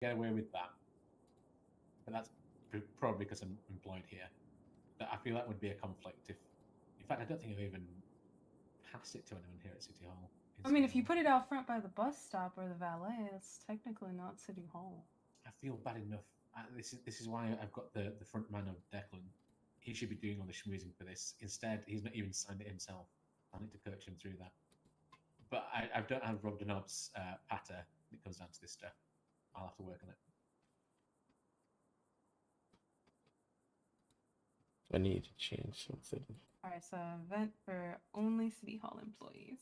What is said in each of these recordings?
get away with that. But that's probably because I'm employed here. But I feel that would be a conflict if, in fact, I don't think I've even passed it to anyone here at City Hall. I mean, if you put it out front by the bus stop or the valet, it's technically not City Hall. I feel bad enough. This is why I've got the front man of Declan. He should be doing all the schmoozing for this. Instead, he's not even signed it himself. I need to coach him through that. But I don't have Rob Denob's patter when it comes down to this stuff. I'll have to work on it. I need to change something. All right, so event for only City Hall employees.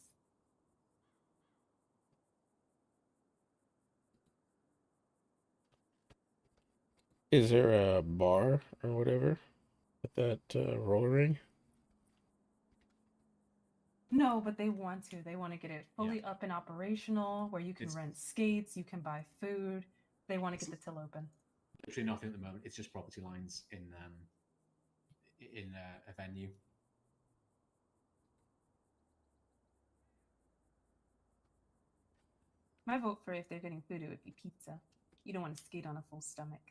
Is there a bar or whatever at that roller ring? No, but they want to. They want to get it fully up and operational, where you can rent skates, you can buy food. They want to get the till open. Literally nothing at the moment. It's just property lines in a venue. My vote for if they're getting food, it would be pizza. You don't want to skate on a full stomach.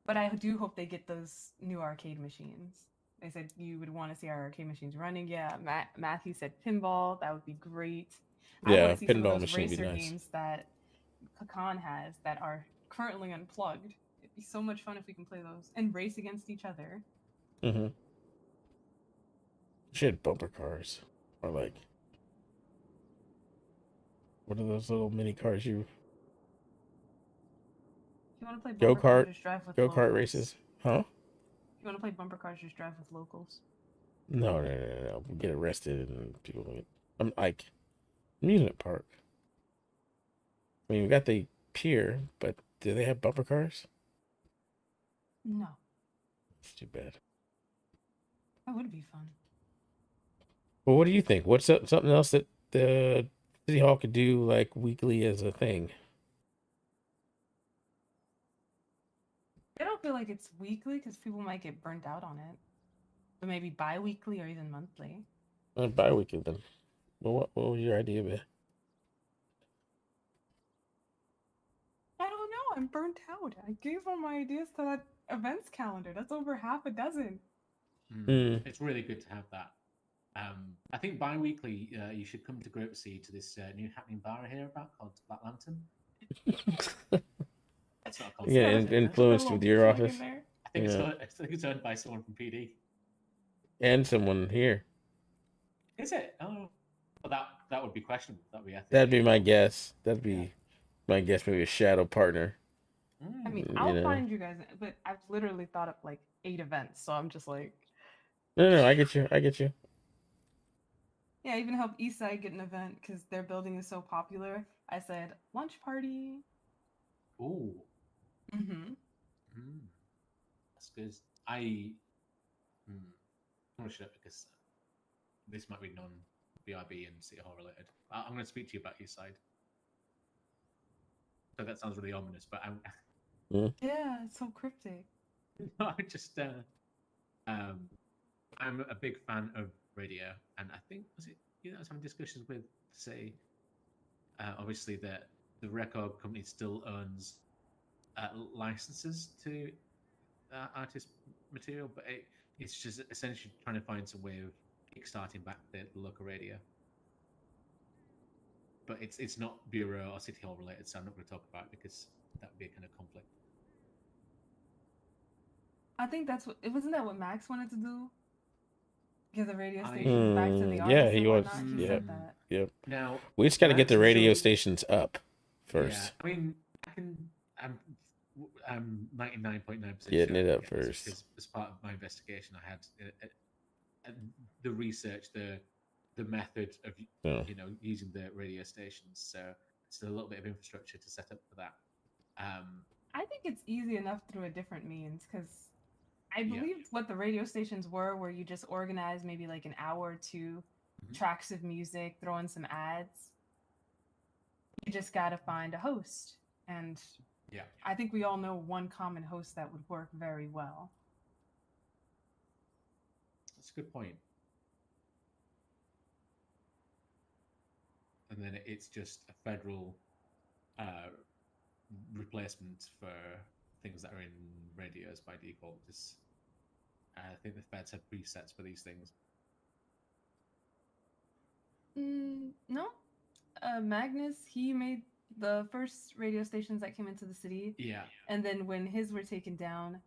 But I do hope they get those new arcade machines. They said you would want to see our arcade machines running. Yeah, Matthew said pinball. That would be great. Yeah, I want to see some pinball of those machine would be racer nice. games that Kakan has that are currently unplugged. It'd be so much fun if we can play those and race against each other. Mm-hmm. She had bumper cars, or like, what are those little mini cars you? If you want to play bumper cars, just drive with go-kart races, huh? If you want to play bumper cars, just drive with locals. No. We get arrested and people get. I'm like, amusement park. I mean, we got the pier, but do they have bumper cars? No. It's too bad. That would be fun. Well, what do you think? What's something else that the City Hall could do like weekly as a thing? I don't feel like it's weekly because people might get burnt out on it. But maybe bi-weekly or even monthly. Bi-weekly then. Well, what was your idea, man? I don't know. I'm burnt out. I gave all my ideas to that events calendar. That's over half a dozen. It's really good to have that. I think bi-weekly you should come to Group C to this new happening bar I hear about called Black Lantern. That's not a concept. Yeah, influenced with your office. I think it's owned by someone from PD. And someone here. Is it? Oh, well, that would be questionable. That would be ethical. That'd be my guess. That'd be my guess. Maybe a shadow partner. I mean, I'll find you guys, but I've literally thought of like 8 events, so I'm just like. No, I get you. Yeah, even help Eastside get an event because their building is so popular. I said lunch party. Ooh. That's good. I'm gonna shut up because this might be non-BRB and City Hall related. I'm going to speak to you about Eastside. So that sounds really ominous, but yeah, it's so cryptic. No, I'm a big fan of radio, and I think I was having discussions with say, obviously that the record company still owns licenses to artist material, but it's just essentially trying to find some way of kickstarting back the local radio. But it's not Bureau or City Hall related, so I'm not going to talk about it because that would be a kind of conflict. I think wasn't that what Max wanted to do? Give the radio stations back to the artists. Yeah, he wants. Said that. Yep. Now we just got to get the radio stations up first. Yeah, I mean, I'm 99.9% getting it up first. Because as part of my investigation, I had the research, the method of using the radio stations. So it's a little bit of infrastructure to set up for that. I think it's easy enough through a different means because I believe what the radio stations where you just organize maybe like an hour or 2 tracks of music, throw in some ads. You just got to find a host. And I think we all know one common host that would work very well. That's a good point. And then it's just a federal replacement for things that are in radios by default. Just, I think the feds have presets for these things. No. Magnus, he made the first radio stations that came into the city. Yeah. And then when his were taken down,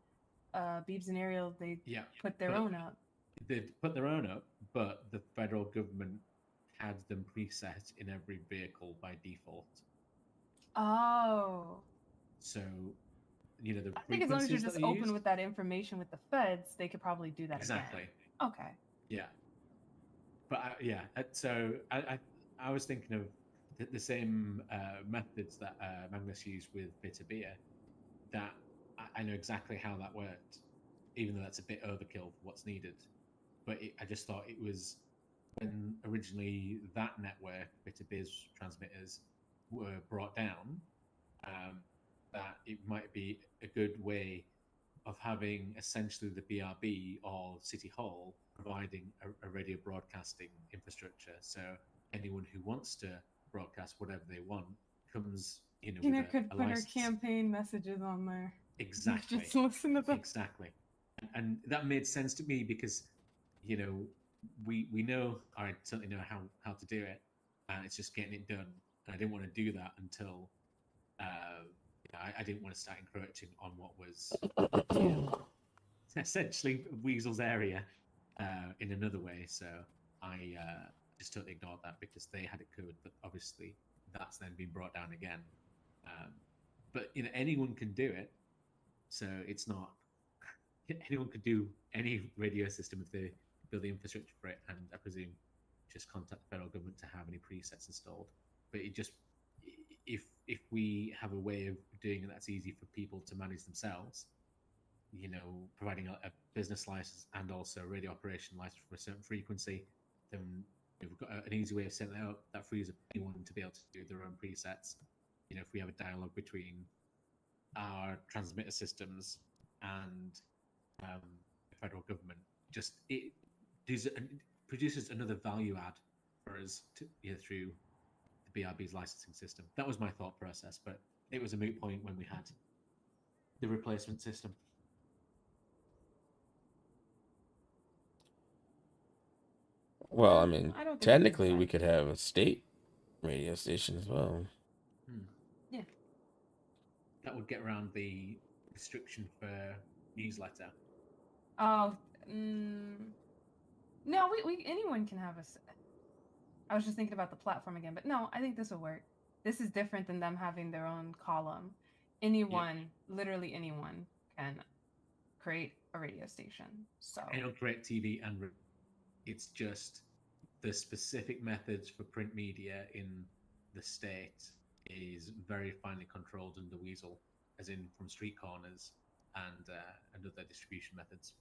Beebs and Ariel, they put their own up. They put their own up, but the federal government had them preset in every vehicle by default. Oh. So, you know, the I think as long as you're just open with that information with the feds, they could probably do that exactly. again. Okay. Yeah. But so I was thinking of the same methods that Magnus used with Bitter Beer. That I know exactly how that worked, even though that's a bit overkill for what's needed. But I just thought it was when originally that network, Bitter Beer's transmitters, were brought down, that it might be a good way of having essentially the BRB or CityHull providing a radio broadcasting infrastructure. So anyone who wants to broadcast whatever they want comes, Tina could put her campaign messages on there. Exactly. Just listen to them. Exactly. And that made sense to me because, we know, I certainly know how to do it, and it's just getting it done. And I didn't want to do that until I didn't want to start encroaching on what was essentially Weasel's area in another way. So I just totally ignored that because they had it covered. But obviously, that's then been brought down again. But anyone can do it, so it's not anyone could do any radio system if they build the infrastructure for it, and I presume just contact the federal government to have any presets installed. But it just if we have a way of doing it that's easy for people to manage themselves, providing a business license and also a radio operation license for a certain frequency, then we've got an easy way of setting that up that frees up anyone to be able to do their own presets. If we have a dialogue between our transmitter systems and the federal government, it produces another value add for us to, through the BRB's licensing system. That was my thought process, but it was a moot point when we had the replacement system. Well, I mean, technically we could have a state radio station as well. Yeah. That would get around the restriction for newsletter. Oh, no, we anyone can have I was just thinking about the platform again, but no, I think this will work. This is different than them having their own column. Anyone, literally anyone, can create a radio station. So it'll create TV and it's just the specific methods for print media in the state is very finely controlled under Weasel, as in from street corners and other distribution methods.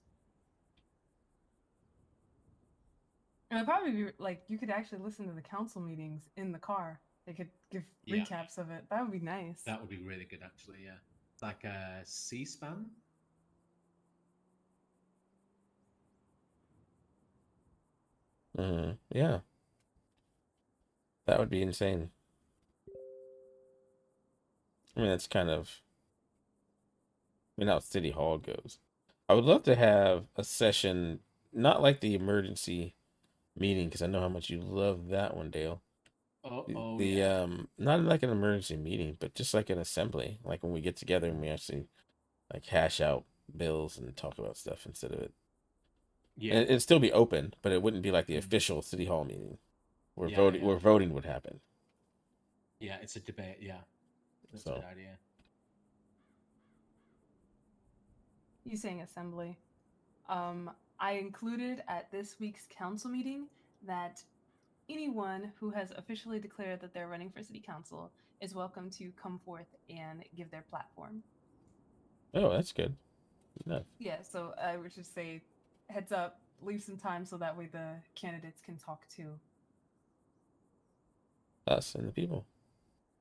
And it'd probably be like you could actually listen to the council meetings in the car. They could give recaps of it. That would be nice. That would be really good, actually. Yeah, like a C-SPAN. Yeah, that would be insane. I mean, that's kind of, how City Hall goes. I would love to have a session, not like the emergency meeting, because I know how much you love that one, Dale. Not like an emergency meeting, but just like an assembly, like when we get together and we actually like hash out bills and talk about stuff instead of it. Yeah, and it'd still be open, but it wouldn't be like the official City Hall meeting where voting would happen. Yeah, it's a debate. Yeah, that's a good idea. You saying assembly? I included at this week's council meeting that anyone who has officially declared that they're running for city council is welcome to come forth and give their platform. Oh, that's good. Yeah, so I would just say, heads up, leave some time so that way the candidates can talk too. Us and the people.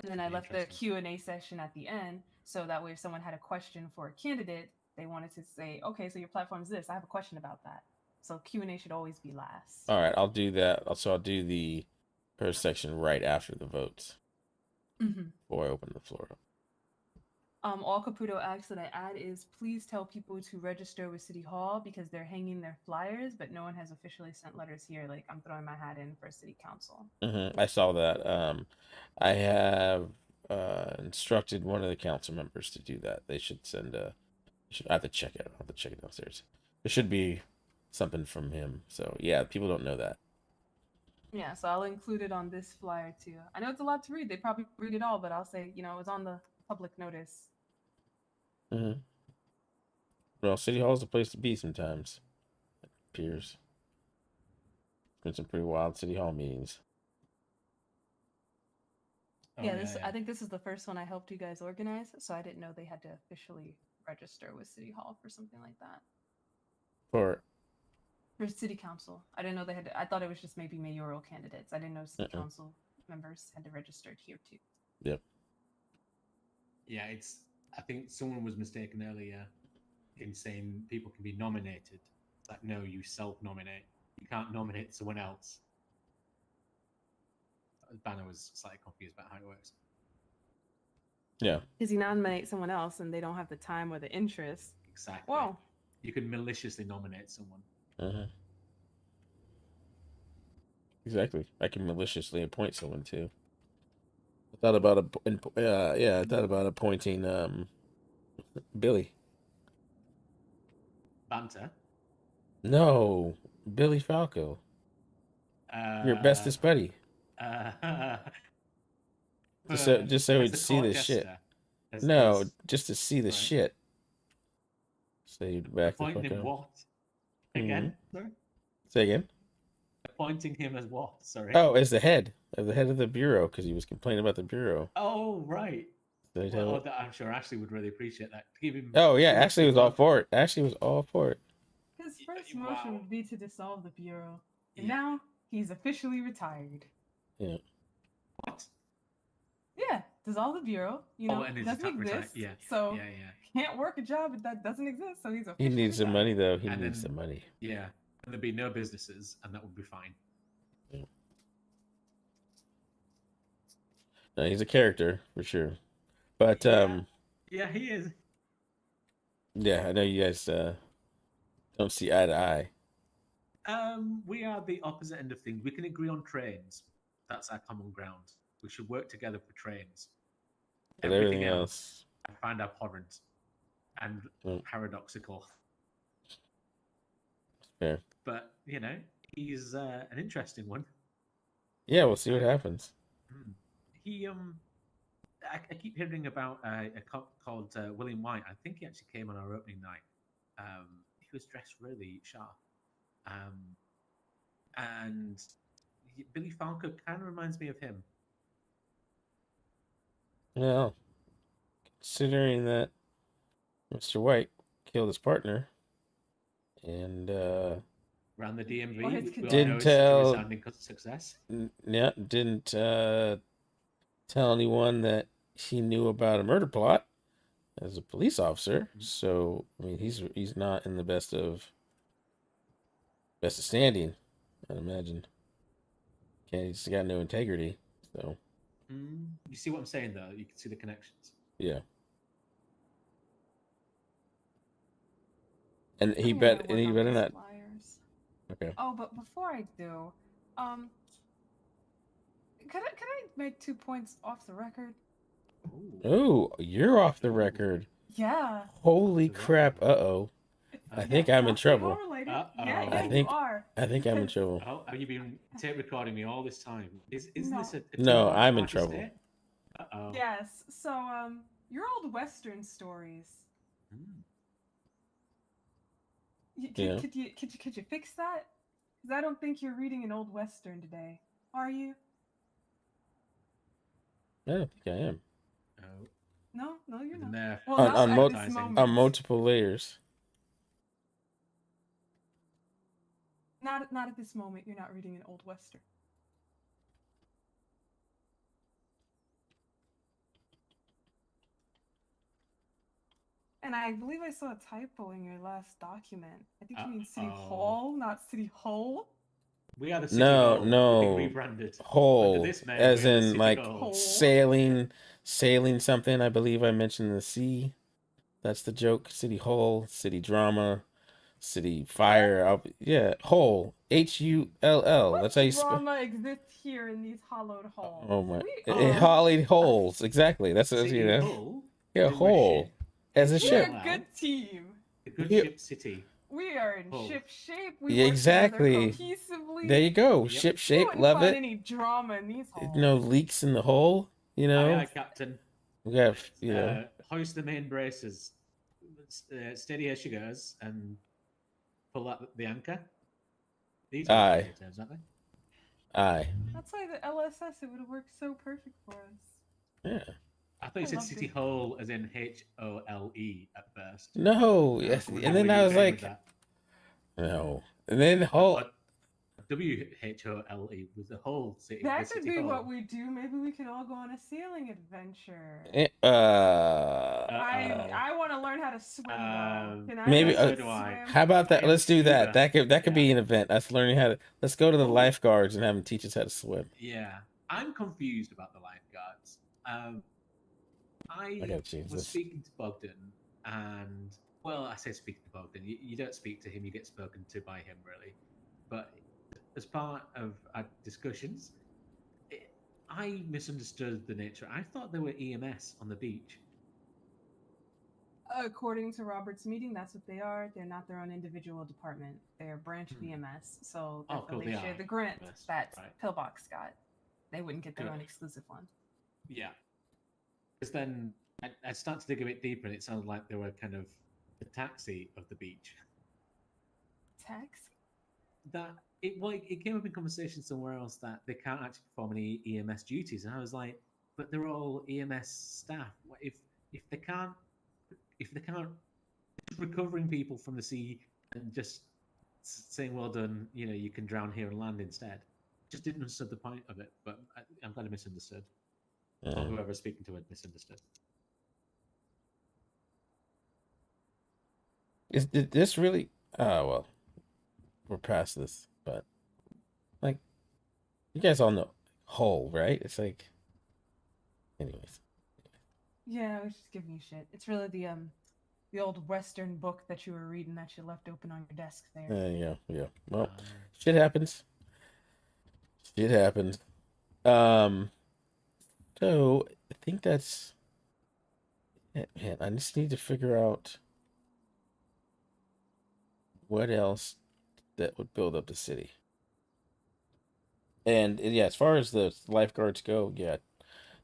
And then I left the Q&A session at the end, so that way if someone had a question for a candidate, they wanted to say, okay, so your platform is this. I have a question about that. So Q&A should always be last. All right, I'll do that. So I'll do the first section right after the votes before I open the floor up. All Caputo asks that I add is please tell people to register with City Hall because they're hanging their flyers, but no one has officially sent letters here. Like I'm throwing my hat in for City Council. I saw that. I have instructed one of the council members to do that. They should send a. I have to check it. I have to check it downstairs. There should be something from him. So yeah, people don't know that. Yeah, so I'll include it on this flyer too. I know it's a lot to read. They probably read it all, but I'll say, it was on the public notice. Well, City Hall is the place to be sometimes. It appears. Been some pretty wild City Hall meetings. I think this is the first one I helped you guys organize, so I didn't know they had to officially register with City Hall for something like that. For City Council. I didn't know they had to, I thought it was just maybe mayoral candidates. I didn't know City Council members had to register here too. Yep. Yeah, I think someone was mistaken earlier in saying people can be nominated. It's like, no, you self-nominate. You can't nominate someone else. Banner was slightly confused about how it works. Yeah. Because you nominate someone else and they don't have the time or the interest. Exactly. Well, you can maliciously nominate someone. Exactly. I can maliciously appoint someone too. I thought about appointing Billy. Banter? No, Billy Falco. Your bestest buddy. Just so he'd see the shit. No, just to see the shit. So you'd back the fuck him up. What? Again? Sorry? Say again? Appointing him as what? Sorry. Oh, as the head of the bureau, because he was complaining about the bureau. Oh, right. Well, I'm sure Ashley would really appreciate that. Ashley was all for it. Ashley was all for it. His first motion would be to dissolve the bureau, and now he's officially retired. Yeah. What? Yeah, dissolve the bureau. It doesn't exist. Yeah. So can't work a job that doesn't exist. So he's officially He needs retired. some money though. He needs some money. Yeah, and there'd be no businesses, and that would be fine. Yeah. No, he's a character for sure. But yeah, he is. Yeah, I know you guys don't see eye to eye. We are the opposite end of things. We can agree on trains. That's our common ground. We should work together for trains. But everything else I find abhorrent and paradoxical. Fair. But he's an interesting one. Yeah, we'll see what happens. He I keep hearing about a cop called William White. I think he actually came on our opening night. He was dressed really sharp. And Billy Falco kind of reminds me of him. Well, considering that Mr. White killed his partner and around the DMV, didn't tell success. Yeah, didn't tell anyone that he knew about a murder plot as a police officer. So I mean, he's not in the best of standing, I'd imagine. He's got no integrity. So you see what I'm saying, though? You can see the connections. Yeah. And he better not. Flyers. Okay. Oh, but before I do, could I make 2 points off the record? Oh, you're off the record. Yeah. Holy crap! Uh-oh. I think I'm in trouble. Yeah, you are. I think I'm in trouble. Oh, have you been tape recording me all this time? Isn't this a No, I'm in trouble. Uh-oh. Yes. So, your old Western stories. Could you fix that? Because I don't think you're reading an old Western today. Are you? I don't think I am. No, you're not. On multiple layers. Not at this moment. You're not reading an old Western. And I believe I saw a typo in your last document. I think you mean City Hall, not City Hull. We are the City Hall. No. Rebranded. Hull, as in like sailing sailing something. I believe I mentioned the sea. That's the joke. City Hull, city drama, city fire. Yeah, Hull. Hull. That's how you What spell. drama exists here in these hollowed halls? Oh my. We are Holly holes. Exactly. That's what you City know. Hull, Yeah, as in we're hole ship. as a we are ship. a good team. The good Yeah. ship city. We are in Hull. ship shape. We Yeah, work together exactly. cohesively. There you go. Yep. Ship You shape. wouldn't Love find it. any drama in these halls. No leaks in the hole. You Aye, know. aye, Captain. We have. You know. Hoist the main braces. Steady as she goes, and pull up the anchor. These are Aye. radio terms, aren't they? Aye. That's why the LSS, it would have worked so perfect for us. Yeah. I thought you said loved City it. Hole as in HOLE at first. No. I Yes. was And then where I you was were going with like, that. no. And then I Hull. thought WHOLE was the whole city. That the could City be Hall. what we do. Maybe we could all go on a sailing adventure. I want to learn how to swim though. Can I maybe, learn how so to do I. swim? How about that? am Let's do that. scuba. That could be an event. Us learning how to. Let's go to the Oh. lifeguards and have them teach us how to swim. Yeah, I'm confused about the lifeguards. I gotta change was this. speaking to Bogdan, and well, I say speaking to Bogdan. You don't speak to him; you get spoken to by him, really. But as part of our discussions, I misunderstood the nature. I thought there were EMS on the beach. According to Robert's meeting, that's what they are. They're not their own individual department. They're a branch of EMS. So Oh, therefore cool, they they share are the grant EMS, that right. Pillbox got. They wouldn't get their Good. own exclusive one. Yeah, because then I started to dig a bit deeper, and it sounded like they were kind of the taxi of the beach. Tax? That it came up in conversation somewhere else that they can't actually perform any EMS duties, and I was like, but they're all EMS staff. If they can't just recovering people from the sea and just saying well done, you can drown here and land instead. Just didn't understand the point of it, but I'm glad I misunderstood. Or whoever's speaking to it misunderstood. Is this really? Oh well, we're past this, but like, you guys all know Hull, right? It's like, anyways. Yeah, I was just giving you shit. It's really the old Western book that you were reading that you left open on your desk there. Yeah. Well, shit happens. Shit happens. So I think that's it, man. I just need to figure out what else that would build up the city. And yeah, as far as the lifeguards go, yeah,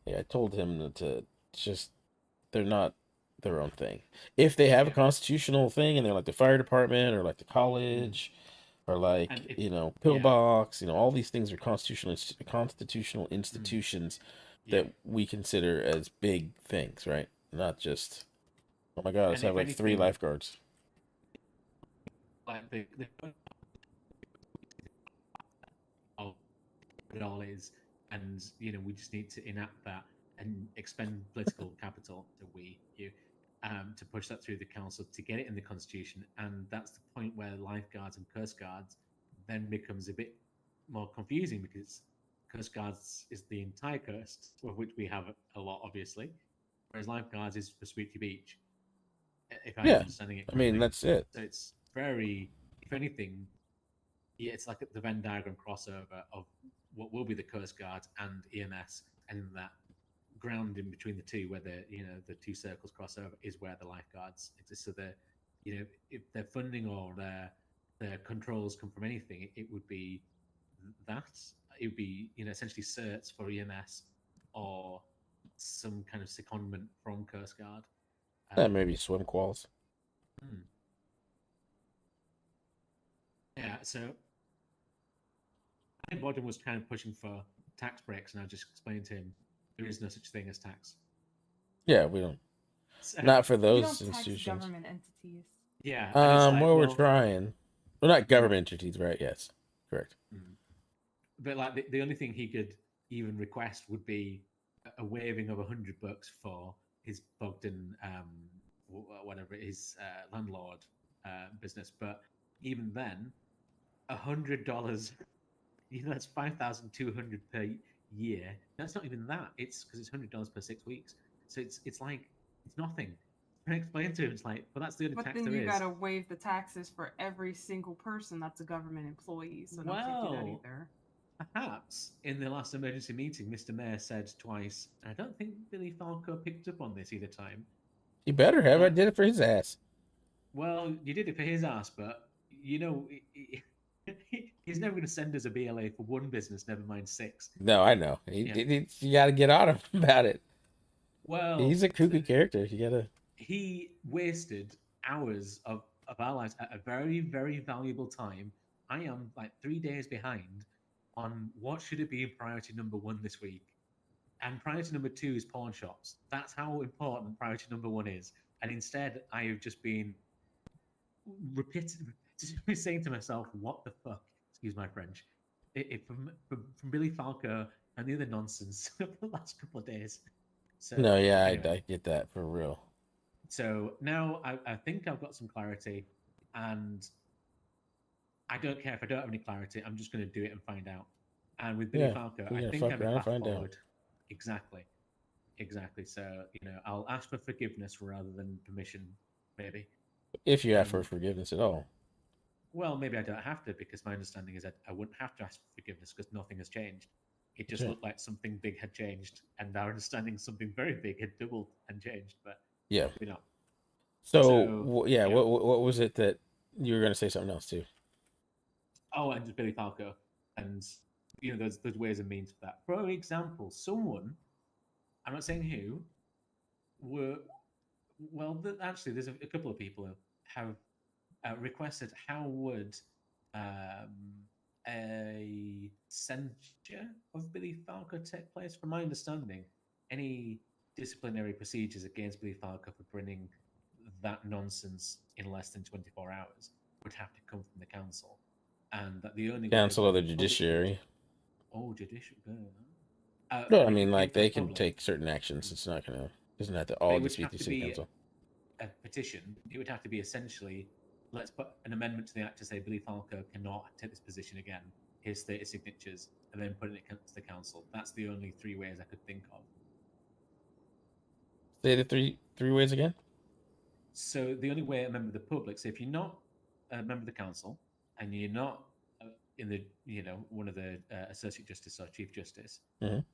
I told him to just they're not their own thing. If they have a constitutional thing and they're like the fire department or like the college or like pillbox, all these things are constitutional institutions that we consider as big things, right? Not just oh my god, let's have like 3 lifeguards. Like it all is, and we just need to enact that and expend political capital to push that through the council to get it in the constitution. And that's the point where lifeguards and coast guards then becomes a bit more confusing, because coast guards is the entire coast, of which we have a lot, obviously, whereas lifeguards is for Sweetie Beach, if I'm understanding it correctly. I mean, that's it. So it's very, if anything, it's like the Venn diagram crossover of what will be the Coast Guard and EMS, and that ground in between the two, where the two circles cross over, is where the lifeguards exist. So if their funding or their controls come from anything, it would be that. It would be essentially certs for EMS or some kind of secondment from Coast Guard. Maybe swim quals. Yeah, so I think Bogdan was kind of pushing for tax breaks, and I just explained to him there is no such thing as tax. Yeah, we don't. Not for those institutions. Tax government entities. Yeah. Well, we're trying. Well, not government entities, right? Yes, correct. But like the only thing he could even request would be a waiving of $100 for his Bogdan, whatever his landlord business. But even then, $100, that's $5,200 per year. That's not even that. It's because it's $100 per 6 weeks. So it's like it's nothing. And explain to him, it's like, well, that's the only But tax then there you is. gotta waive the taxes for every single person that's a government employee. So no, can't do that Well, either. perhaps in the last emergency meeting, Mr. Mayor said twice, and I don't think Billy Falco picked up on this either time. You better have. I did it for his ass. Well, you did it for his ass, but you know, he's never going to send us a BLA for one business, never mind 6. No, I know. You got to get on him about it. Well, he's a kooky character. You gotta. He wasted hours of our lives at a very, very valuable time. I am like 3 days behind on what should it be priority number 1 this week. And priority number 2 is pawn shops. That's how important priority number 1 is. And instead, I have just been repetitively saying to myself, what the fuck? Excuse my French. From Billy Falco and the other nonsense of the last couple of days. So, no, yeah, anyway. I get that for real. So now I think I've got some clarity, and I don't care if I don't have any clarity. I'm just going to do it and find out. And with Billy Falco, I think I'm a path forward. Exactly. So, I'll ask for forgiveness rather than permission, maybe. If you ask for forgiveness at all. Well, maybe I don't have to, because my understanding is that I wouldn't have to ask for forgiveness because nothing has changed. It just looked like something big had changed, and our understanding something very big had doubled and changed, but yeah, maybe not. So yeah. What was it that you were going to say something else too? Oh, and just Billy Falco, and there's ways and means for that. For example, someone, I'm not saying who, actually, there's a couple of people who have requested how would a censure of Billy Falco take place. From my understanding, any disciplinary procedures against Billy Falco for bringing that nonsense in less than 24 hours would have to come from the council, and that the only council of the judiciary. Judicial. No, I mean, like, they can take certain actions. It's not gonna. Doesn't have to all just be the city council. A petition. It would have to be essentially, let's put an amendment to the act to say Billy Falco cannot take this position again. Here's 30 signatures, and then putting it to the council. That's the only 3 ways I could think of. Say the three ways again. So the only way a member of the public, so if you're not a member of the council and you're not in the one of the associate justice or chief justice,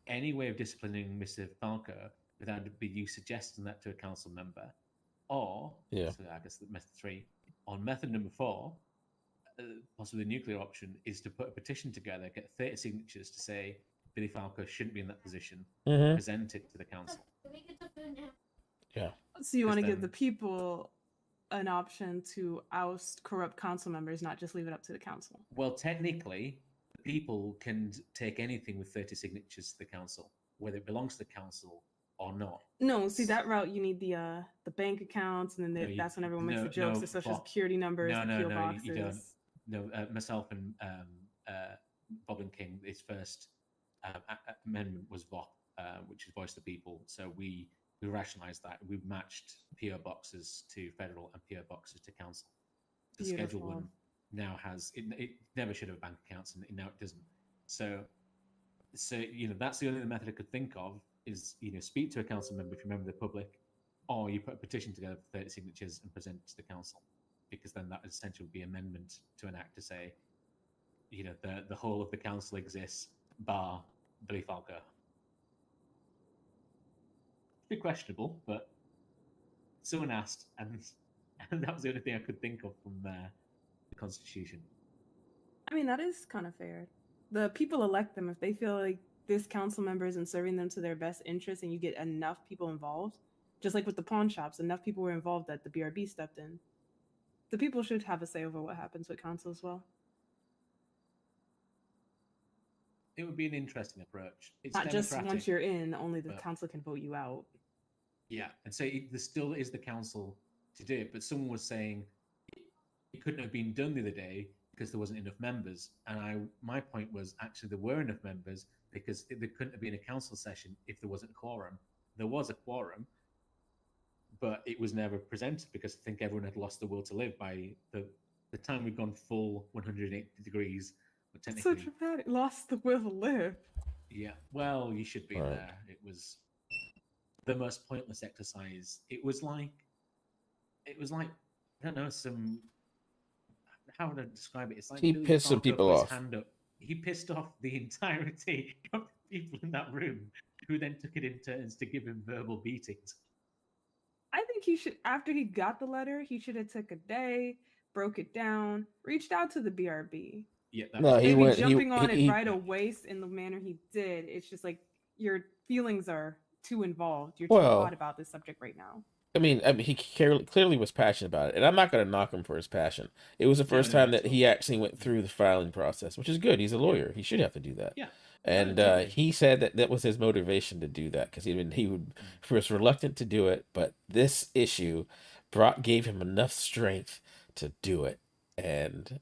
any way of disciplining Mr. Falco without be you suggesting that to a council member, or so I guess method 3. On method number 4, possibly the nuclear option, is to put a petition together, get 30 signatures to say Billy Falco shouldn't be in that position, present it to the council. Yeah. So you want to give the people an option to oust corrupt council members, not just leave it up to the council? Well, technically, the people can take anything with 30 signatures to the council, whether it belongs to the council or not. No, see, that route you need the bank accounts, and then that's when everyone makes the jokes, the social security numbers, the PO boxes. You don't. No, myself and Boblin King, his first amendment was VOP, which is Voice of the People. So we rationalised that. We matched PO boxes to federal and PO boxes to council. The Schedule 1 now has it never should have bank accounts, and now it doesn't. So that's the only method I could think of is speak to a council member if you're a member of the public, or you put a petition together for 30 signatures and present it to the council, because then that essentially would be amendment to an act to say the whole of the council exists bar Billy Falco. It's a bit questionable, but someone asked, and that was the only thing I could think of from the Constitution. I mean, that is kind of fair. The people elect them if they feel like this council member isn't serving them to their best interest, and you get enough people involved. Just like with the pawn shops, enough people were involved that the BRB stepped in. The people should have a say over what happens with council as well. It would be an interesting approach. It's not just once you're in, only the council can vote you out. Yeah, and so there still is the council to do it, but someone was saying it couldn't have been done the other day because there wasn't enough members. And my point was actually there were enough members because there couldn't have been a council session if there wasn't a quorum. There was a quorum, but it was never presented because I think everyone had lost the will to live by the time we'd gone full 180 degrees. But technically, so dramatic. Lost the will to live. Yeah, well, you should be Right. there. It was the most pointless exercise. It was like I don't know, some how would I describe it? It's like He Billy pissed some Fargo people put his off. hand up. He pissed off the entirety of the people in that room, who then took it in turns to give him verbal beatings. I think he should, after he got the letter, he should have took a day, broke it down, reached out to the BRB. Yeah, No, he Maybe went. jumping on it He right away in the manner he did. It's just like your feelings are too involved. You're too hot well. about this subject right now. I mean, he clearly was passionate about it, and I'm not going to knock him for his passion. It was the No, first no, time it's that he actually went through the filing process, which is good. He's a lawyer; he should have to do that. Yeah, And totally. he said that that was his motivation to do that because was reluctant to do it, but this issue gave him enough strength to do it, and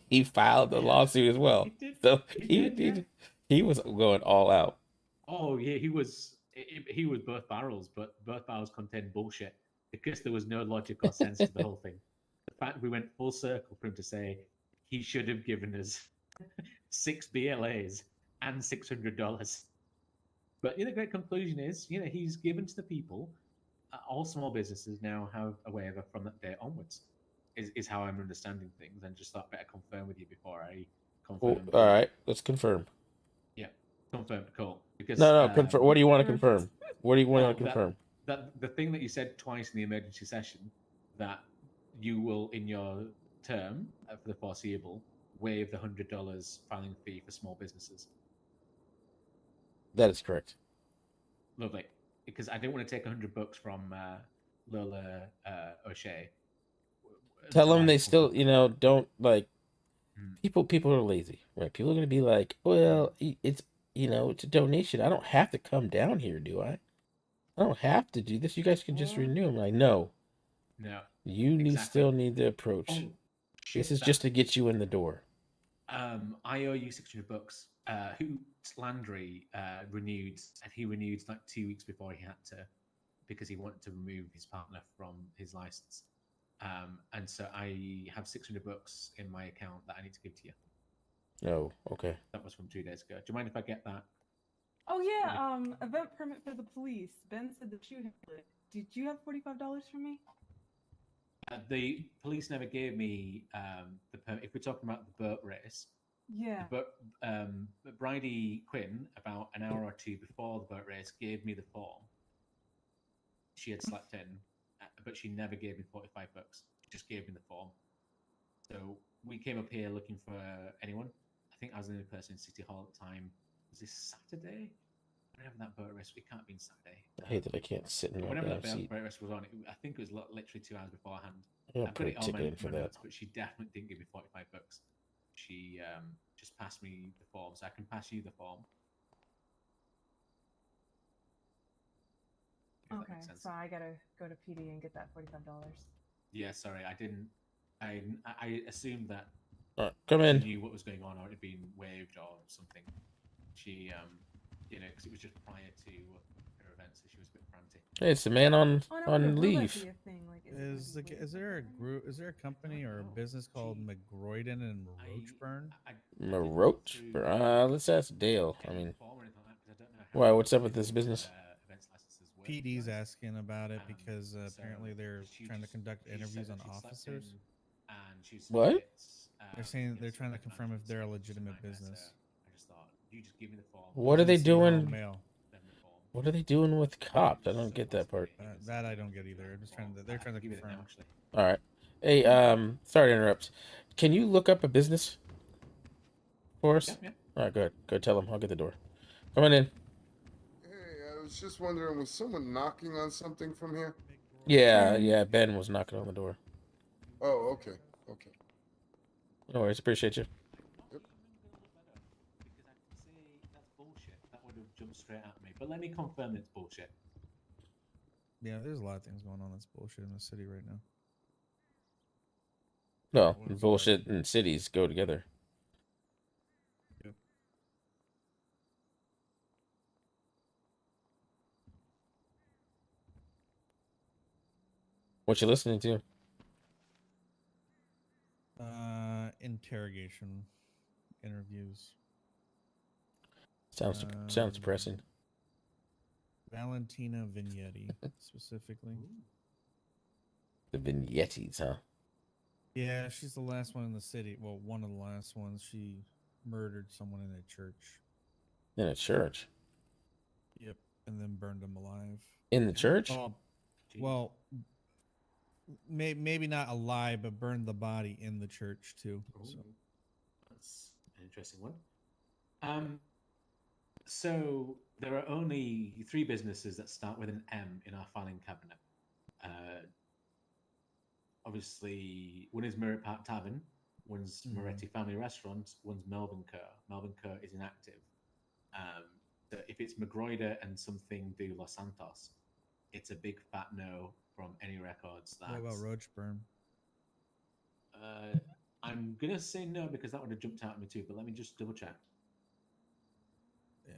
he filed the lawsuit as well. He did. So Yeah. he was going all out. Oh yeah, he was. He was both barrels, but both barrels contained bullshit because there was no logic or sense to the whole thing. The fact we went full circle for him to say he should have given us 6 BLAs and $600. But the great conclusion is, he's given to the people. All small businesses now have a waiver from that day onwards. Is how I'm understanding things, and just thought better confirm with you before I Well, confirm. all right, let's confirm. Yeah, confirmed. Cool. Because No, confirm. What do you want to confirm? What do you want to confirm? That the thing that you said twice in the emergency session, that you will, in your term for the foreseeable, waive the $100 filing fee for small businesses. That is correct. Lovely. Because I didn't want to take $100 from Lola O'Shea. Tell them they still, don't like. Hmm. People are lazy, right? People are gonna be like, well, it's it's a donation. I don't have to come down here, do I? I don't have to do this. You guys can just renew. I'm like, no, No, still need the approach. Oh, this is just to get you in the door. I owe you $600. Hoots Landry renewed, and he renewed like 2 weeks before he had to, because he wanted to remove his partner from his license. And so I have $600 in my account that I need to give to you. Oh, okay. That was from 2 days ago. Do you mind if I get that? Oh yeah, event permit for the police. Ben said that you had it. Did you have $45 for me? The police never gave me the permit. If we're talking about the boat race, yeah. But Bridie Quinn, about an hour or two before the boat race, gave me the form. She had slept in, but she never gave me $45. She just gave me the form. So we came up here looking for anyone. I think I was the only person in CityHull at the time. Was this Saturday? Whenever that boat race, it can't have been Saturday. I hate that I can't sit in whenever that that seat. boat race was on, I think it was literally 2 hours beforehand. I've got it all for that. notes, but she definitely didn't give me $45. She just passed me the form, so I can pass you the form. Okay, so I gotta go to PD and get that $45. Yeah, sorry, I didn't. I assumed that come in. She knew what was going on, or it had been waived or something. She, because it was just prior to her event, so she was a bit frantic. Hey, it's the man on leave. Is there a group? Is there a company or a business called McGroyden and Roachburn? Roachburn. Let's ask Dale. I mean, why? What's up with this business? PD's asking about it because apparently they're trying to conduct interviews on officers. What? They're saying they're trying to confirm if they're a legitimate business. What are they doing? What are they doing with cops? I don't get that part. That I don't get either. They're trying to confirm. All right. Hey, sorry to interrupt. Can you look up a business for us? Yeah. All right, good. Go tell them. I'll get the door. Come on in. I was just wondering, was someone knocking on something from here? Yeah, Ben was knocking on the door. Oh, okay. No worries, appreciate you. Yep. Because I can say that's bullshit. That would have jumped straight at me. But let me confirm it's bullshit. Yeah, there's a lot of things going on that's bullshit in the city right now. No, bullshit and cities go together. Yep. What you listening to? Interrogation interviews. Sounds depressing. Valentina Vignetti, specifically. The vignettes, huh? Yeah, she's the last one in the city. Well, one of the last ones. She murdered someone in a church. In a church. Yep, and then burned them alive. In the church? Oh, well, maybe not alive, but burned the body in the church too. So. That's an interesting one. So there are only 3 businesses that start with an M in our filing cabinet. Obviously, one is Mirror Park Tavern, one's Moretti Family Restaurant, one's Melbourne Kerr. Melbourne Kerr is inactive. So if it's McGroider and something do Los Santos, it's a big fat no from any records. What about Roachburn? I'm gonna say no because that would have jumped out at me too. But let me just double check. Yeah.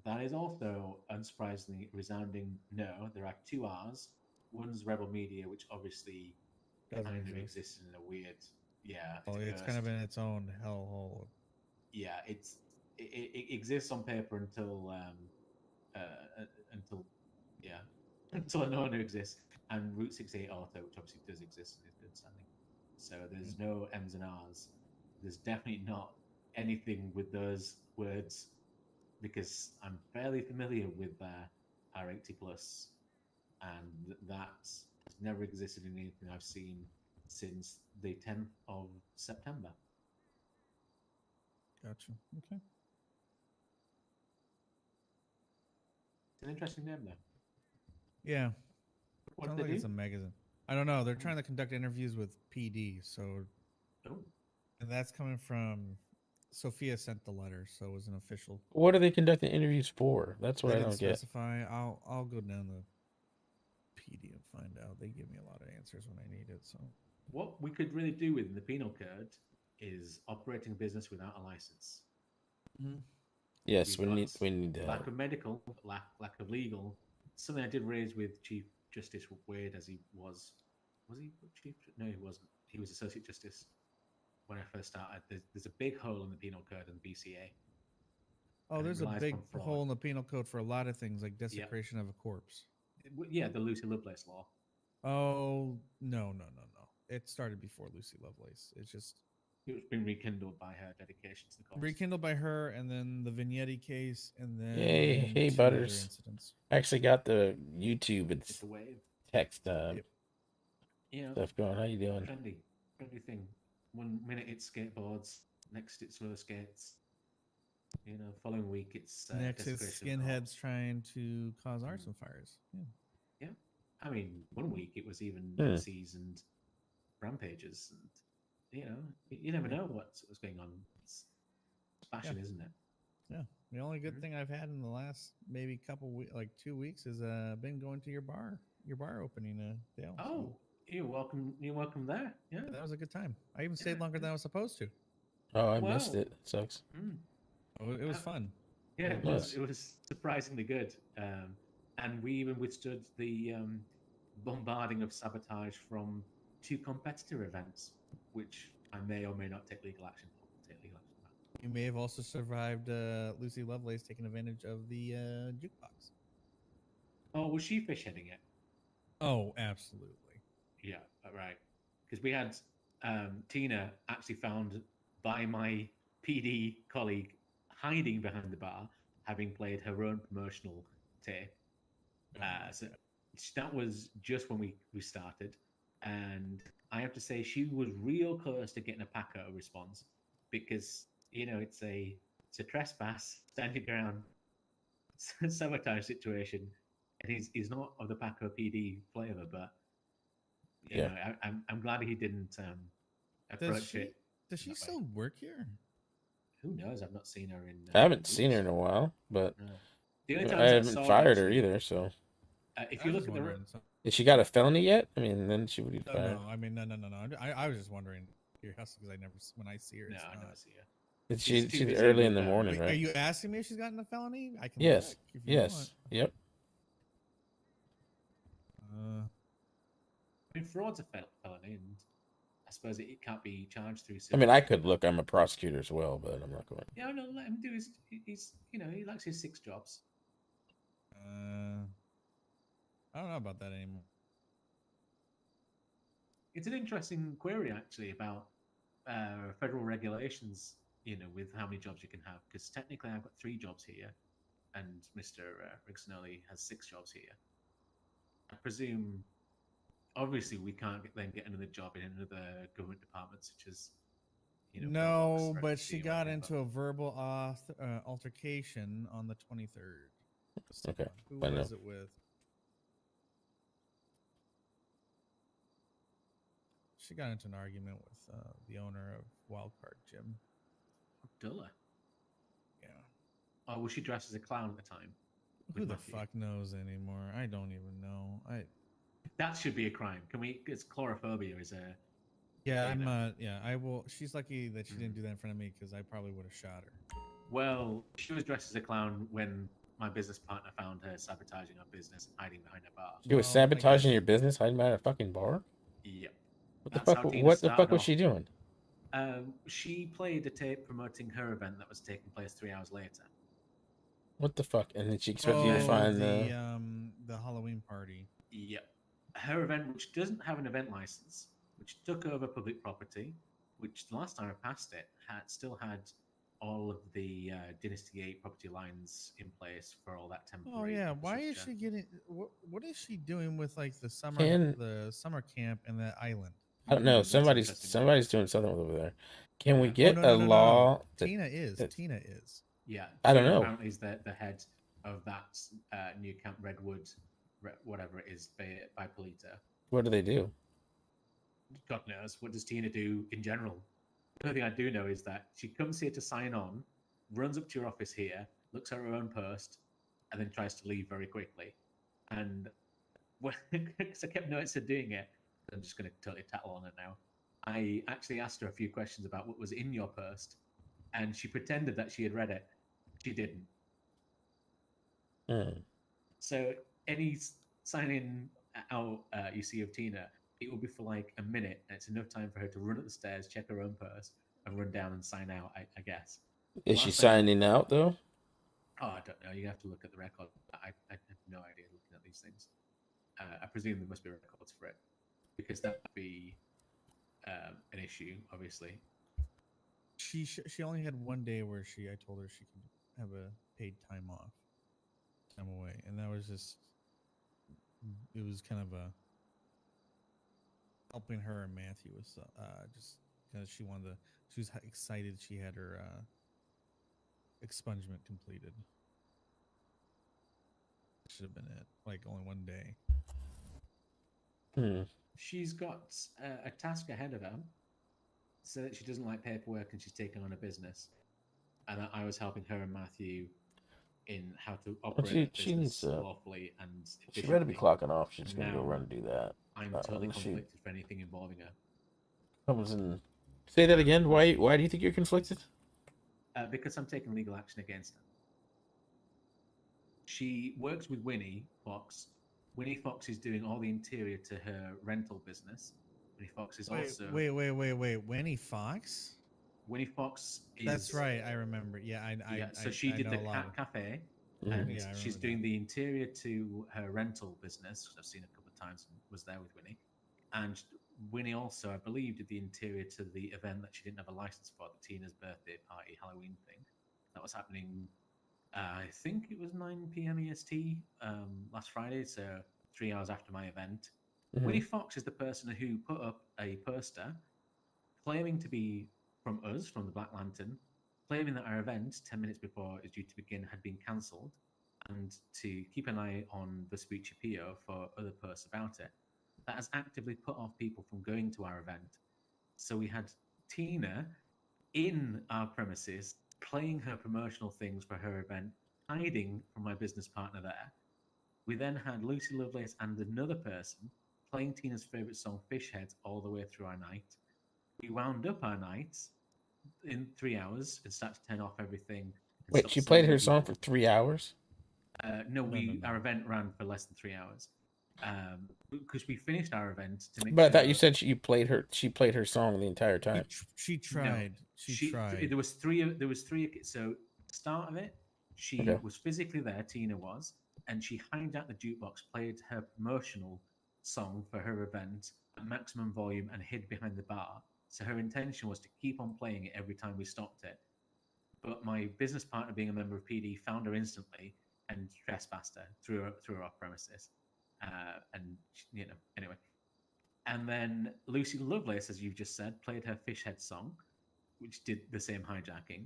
That is also, unsurprisingly, resounding no. There are 2 R's. One's Rebel Media, which obviously kind of exists in a weird, it's kind of in its own hellhole. Yeah, it exists on paper until until no one exists. And Route 68 Auto, which obviously does exist and is good standing. So there's no M's and R's. There's definitely not anything with those words, because I'm fairly familiar with R80 Plus, and that's never existed in anything I've seen since the 10th of September. Gotcha. Okay. It's an interesting name, though. Yeah. What Sounds do like they it's do? a magazine. I don't know. They're trying to conduct interviews with PD, so. Oh. And that's coming from. Sophia sent the letter, so it was an official. What are they conducting interviews for? That's what I don't get. Specify. I'll go down the PD and find out. They give me a lot of answers when I need it. So what we could really do within the penal code is operating a business without a license. Yes, we need lack of medical, lack of legal. Something I did raise with Chief Justice Wade, as he was he Chief? No, he wasn't. He was Associate Justice when I first started. There's a big hole in the penal code and the BCA. Oh, there's a big hole in the penal code for a lot of things, like desecration of a corpse. Yeah, the Lucy Lovelace law. Oh, no. It started before Lucy Lovelace. It's just... It's been rekindled by her dedication to the cause. Rekindled by her, and then the Vignetti case, and then... Hey, Butters. I actually got the YouTube and text stuff going. How you doing? Trendy thing. 1 minute it's skateboards, next it's roller skates. Following week it's next it's skinheads trying to cause arson fires. Yeah. I mean, 1 week it was even Nazis and rampages, and you never know what's going on. It's fashion, isn't it? Yeah. The only good thing I've had in the last maybe couple weeks, like 2 weeks, is been going to your bar opening, Dale. Oh. You're welcome. You're welcome there. Yeah, that was a good time. I even stayed longer than I was supposed to. Oh, I missed it. It sucks. Oh, it was fun. Yeah, it was surprisingly good. And we even withstood the bombarding of sabotage from 2 competitor events, which I may or may not take legal action for. You may have also survived Lucy Lovelace taking advantage of the jukebox. Oh, was she fish-heading it? Oh, absolutely. Yeah, right. Because we had Tina actually found by my PD colleague hiding behind the bar, having played her own promotional tape. So that was just when we started. And I have to say, she was real close to getting a Paco response, because, it's a trespass, standing ground, sabotage situation. And he's not of the Paco PD flavor, but I'm glad he didn't approach it. Does she still work here? Who knows? I've not seen her in. I haven't seen her in a while, but the only I haven't fired her either. So if you look at has she got a felony yet? I mean, then she would be fired. No, I mean, no. I was just wondering your hustle, because when I see her. No, I never see her. She's early in the morning, right? Are you asking me if she's gotten a felony? I can. Yes. Look if you want. Yep. I mean, fraud's a felony, and I suppose it can't be charged through. I mean, I could look. I'm a prosecutor as well, but I'm not going. Yeah, no, let him do his. He's he likes his 6 jobs. I don't know about that anymore. It's an interesting query actually about federal regulations. With how many jobs you can have, because technically I've got 3 jobs here, and Mr. Rigsonelli has 6 jobs here. I presume, obviously, we can't then get another job in another government department, such as no, but she got into a verbal altercation on the 23rd. Okay, who was it with? She got into an argument with the owner of Wildcard Gym. Abdullah. Yeah. Oh, was she dressed as a clown at the time? Who the fuck knows anymore? I don't even know. That should be a crime. Can we? It's chlorophobia is a. Yeah, I will. She's lucky that she didn't do that in front of me, because I probably would have shot her. Well, she was dressed as a clown when my business partner found her sabotaging our business and hiding behind a bar. She was sabotaging your business, hiding behind a fucking bar? Yep. What the fuck? What the fuck was she doing? She played a tape promoting her event that was taking place 3 hours later. What the fuck? And then she expected you to find the Halloween party. Yep. Her event, which doesn't have an event license, which took over public property, which the last time I passed it still had all of the Dynasty 8 property lines in place for all that temporary. Oh yeah, why is she getting? What is she doing with like the summer camp and that island? I don't know. Somebody's doing something over there. Can we get a law? No. Tina is. Yeah, I don't know. Apparently, is the head of that new camp, Redwood, whatever it is, by Polita. What do they do? God knows. What does Tina do in general? The only thing I do know is that she comes here to sign on, runs up to your office here, looks at her own post, and then tries to leave very quickly. And because I kept noticing her doing it, I'm just going to totally tattle on it now. I actually asked her a few questions about what was in your post, and she pretended that she had read it. She didn't. So any signing out you see of Tina, it will be for like a minute, and it's enough time for her to run up the stairs, check her own post, and run down and sign out, I guess. Is she signing out, though? Oh, I don't know. You have to look at the record. I have no idea looking at these things. I presume there must be records for it, because that would be an issue, obviously. She only had one day where I told her she could have a paid time away, and that was just, it was kind of a helping her and Matthew was just because she was excited she had her expungement completed. Should have been it, like only one day. She's got a task ahead of her, so that she doesn't like paperwork and she's taking on a business. And I was helping her and Matthew in how to operate the business lawfully and efficiently. She better be clocking off. She's going to go run and do that. I'm totally conflicted for anything involving her. Comes in. Say that again. Why do you think you're conflicted? Because I'm taking legal action against her. She works with Winnie Fox. Winnie Fox is doing all the interior to her rental business. Winnie Fox is also... Wait. Winnie Fox? Winnie Fox is... That's right, I remember. Yeah, so she did the Cat Cafe, and she's doing the interior to her rental business, which I've seen a couple of times and was there with Winnie. And Winnie also, I believe, did the interior to the event that she didn't have a license for, the Tina's birthday party Halloween thing. That was happening, I think it was 9 p.m. EST last Friday, so 3 hours after my event. Winnie Fox is the person who put up a poster claiming to be from us, from the Black Lantern, claiming that our event, 10 minutes before it was due to begin, had been cancelled, and to keep an eye on the Vespucci PO for other posts about it. That has actively put off people from going to our event. So we had Tina in our premises playing her promotional things for her event, hiding from my business partner there. We then had Lucy Lovelace and another person playing Tina's favourite song, Fish Heads, all the way through our night. We wound up our night in 3 hours and started to turn off everything. Wait, she played her song for 3 hours? No, our event ran for less than 3 hours. because we finished our event to make But I sure. thought you said she played her song the entire time. She tried. She tried. There was three. So start of it, she was physically there. Tina was, and she hijacked the jukebox, played her promotional song for her event at maximum volume, and hid behind the bar. So her intention was to keep on playing it every time we stopped it. But my business partner, being a member of PD, found her instantly and trespassed her through our premises. And anyway. And then Lucy Lovelace, as you've just said, played her fish head song, which did the same hijacking.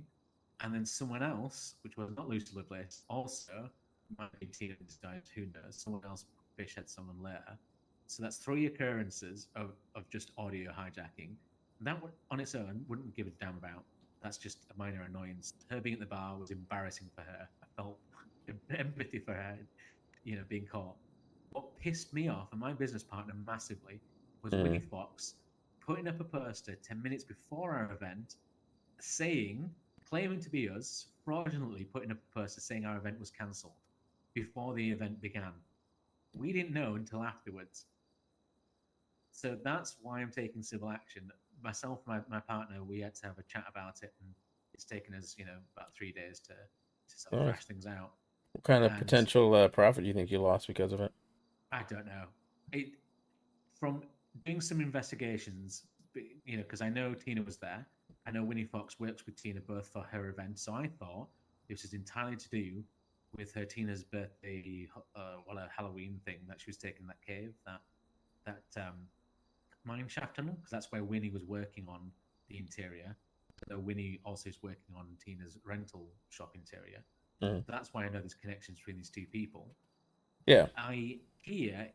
And then someone else, which was not Lucy Lovelace, also might be Tina in disguise, who knows? Someone else fish head someone later. So that's 3 occurrences of just audio hijacking. That would, on its own, wouldn't give a damn about. That's just a minor annoyance. Her being at the bar was embarrassing for her. I felt empathy for her, being caught. What pissed me off and my business partner massively was Winnie Fox putting up a poster 10 minutes before our event claiming to be us, fraudulently putting up a poster saying our event was cancelled before the event began. We didn't know until afterwards. So that's why I'm taking civil action. Myself and my partner, we had to have a chat about it, and it's taken us, about 3 days to sort of thrash things out. What kind of potential profit do you think you lost because of it? I don't know. From doing some investigations, because I know Tina was there. I know Winnie Fox works with Tina both for her event, so I thought this was entirely to do with Tina's birthday, a Halloween thing that she was taking in that cave, that mine shaft tunnel, because that's where Winnie was working on the interior. So Winnie also is working on Tina's rental shop interior. That's why I know there's connections between these two people. Yeah. I hear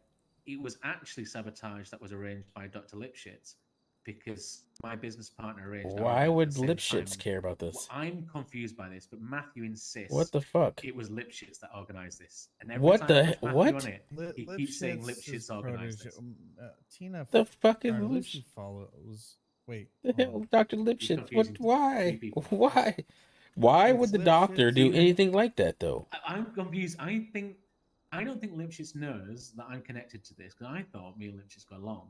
it was actually sabotage that was arranged by Dr. Lipschitz, because my business partner arranged. Why would Lipschitz care about this? Well, I'm confused by this, but Matthew insists. What the fuck? It was Lipschitz that organized this, and every time what? On it, he keeps saying Lipschitz organized this. Tina, the fuck is Lucy follows? Wait, the hell, Dr. Lipschitz? What? Why? Why? Why would the Lipschitz, doctor do anything like that, though? I'm confused. I don't think Lipschitz knows that I'm connected to this, because I thought me and Lipschitz got along.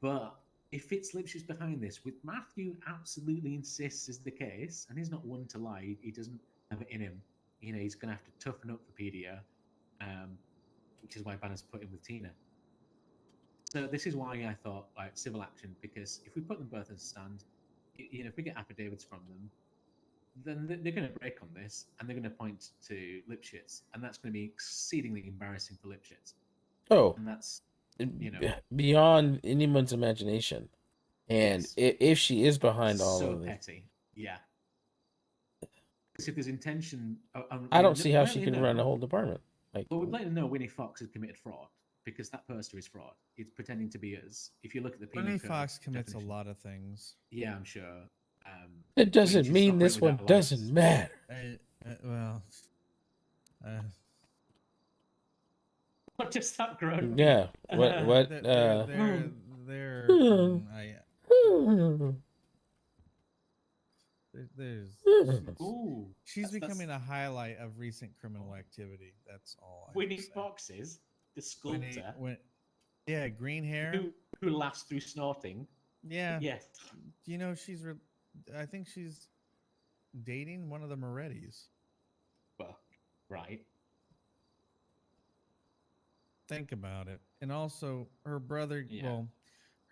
But if it's Lipschitz behind this, which Matthew absolutely insists is the case, and he's not one to lie, he doesn't have it in him. He's going to have to toughen up for PDO, which is why Banner's put him with Tina. So this is why I thought civil action, because if we put them both in stand, if we get affidavits from them, then they're going to break on this, and they're going to point to Lipschitz, and that's going to be exceedingly embarrassing for Lipschitz. Oh, and that's beyond anyone's imagination. And if she is behind all of this, petty, yeah. Because if there's intention, I don't see how she can run a whole department. Well, we'd like to know Winnie Fox has committed fraud, because that poster is fraud. It's pretending to be us. If you look at the Winnie Fox commits a lot of things. Yeah, I'm sure. It doesn't mean this one doesn't matter. What just that grown? Yeah. What? She's becoming a highlight of recent criminal activity. That's all. Winnie Fox is the sculptor. Yeah, green hair. Who laughs through snorting. Yeah. Yes. I think she's dating one of the Morettis. Well, right. Think about it. And also her brother,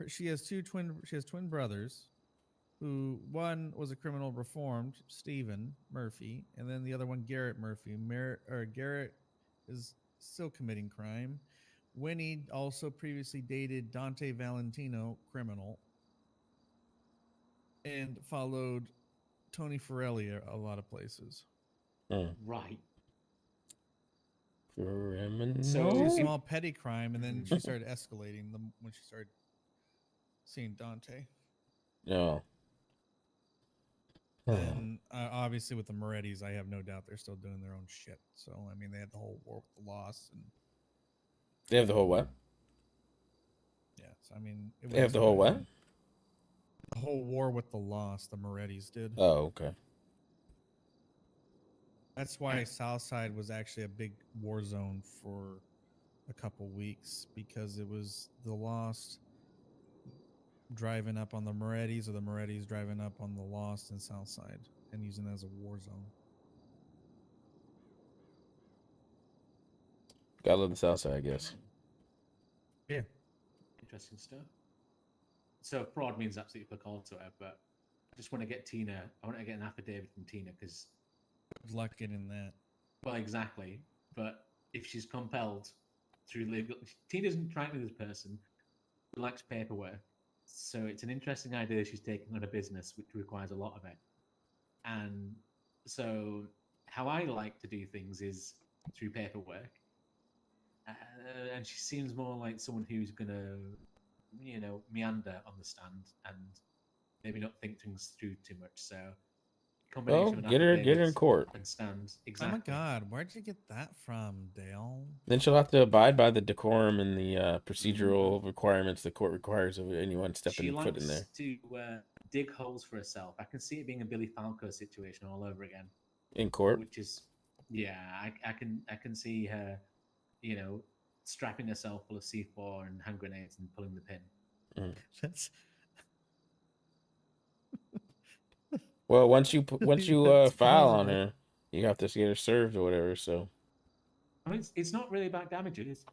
she has twin brothers, who one was a criminal reformed, Stephen Murphy, and then the other one, Garrett Murphy. Garrett is still committing crime. Winnie also previously dated Dante Valentino, criminal, and followed Tony Forelli a lot of places. Right. Criminal. So small petty crime, and then she started escalating them when she started seeing Dante. No. And obviously with the Morettis, I have no doubt they're still doing their own shit. So I mean, they had the whole war with the loss, and they have the whole what? Yeah, so I mean, they have the whole what? The whole war with the loss. The Morettis did. Oh, okay. That's why Southside was actually a big war zone for a couple weeks because it was the Lost driving up on the Moretti's or the Moretti's driving up on the Lost and South Side and using it as a war zone. Gotta love the South Side, I guess. Yeah. Interesting stuff. So fraud means absolutely fuck all to her, but I just want to get Tina. I want to get an affidavit from Tina because. Good luck getting that. Well, exactly. But if she's compelled through legal, Tina doesn't track with this person who likes paperwork. So it's an interesting idea she's taking on a business which requires a lot of it. And so how I like to do things is through paperwork. And she seems more like someone who's going to, meander on the stand and maybe not think things through too much. So Well, get her in court and stand. Exactly. Oh my God, where'd you get that from, Dale? Then she'll have to abide by the decorum and the procedural requirements the court requires of anyone stepping foot in there. She likes to dig holes for herself. I can see it being a Billy Falco situation all over again. In court? Which is, yeah, I can see her, strapping herself full of C4 and hand grenades and pulling the pin. That's... Well, once you file on her, you have to get her served or whatever. So, I mean, it's not really about damages.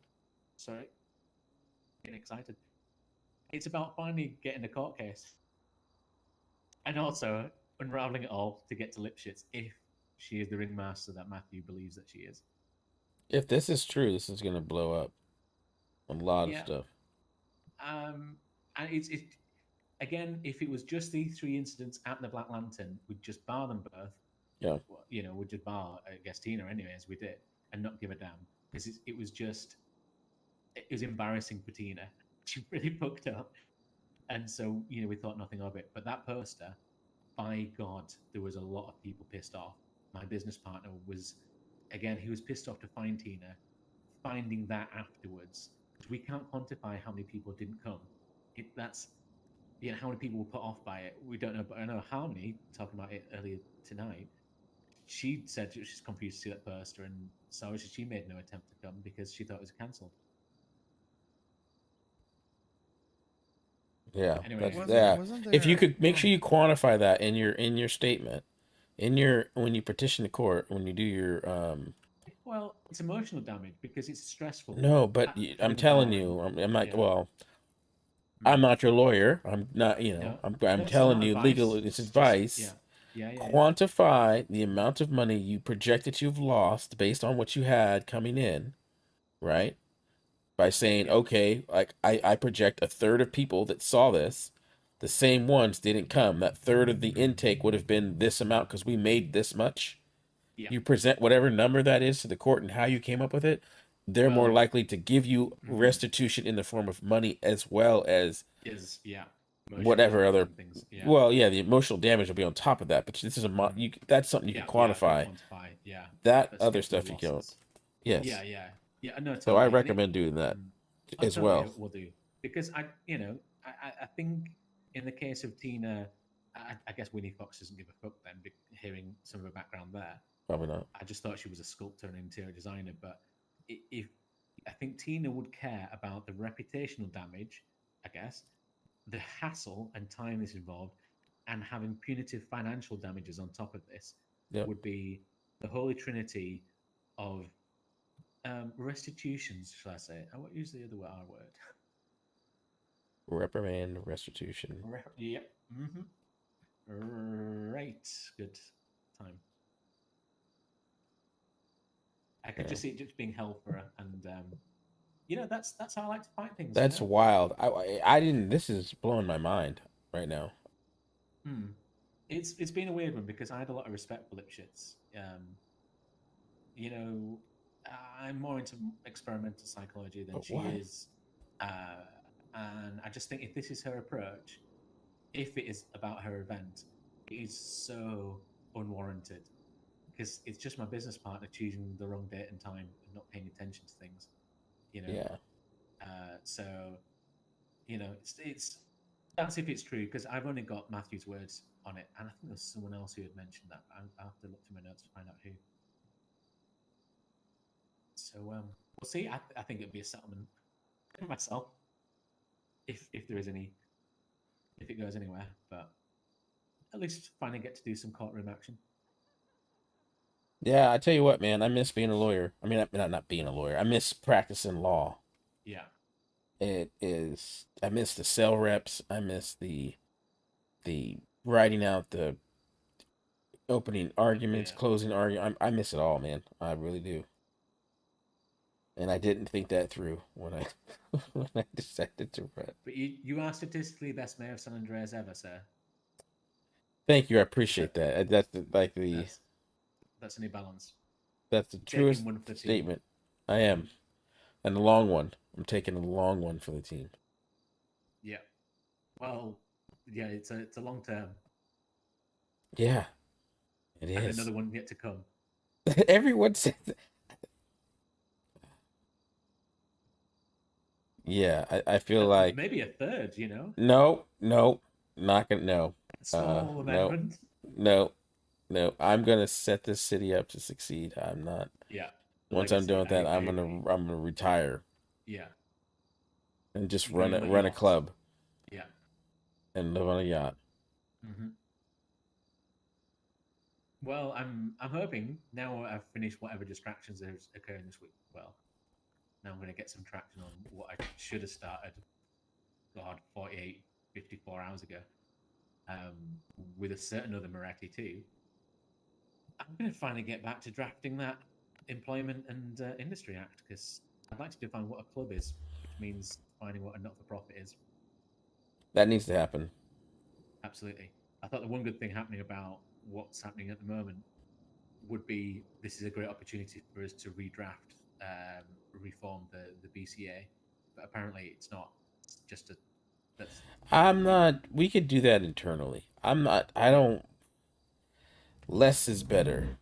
Sorry, getting excited. It's about finally getting a court case, and also unraveling it all to get to Lipschitz if she is the ringmaster that Matthew believes that she is. If this is true, this is going to blow up a lot of stuff. And it's again, if it was just these 3 incidents at the Black Lantern, we'd just bar them both. Yeah. We'd just bar, I guess, Tina anyway, as we did, and not give a damn. Because it was embarrassing for Tina. She really fucked up. And so, we thought nothing of it. But that poster, by God, there was a lot of people pissed off. My business partner was, again, he was pissed off to find Tina. Finding that afterwards, because we can't quantify how many people didn't come. That's... how many people were put off by it? We don't know, but I know how many. Talking about it earlier tonight, she said she's confused to see that poster, and so she made no attempt to come because she thought it was cancelled. Yeah, anyway, if you could make sure you quantify that in your statement, when you petition the court, when you do your Well, it's emotional damage because it's stressful. No, but I'm telling you, I'm not. Well, I'm not your lawyer. I'm not, I'm telling you legally, it's advice. Quantify the amount of money you project that you've lost based on what you had coming in, right? By saying, okay, like I project 1/3 of people that saw this, the same ones didn't come. That 1/3 of the intake would have been this amount because we made this much. Yeah. You present whatever number that is to the court and how you came up with it. They're more likely to give you restitution in the form of money as well as whatever other things. Yeah. Well, yeah, the emotional damage will be on top of that, but this is that's something you can quantify. That other stuff you can. Yes. Yeah. No. Totally. So I recommend doing that as well. We'll do because I think in the case of Tina, I guess Winnie Fox doesn't give a fuck then. Hearing some of her background there, probably not. I just thought she was a sculptor and interior designer, but if I think Tina would care about the reputational damage, I guess, the hassle and time this involved, and having punitive financial damages on top of this would be the holy trinity of restitutions, shall I say? I won't use the other R word. Reprimand, restitution. Yep. Mm-hmm. Right. Good time. I could just see it just being hell for her, and that's how I like to fight things. That's wild. I didn't. This is blowing my mind right now. It's been a weird one because I had a lot of respect for Lipschitz. I'm more into experimental psychology than she is, and I just think if this is her approach, if it is about her event, it is so unwarranted. Because it's just my business partner choosing the wrong date and time and not paying attention to things, Yeah. So, it's that's if it's true because I've only got Matthew's words on it, and I think there's someone else who had mentioned that. I'll have to look through my notes to find out who. So, we'll see. I think it'd be a settlement myself, if there is any, if it goes anywhere. But at least finally get to do some courtroom action. Yeah, I tell you what, man, I miss being a lawyer. I mean, not being a lawyer. I miss practicing law. Yeah. It is. I miss the cell reps. I miss the writing out the opening arguments, closing argument. I miss it all, man. I really do. And I didn't think that through when I when I decided to run. But you are statistically best mayor of San Andreas ever, sir. Thank you. I appreciate that. That's that's a new balance. That's the truest statement. I am. And the long one. I'm taking a long one for the team. Yeah. Well, yeah, it's a long term. Yeah. It and is. Another one yet to come. Everyone says that. Yeah, I feel like maybe a third, you know? No, not gonna no. Small amendment. No. I'm gonna set this city up to succeed. I'm not. Yeah. Once I'm done with that, I'm gonna retire. Yeah. And just run a club. Yeah. And live on a yacht. Mm-hmm. Well, I'm hoping now I've finished whatever distractions are occurring this week. Well, now I'm going to get some traction on what I should have started, 48, 54 hours ago, with a certain other Moretti too. I'm going to finally get back to drafting that Employment and Industry Act, because I'd like to define what a club is, which means defining what a not-for-profit is. That needs to happen. Absolutely. I thought the one good thing happening about what's happening at the moment would be this is a great opportunity for us to redraft, reform the BCA, but apparently it's not. It's just I'm not. We could do that internally. I'm not. I don't. Less is better.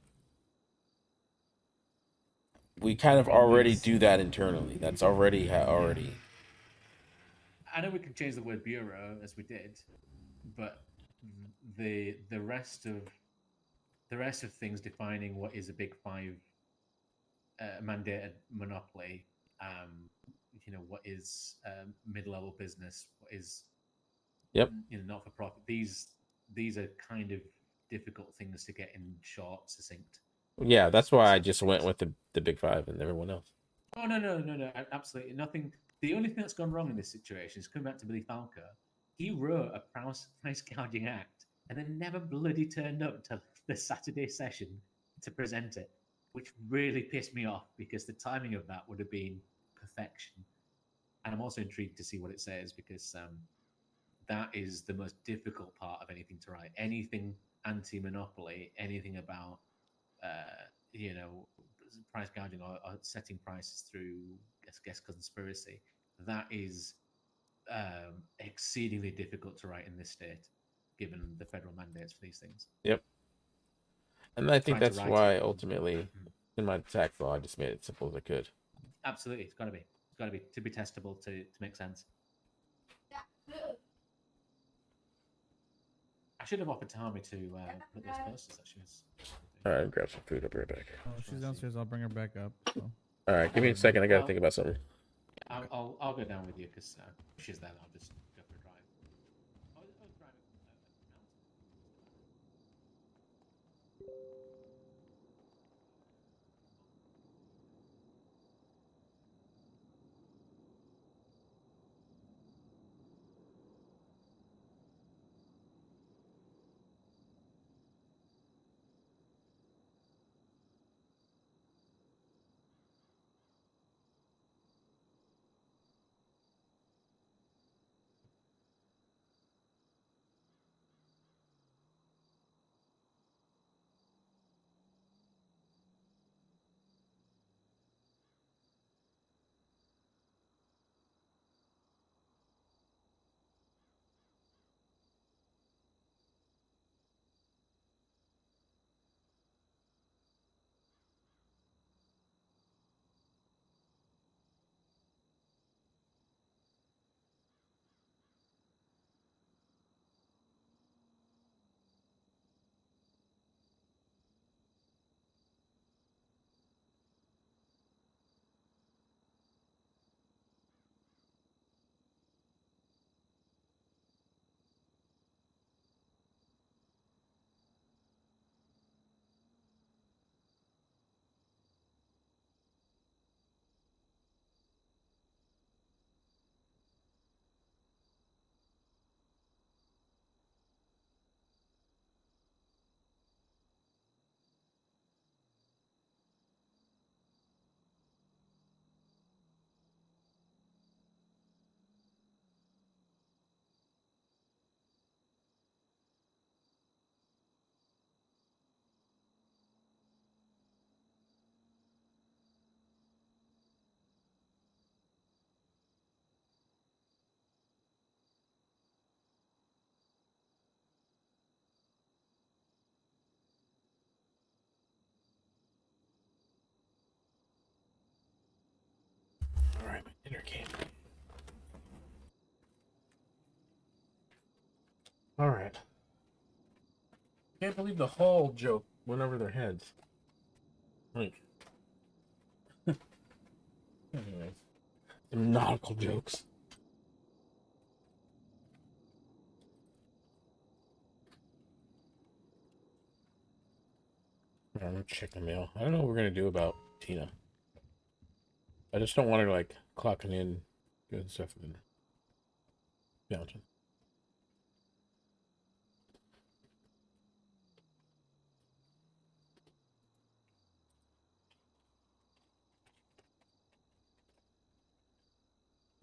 We kind of already do that internally. That's already. I know we can change the word bureau as we did, but the rest of things defining what is a big five mandated monopoly, what is mid-level business, what is not for profit. These are kind of difficult things to get in short, succinct. Yeah, that's why I just went with the big five and everyone else. Oh no, absolutely nothing. The only thing that's gone wrong in this situation is coming back to Billy Falco. He wrote a price gouging act and then never bloody turned up to the Saturday session to present it, which really pissed me off because the timing of that would have been perfection. And I'm also intrigued to see what it says because that is the most difficult part of anything to write. Anything anti-monopoly, anything about price gouging or setting prices through guess conspiracy. That is exceedingly difficult to write in this state, given the federal mandates for these things. Yep. And I think that's why ultimately in my tax law I just made it simple as I could. Absolutely, it's got to be to be testable to make sense. I should have offered Tommy to put those posters that she was. All right, grab some food. I'll be right back. Oh, she's downstairs. I'll bring her back up. So. All right, give me a second. I gotta think about something. I'll go down with you because she's there. I'll just go for a drive. All right. Can't believe the Hall joke went over their heads. Like, anyways, some nautical jokes. I'm gonna check the mail. I don't know what we're gonna do about Tina. I just don't want her like clocking in, doing stuff in Mountain.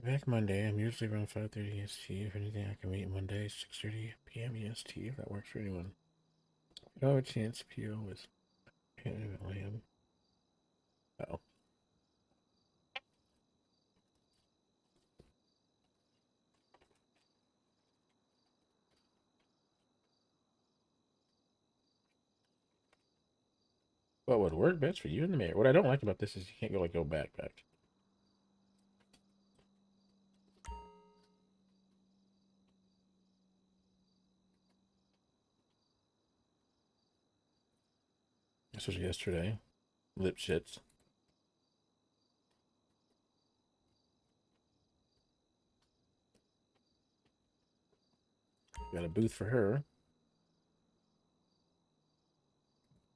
Back Monday. I'm usually around 5:30 EST. If anything, I can meet Monday 6:30 p.m. EST if that works for anyone. No chance PO was William. Oh. What would work best for you and the mayor? What I don't like about this is you can't go back. This was yesterday. Lip shits. Got a booth for her.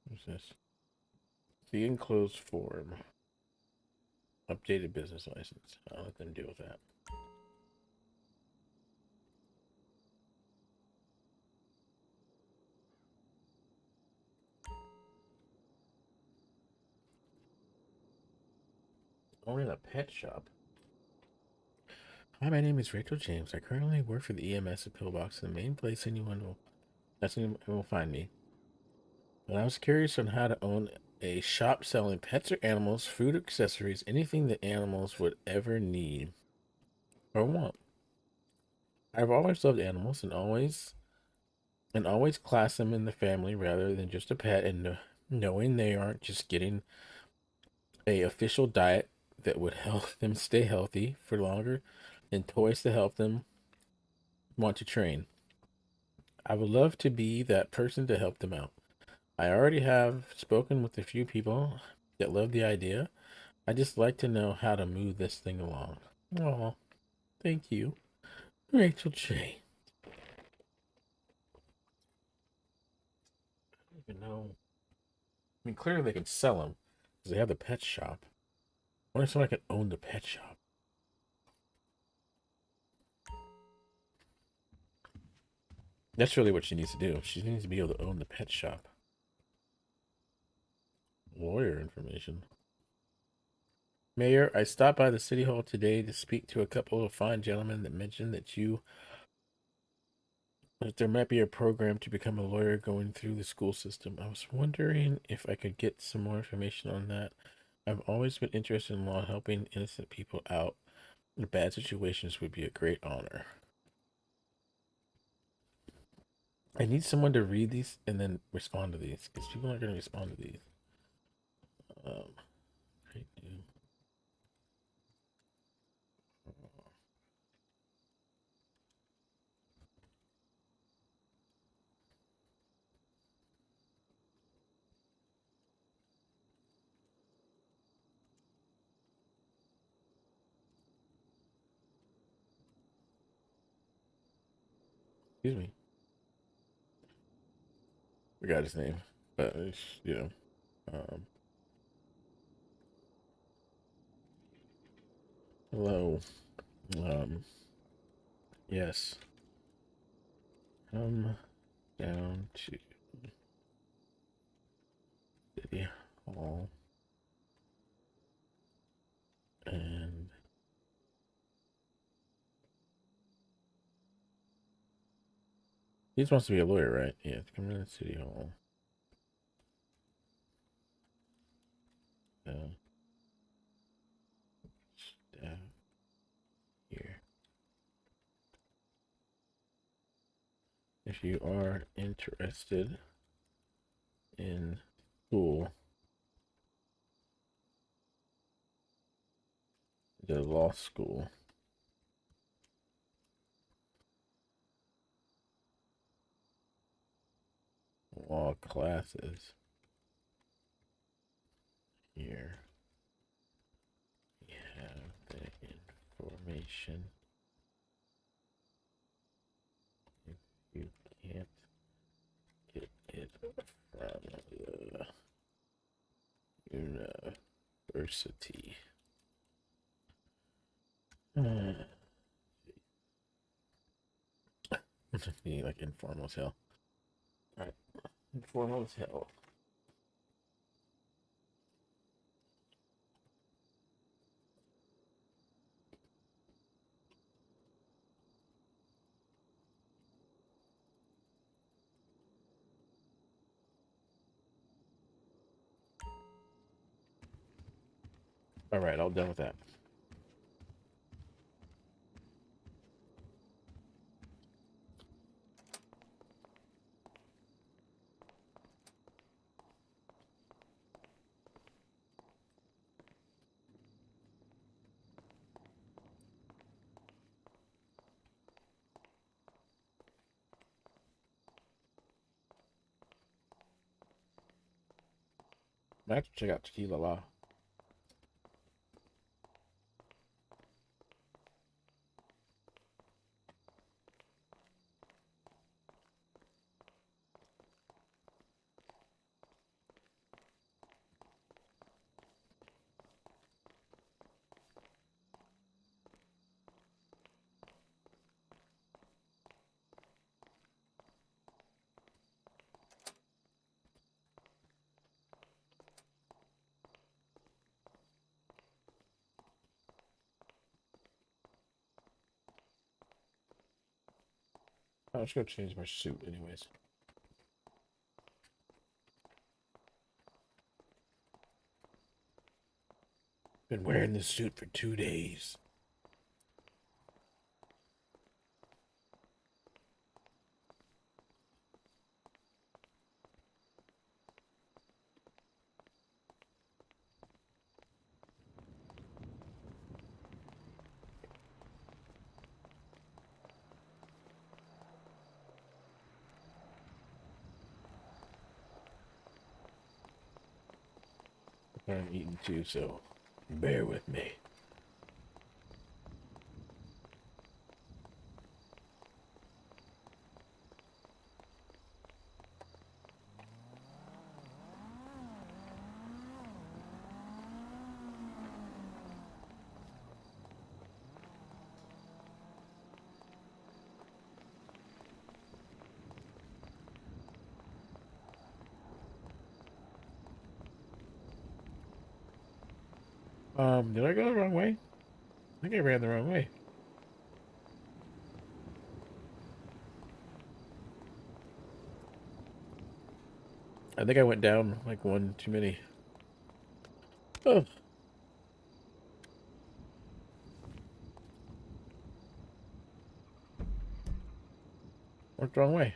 What's this? The enclosed form. Updated business license. I'll let them deal with that. Owning a pet shop. Hi, my name is Rachel James. I currently work for the EMS at Pillbox, the main place anyone will find me. But I was curious on how to own a shop selling pets or animals, food, accessories, anything that animals would ever need or want. I've always loved animals and always class them in the family rather than just a pet, and knowing they aren't just getting a official diet that would help them stay healthy for longer and toys to help them want to train. I would love to be that person to help them out. I already have spoken with a few people that love the idea. I just like to know how to move this thing along. Oh, thank you, Rachel J. I don't even know. I mean, clearly they can sell them because they have the pet shop. I wonder if someone could own the pet shop. That's really what she needs to do. She needs to be able to own the pet shop. Lawyer information. Mayor, I stopped by the City Hall today to speak to a couple of fine gentlemen that mentioned that there might be a program to become a lawyer going through the school system. I was wondering if I could get some more information on that. I've always been interested in law. Helping innocent people out in bad situations would be a great honor. I need someone to read these and then respond to these, because people aren't going to respond to these. Great new. Excuse me. Forgot his name, but it's, hello. Yes. Come down to City Hall and he just wants to be a lawyer, right? Yeah, come to City Hall. Staff here. If you are interested in school, the law school, all classes. Here we have the information. If you can't get it from the university. Being like informal as hell. Alright. Informal as hell. Alright, all done with that. I have to check out Tequila Law. I'm just gonna change my suit anyways. Been wearing this suit for 2 days. I'm eating too, so bear with me. Did I go the wrong way? I think I ran the wrong way. I think I went down like one too many. Oh. Went the wrong way.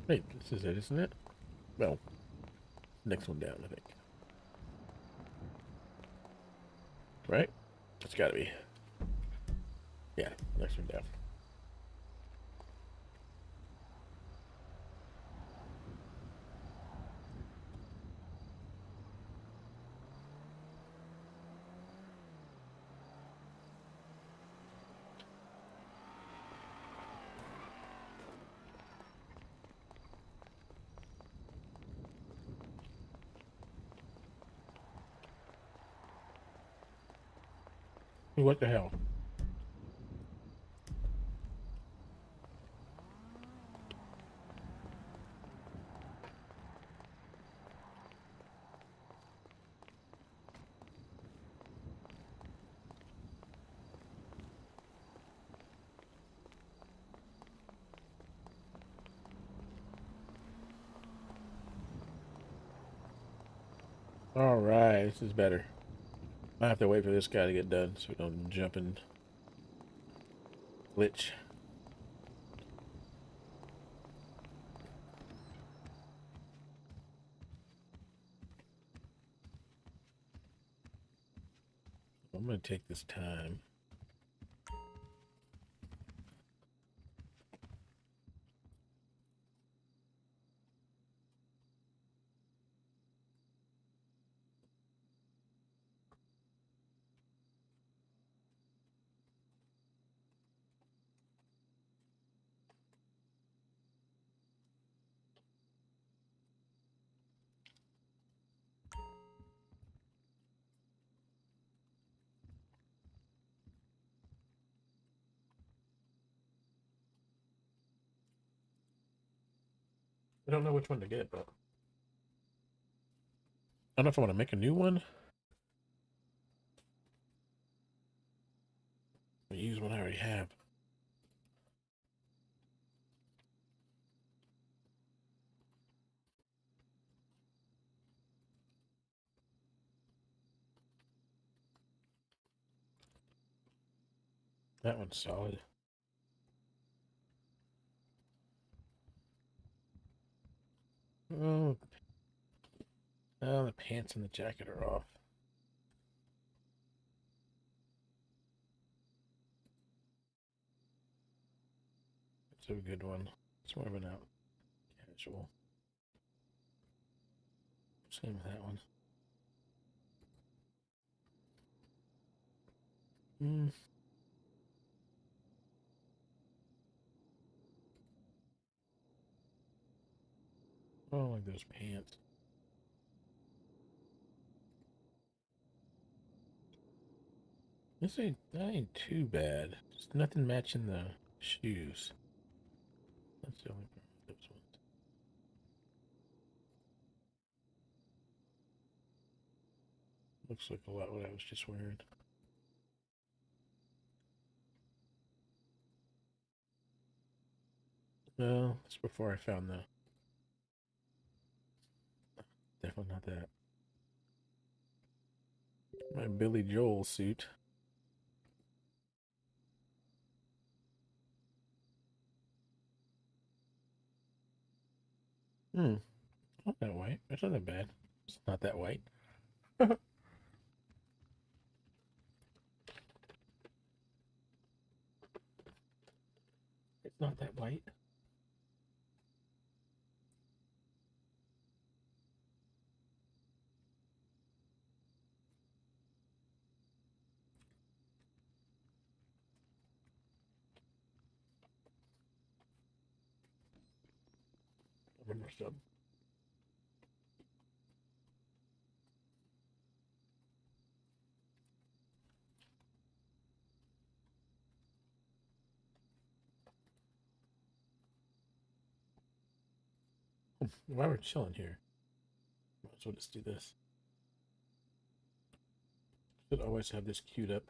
Wait, this is it, isn't it? Well, next one down, I think. Right? It's gotta be. Yeah, next one down. What the hell? All right, this is better. I have to wait for this guy to get done so we don't jump and glitch. I'm going to take this time. I don't know which one to get, but I don't know if I want to make a new one. I use one I already have. That one's solid. Oh, the pants and the jacket are off. It's a good one. It's more of an out casual. Same with that one. Oh, like those pants. That ain't too bad. Just nothing matching the shoes. That's the only problem with those ones. Looks like a lot what I was just wearing. No, that's before I found the... Definitely not that. My Billy Joel suit. Not that white. It's not that bad. It's not that white. It's not that white. I remember some. While we're chilling here, might as well just do this. Should always have this queued up.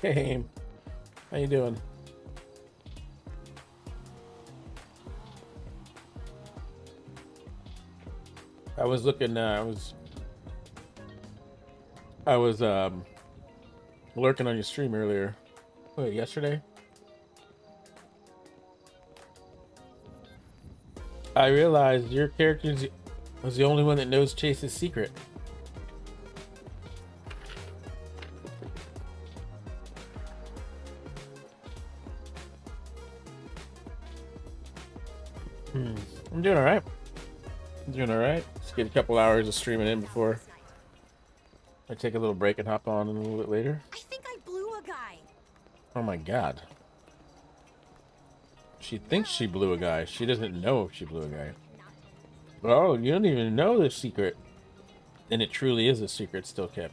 Hey, how you doing? I was looking. I was lurking on your stream earlier. Wait, yesterday? I realized your character was the only one that knows Chase's secret. I'm doing all right. Just get a couple hours of streaming in before I take a little break and hop on a little bit later. I think I blew a guy. Oh my god. She thinks she blew a guy. She doesn't know if she blew a guy. Oh, you don't even know the secret. And it truly is a secret still kept.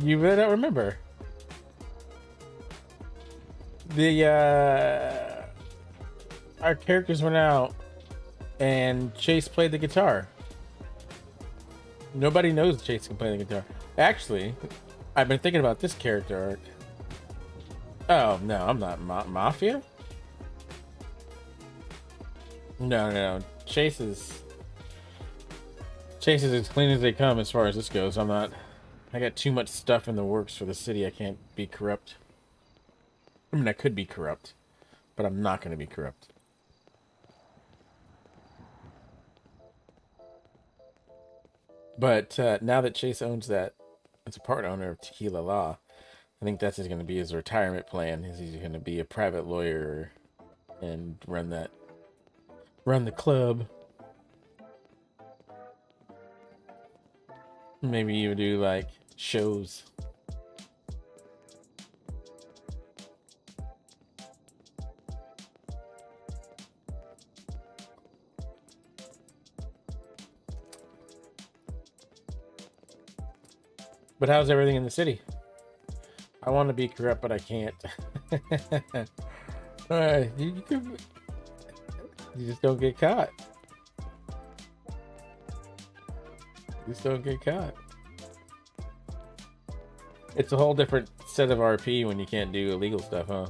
You really don't remember. Our characters went out and Chase played the guitar. Nobody knows Chase can play the guitar. Actually, I've been thinking about this character arc. Oh no, I'm not Mafia. No. Chase is as clean as they come as far as this goes. I got too much stuff in the works for the city. I can't be corrupt. I mean, I could be corrupt, but I'm not going to be corrupt. But now that Chase owns that, as a part owner of Tequila Law, I think that's going to be his retirement plan. Is he's going to be a private lawyer and run the club. Maybe you do like shows. But how's everything in the city? I want to be corrupt, but I can't. You just don't get caught. Just don't get caught. It's a whole different set of RP when you can't do illegal stuff, huh?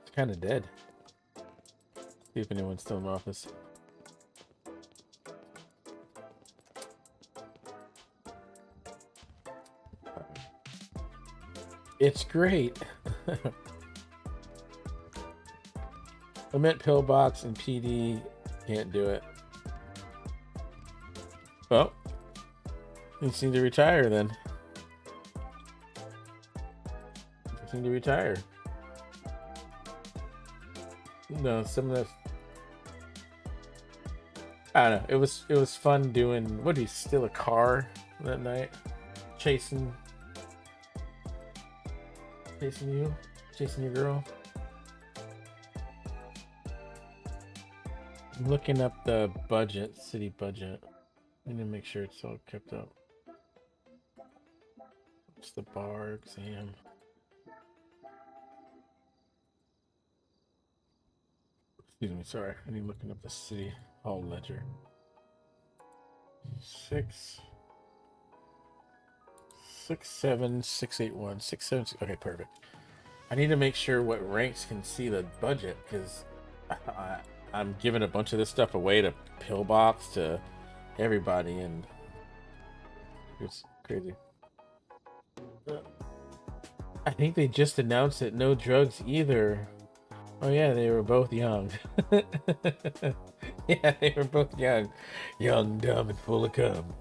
It's kind of dead. See if anyone's still in the office. It's great. I meant Pillbox and PD can't do it. Well, you seem to retire then. You seem to retire. No, some of the I don't know. It was fun doing. What did he steal a car that night? Chasing your girl. I'm looking up the budget, city budget. I need to make sure it's all kept up. What's the bar exam? Excuse me, sorry. I need looking up the city hall ledger. 67681 676. Okay, perfect. I need to make sure what ranks can see the budget because I'm giving a bunch of this stuff away to Pillbox to everybody, and it's crazy. I think they just announced that no drugs either. Oh yeah, they were both young. Yeah, they were both young, dumb, and full of cum.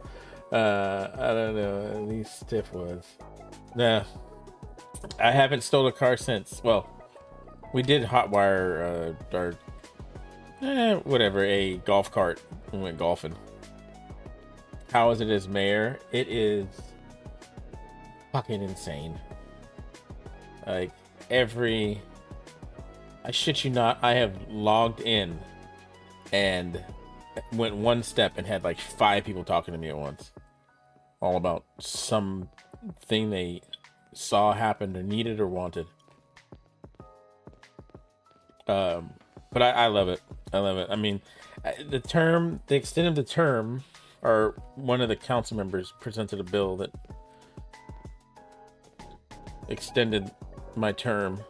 I don't know. At least Stiff was. Nah, I haven't stolen a car since. Well, we did hotwire a golf cart and went golfing. How is it as mayor? It is fucking insane. Like I shit you not, I have logged in and went one step and had like 5 people talking to me at once, all about some thing they saw happened or needed or wanted. But I love it. I love it. I mean, the extent of the term, or one of the council members presented a bill that extended my term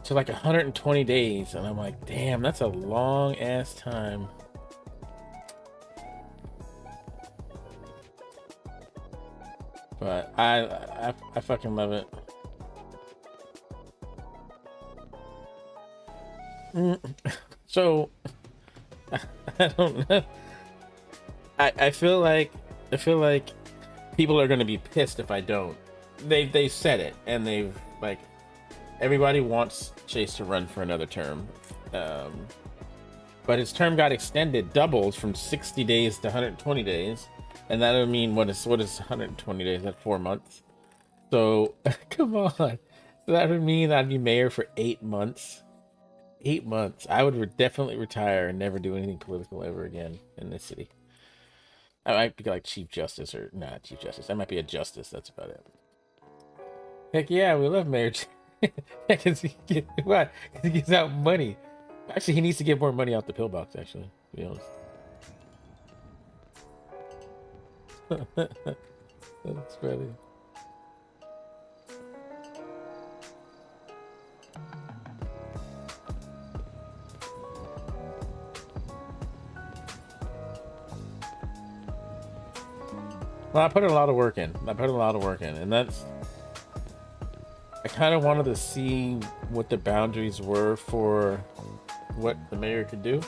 to like 120 days, and I'm like, damn, that's a long ass time. But I fucking love it. So I don't know. I feel like people are gonna be pissed if I don't. They said it, and they've like, everybody wants Chase to run for another term, but his term got extended, doubled from 60 days to 120 days, and that would mean what is 120 days? That's 4 months. So come on, so that would mean I'd be mayor for 8 months. 8 months. I would definitely retire and never do anything political ever again in this city. I might be like chief justice, or not chief justice. I might be a justice. That's about it. Heck yeah, we love Mayor. Because he gives out money. Actually, he needs to get more money out the pillbox. Actually, to be honest. That's funny. Well, I put a lot of work in. And that's... I kind of wanted to see what the boundaries were for what the mayor could do.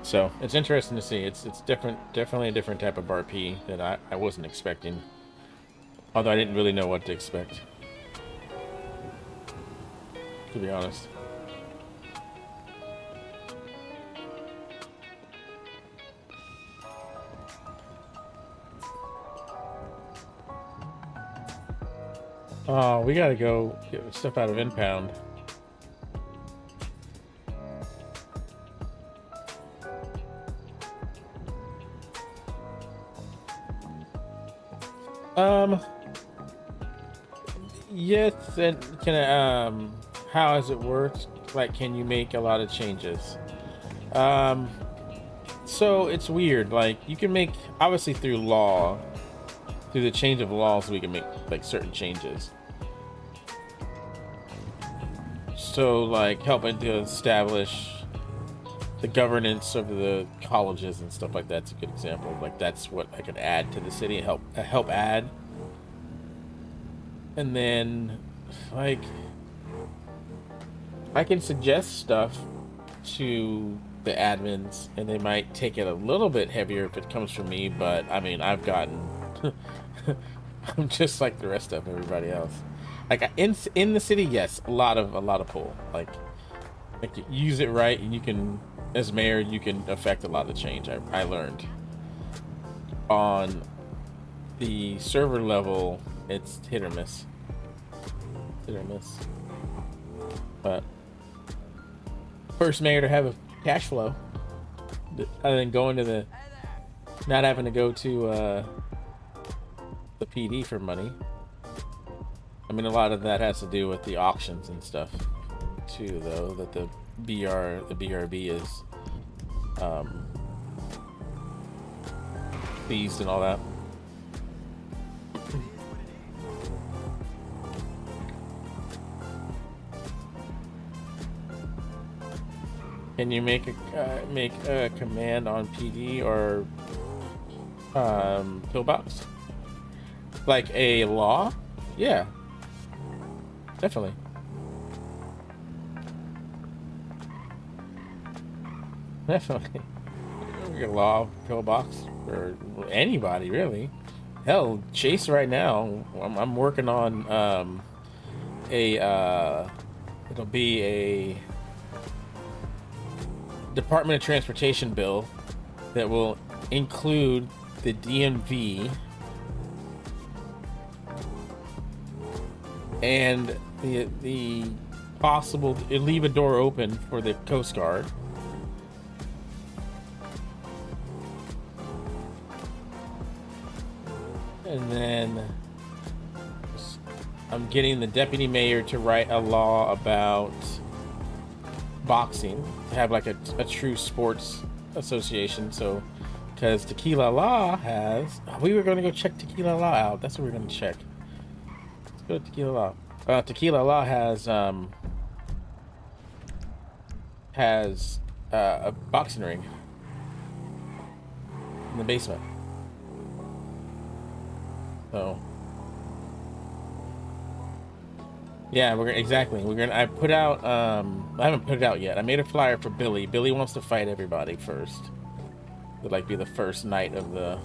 So it's interesting to see. It's different, definitely a different type of RP that I wasn't expecting. Although I didn't really know what to expect, to be honest. Oh, we gotta go get stuff out of impound. Yes, and how has it worked? Like, can you make a lot of changes? So it's weird. Like, you can make, obviously through law, through the change of laws, we can make like certain changes. So like helping to establish the governance of the colleges and stuff like that's a good example. Like, that's what I could add to the city, help add. And then like I can suggest stuff to the admins, and they might take it a little bit heavier if it comes from me, but I mean, I've gotten I'm just like the rest of everybody else. Like in the city, yes, a lot of pull. Like use it right, and you can, as mayor, you can affect a lot of change. I learned. On the server level, it's hit or miss. But first mayor to have a cash flow, other than going to not having to go to the PD for money. I mean, a lot of that has to do with the auctions and stuff too, though, that the BRB is seized and all that. Can you make a command on PD or pillbox? Like a law? Yeah, definitely. Definitely. A law pillbox for anybody, really. Hell, Chase right now, I'm working on it'll be a Department of Transportation bill that will include the DMV and the possible leave a door open for the Coast Guard. And then I'm getting the deputy mayor to write a law about boxing, to have like a true sports association. So, because Tequila Law has, we were going to go check Tequila Law out. That's what we're going to check. Let's go to Tequila Law. Tequila Law has a boxing ring in the basement. So yeah, I put out I haven't put it out yet. I made a flyer for Billy. Billy wants to fight everybody first. Would like be the first night of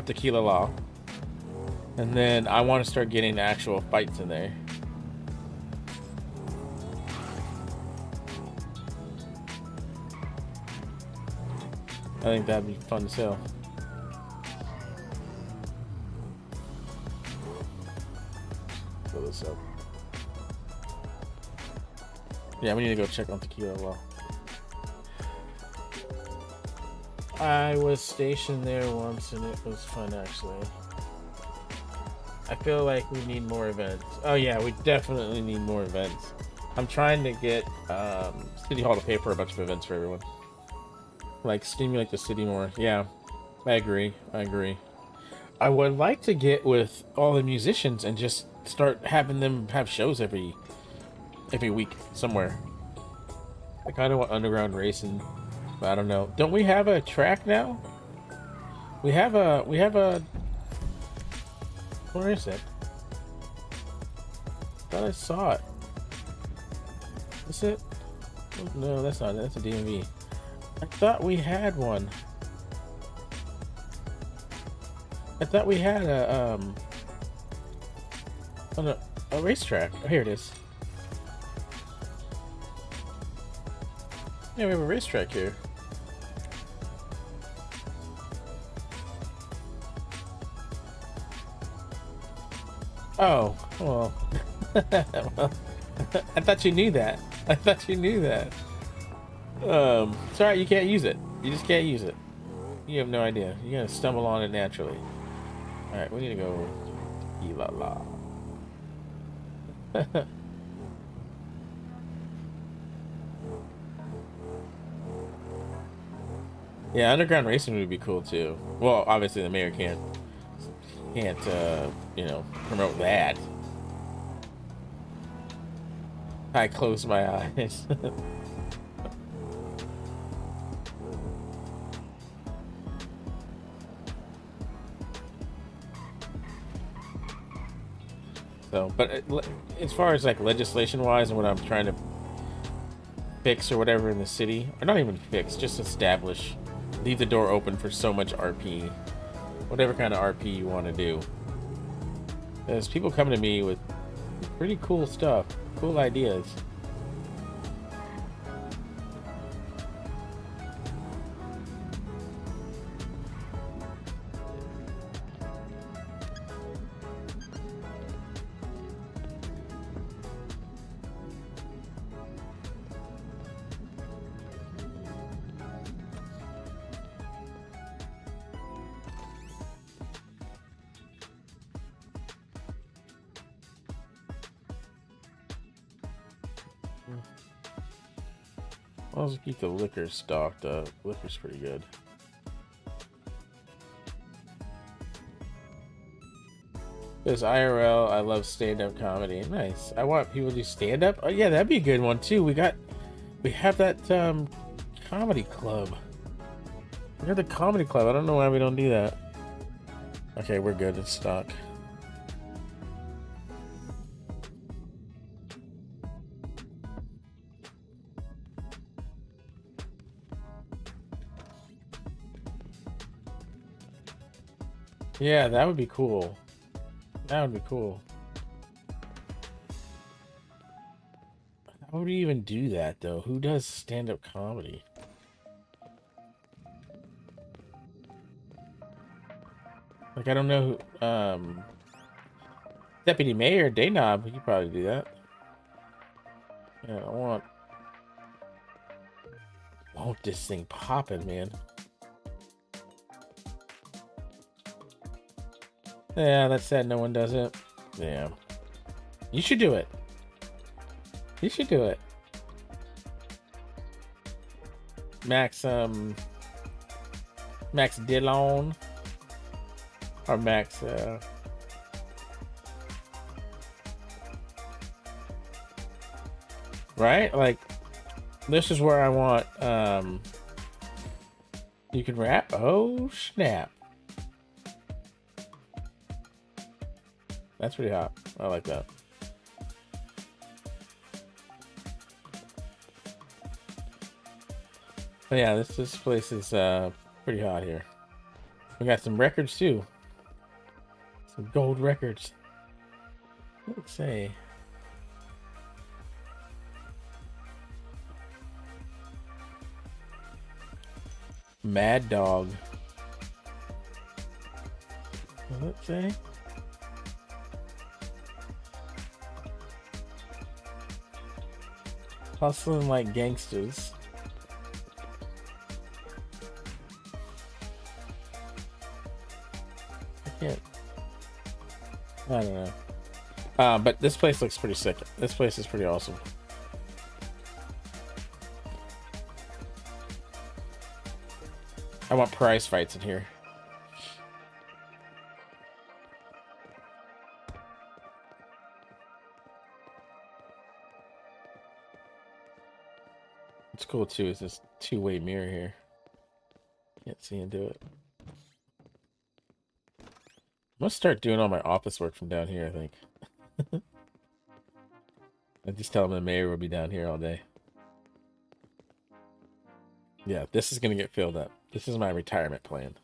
Tequila Law. And then I want to start getting actual fights in there. I think that'd be fun to sell. Fill this up. Yeah, we need to go check on Tequila Law. I was stationed there once and it was fun actually. I feel like we need more events. Oh yeah, we definitely need more events. I'm trying to get City Hall to pay for a bunch of events for everyone. Like stimulate the city more. Yeah, I agree. I would like to get with all the musicians and just start having them have shows every week somewhere. I kind of want underground racing, but I don't know. Don't we have a track now? We have a. Where is it? I thought I saw it. Is it? No, that's not it. That's a DMV. I thought we had one. I thought we had a racetrack. Oh, here it is. Yeah, we have a racetrack here. Oh, well. Well, I thought you knew that. Sorry, you can't use it. You just can't use it. You have no idea. You're gonna stumble on it naturally. Alright, we need to go Tequila Law. Yeah, underground racing would be cool too. Well, obviously the mayor can't promote that. I close my eyes. So, but as far as like legislation wise and what I'm trying to fix or whatever in the city, or not even fix, just establish, leave the door open for so much RP, whatever kind of RP you want to do. There's people coming to me with pretty cool stuff, cool ideas. I'll just keep the liquor stocked up. Liquor's pretty good. There's IRL. I love stand-up comedy. Nice. I want people to do stand-up. Oh yeah, that'd be a good one too. We have that comedy club. We have the comedy club. I don't know why we don't do that. Okay, we're good. It's stock. Yeah, that would be cool. That would be cool. How would you even do that, though? Who does stand-up comedy? Like, I don't know who, Deputy Mayor, Daynob, you could probably do that. Yeah, I want this thing popping, man. Yeah, that's sad. No one does it. Yeah, you should do it. You should do it, Max. Max Dillon or Max. Right? Like, this is where I want, you can rap. Oh, snap. That's pretty hot. I like that. But yeah, this place is, pretty hot here. We got some records, too. Some gold records. Let's say. Mad Dog. What does it say? Hustling like gangsters. I don't know. But this place looks pretty sick. This place is pretty awesome. I want prize fights in here. What's cool too is this two-way mirror here. Can't see him do it. I'm gonna start doing all my office work from down here, I think. I just tell him the mayor will be down here all day. Yeah, this is gonna get filled up. This is my retirement plan.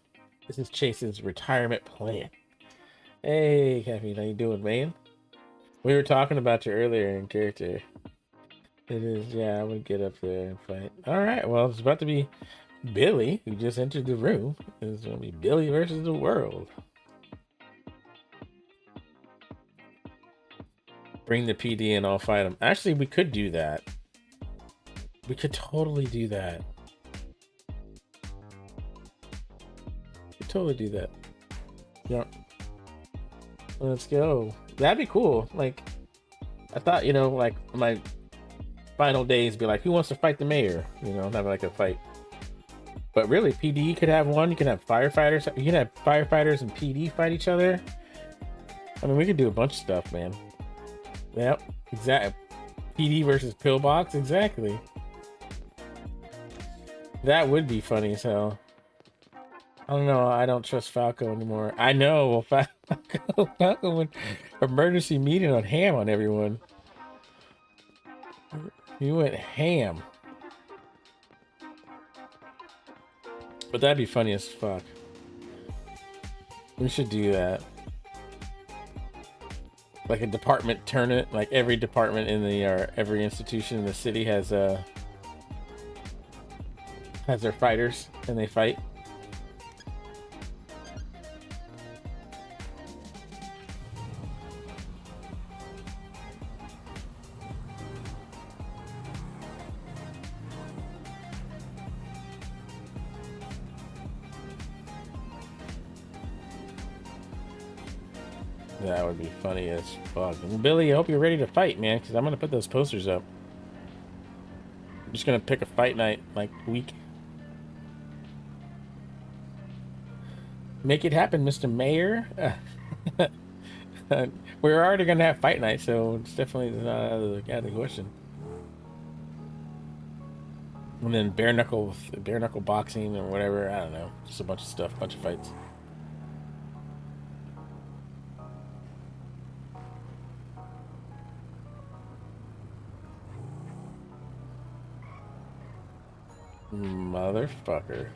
This is Chase's retirement plan. Hey, Caffeine, how you doing, man? We were talking about you earlier in character. It is, yeah, I would get up there and fight. Alright, well, it's about to be Billy, who just entered the room. It's gonna be Billy versus the world. Bring the PD and I'll fight him. Actually, we could do that. We could totally do that. Totally do that. Yeah. Let's go. That'd be cool. Like, I thought, you know, like my final days be like, who wants to fight the mayor? You know, have like a fight. But really, PD could have one. You can have firefighters. You can have firefighters and PD fight each other. I mean, we could do a bunch of stuff, man. Yep, exactly. PD versus Pillbox, exactly. That would be funny as hell. I don't know. I don't trust Falco anymore. I know. Falco went emergency meeting on ham on everyone. He went ham. But that'd be funny as fuck. We should do that. Like a department tournament. Like every department in the every institution in the city has their fighters and they fight. That would be funny as fuck. And Billy, I hope you're ready to fight, man, because I'm going to put those posters up. I'm just going to pick a fight night, like, week. Make it happen, Mr. Mayor. We're already going to have fight night, so it's definitely not out of the question. And then bare knuckle boxing or whatever. I don't know. Just a bunch of stuff, bunch of fights. Motherfucker.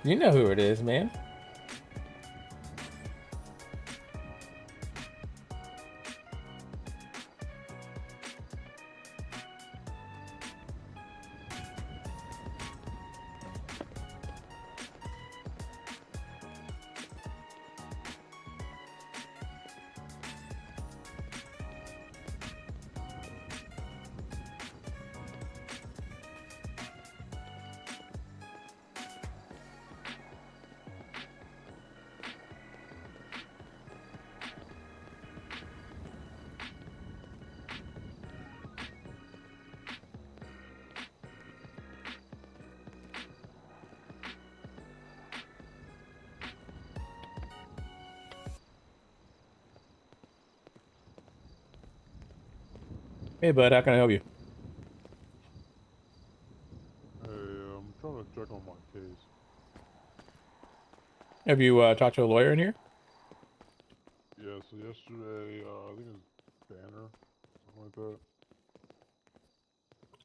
You know who it is, man. Hey, bud, how can I help you? Hey, I'm trying to check on my case. Have you talked to a lawyer in here? Yeah, so yesterday, I think it was Banner, something like that.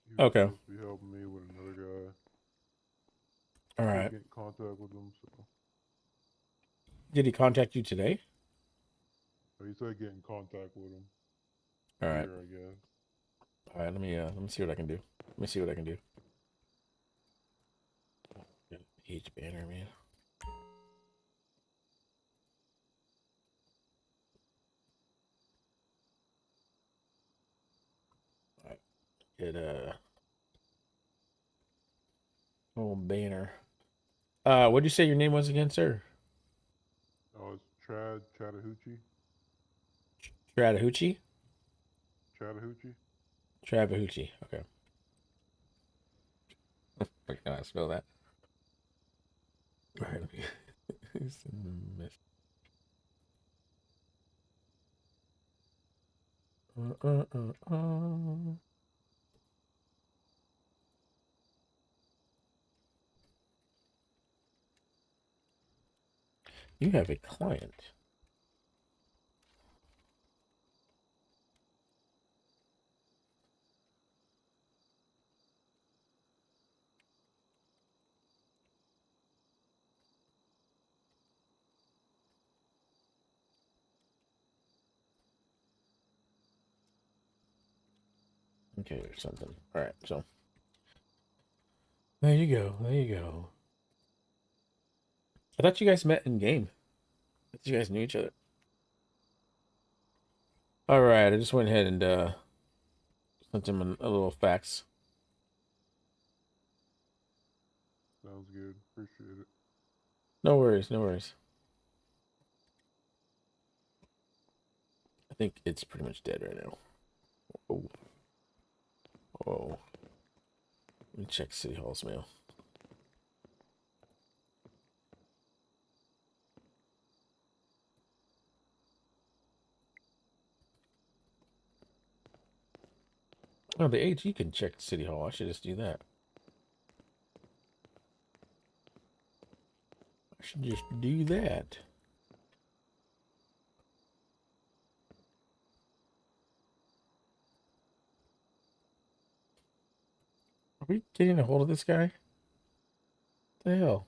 He was Okay. supposed to be helping me with another guy. All Couldn't right. get in contact with him, so. Did he contact you today? So he said get in contact with him. All right. Here, I guess. All right. Let me see what I can do. Let me see what I can do. H Banner, man. All right. Get oh, Banner. What'd you say your name was again, sir? Oh, it's Chattahoochee. Chattahoochee? Chattahoochee? Chattahoochee. Okay. I can I spell that. All right. Who's in the mess? You have a client. Okay, or something. All right, so there you go. There you go. I thought you guys met in game. I thought you guys knew each other. All right, I just went ahead and sent him a little fax. Sounds good. Appreciate it. No worries, no worries. I think it's pretty much dead right now. Oh, oh. Let me check City Hall's mail. Oh, the AG can check City Hall. I should just do that. I should just do that. Are we getting a hold of this guy? What the hell?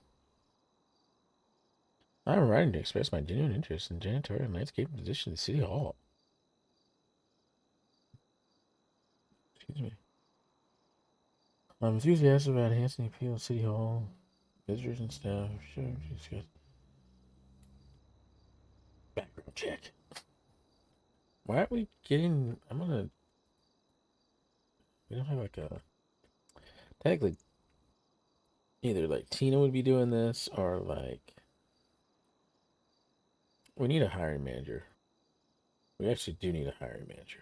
I'm writing to express my genuine interest in janitorial and landscaping position at City Hall. Excuse me. I'm enthusiastic about enhancing the appeal of City Hall. Visitors and staff. Sure, discuss. Background check. Why aren't we getting... I'm gonna... We don't have like a... Technically, either like Tina would be doing this or like... We need a hiring manager. We actually do need a hiring manager.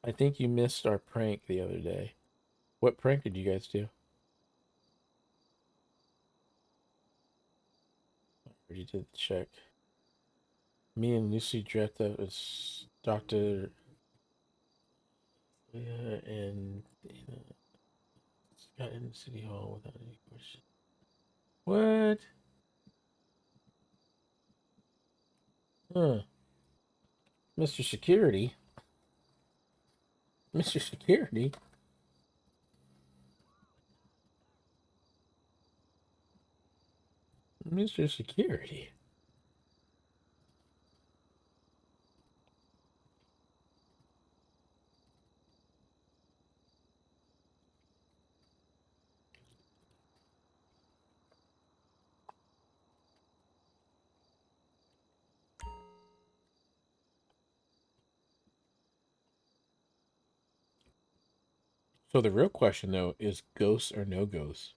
I think you missed our prank the other day. What prank did you guys do? You did the check. Me and Lucy dressed up as Dr. Leah and Dana got in City Hall without any question. What? Huh. Mr. Security? Mr. Security? Mr. Security. So the real question, though, is ghosts or no ghosts?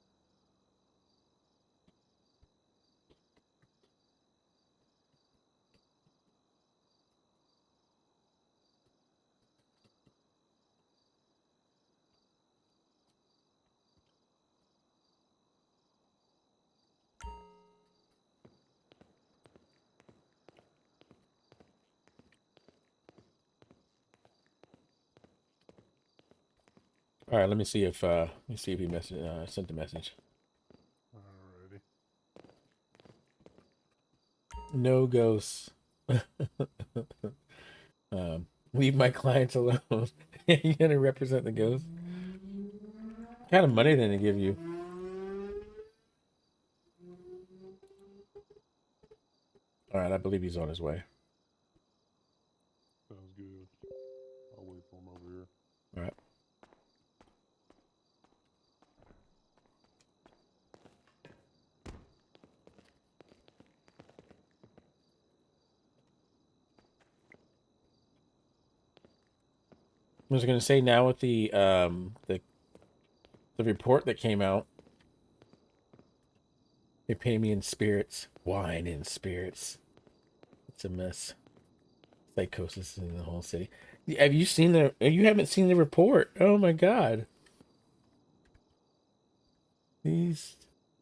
All right, let me see if he sent the message. Alrighty. No ghosts. Leave my clients alone. You gonna represent the ghost? What kind of money did they give you? All right, I believe he's on his way. Sounds good. I'll wait for him over here. All right. I was gonna say, now with the report that came out, they pay me in spirits, wine in spirits. It's a mess. Psychosis in the whole city. Have you seen the? You haven't seen the report? Oh my god. These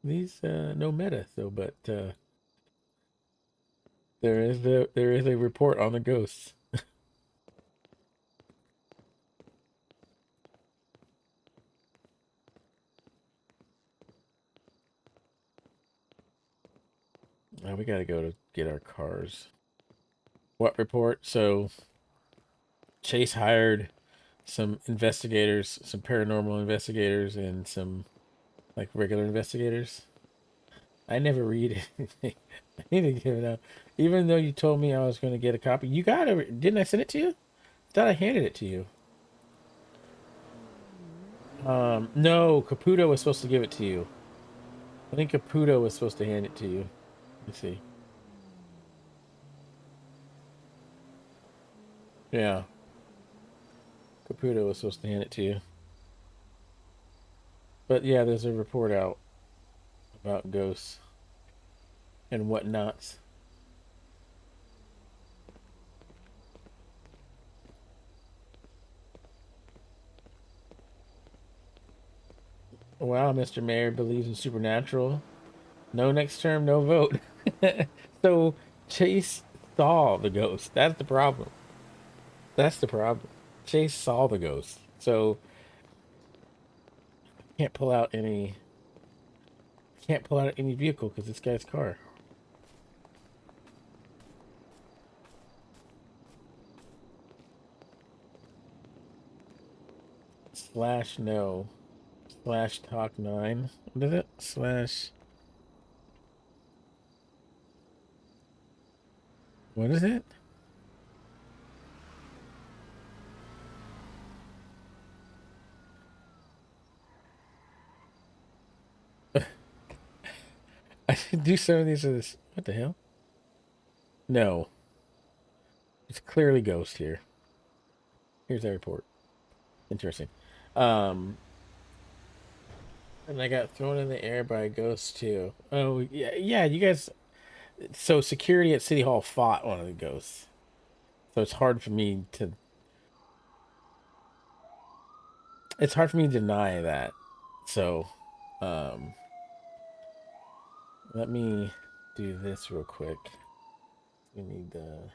no meta though, but there is a report on the ghosts. Now we gotta go to get our cars. What report? So Chase hired some investigators, some paranormal investigators, and some like regular investigators. I never read anything. I need to give it out. Even though you told me I was going to get a copy, you got it. Didn't I send it to you? I thought I handed it to you. No, Caputo was supposed to give it to you. I think Caputo was supposed to hand it to you. Let's see. Yeah. Caputo was supposed to hand it to you. But yeah, there's a report out about ghosts and whatnots. Wow, Mr. Mayor believes in supernatural. No next term, no vote. So Chase saw the ghost. That's the problem. That's the problem. Chase saw the ghost. So can't pull out any vehicle because this guy's car. / no / talk 9. What is it? / what is it? I should do some of these of this. What the hell? No. It's clearly ghost here. Here's that report. Interesting. And I got thrown in the air by a ghost too. Oh yeah, you guys. So security at City Hall fought one of the ghosts. So it's hard for me to. It's hard for me to deny that. So, let me do this real quick. We need the.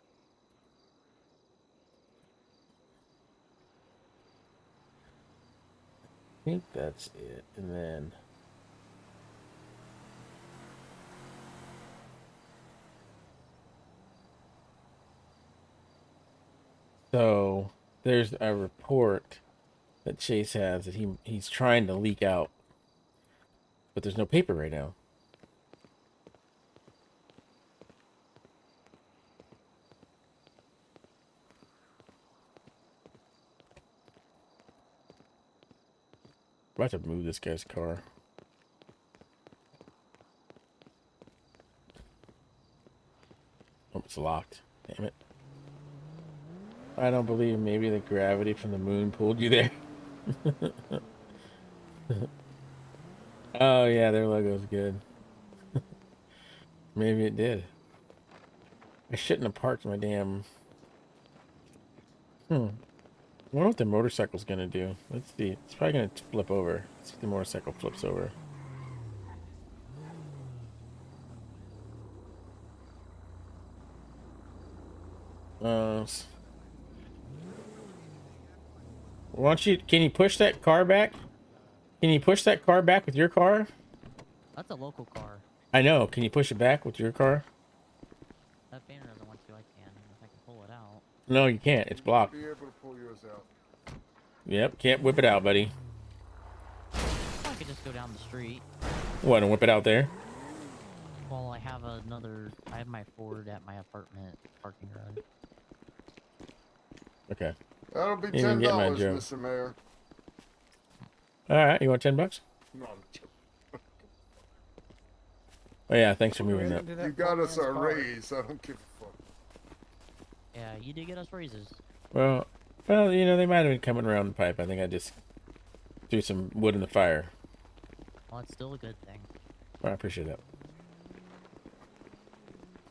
I think that's it, and then. So there's a report that Chase has that he's trying to leak out, but there's no paper right now. about to move this guy's car. Oh, it's locked. Damn it. I don't believe maybe the gravity from the moon pulled you there. Oh, yeah, their logo's good. Maybe it did. I shouldn't have parked my damn... I wonder what the motorcycle's gonna do. Let's see. It's probably gonna flip over. Let's see if the motorcycle flips over. Why don't you... Can you push that car back? Can you push that car back with your car? That's a local car. I know. Can you push it back with your car? That banner doesn't want to. I can. If I can pull it out. No, you can't. It's blocked. Be able to pull yours out. Yep. Can't whip it out, buddy. I could just go down the street. What, and whip it out there? Well, I have my Ford at my apartment parking garage. Okay. That'll be You can get my $10, joke. Mr. Mayor. All right. You want $10? No, Oh yeah. Thanks for moving that. you got us a raise. I don't give a fuck. Yeah, you did get us raises. Well, you know, they might have been coming around the pipe. I think I just threw some wood in the fire. Well, it's still a good thing. Well, I appreciate that.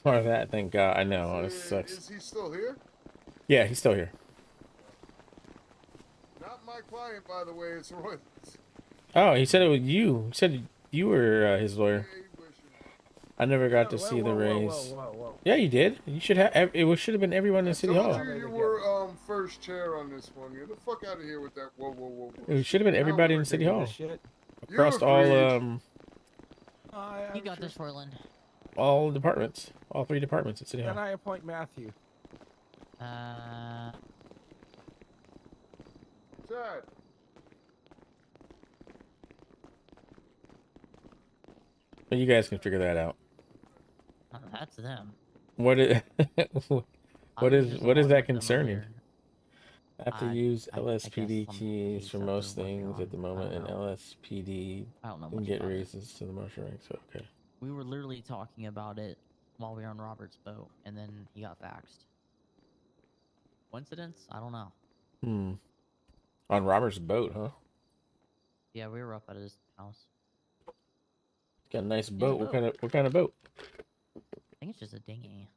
Part of that, thank God. I know. It sucks. Is he still here? Yeah, he's still here. Not my client, by the way. It's Roy. Oh, he said it was you. He said you were his lawyer. I never got to see the raise. Yeah, you did. You should have. It should have been everyone in City Hall. You were first chair on this one. Get the fuck out of here with that. Whoa. It should have been everybody in City Hall. Across You got this, Portland. all departments, all 3 departments at City Hall. Can I appoint Matthew? Chad. But you guys can figure that out. That's them. What is what is that concerning? Earlier. I have to use I LSPD guess some keys case for that most they're working things at the on. I moment, and don't know. LSPD I don't know can much get about it. raises to the marshal rank. So okay. We were literally talking about it while we were on Robert's boat, and then he got faxed. Coincidence? I don't know. On Robert's boat, huh? Yeah, we were up at his house. Got a nice a boat. boat. What kind of boat? I think it's just a dinghy.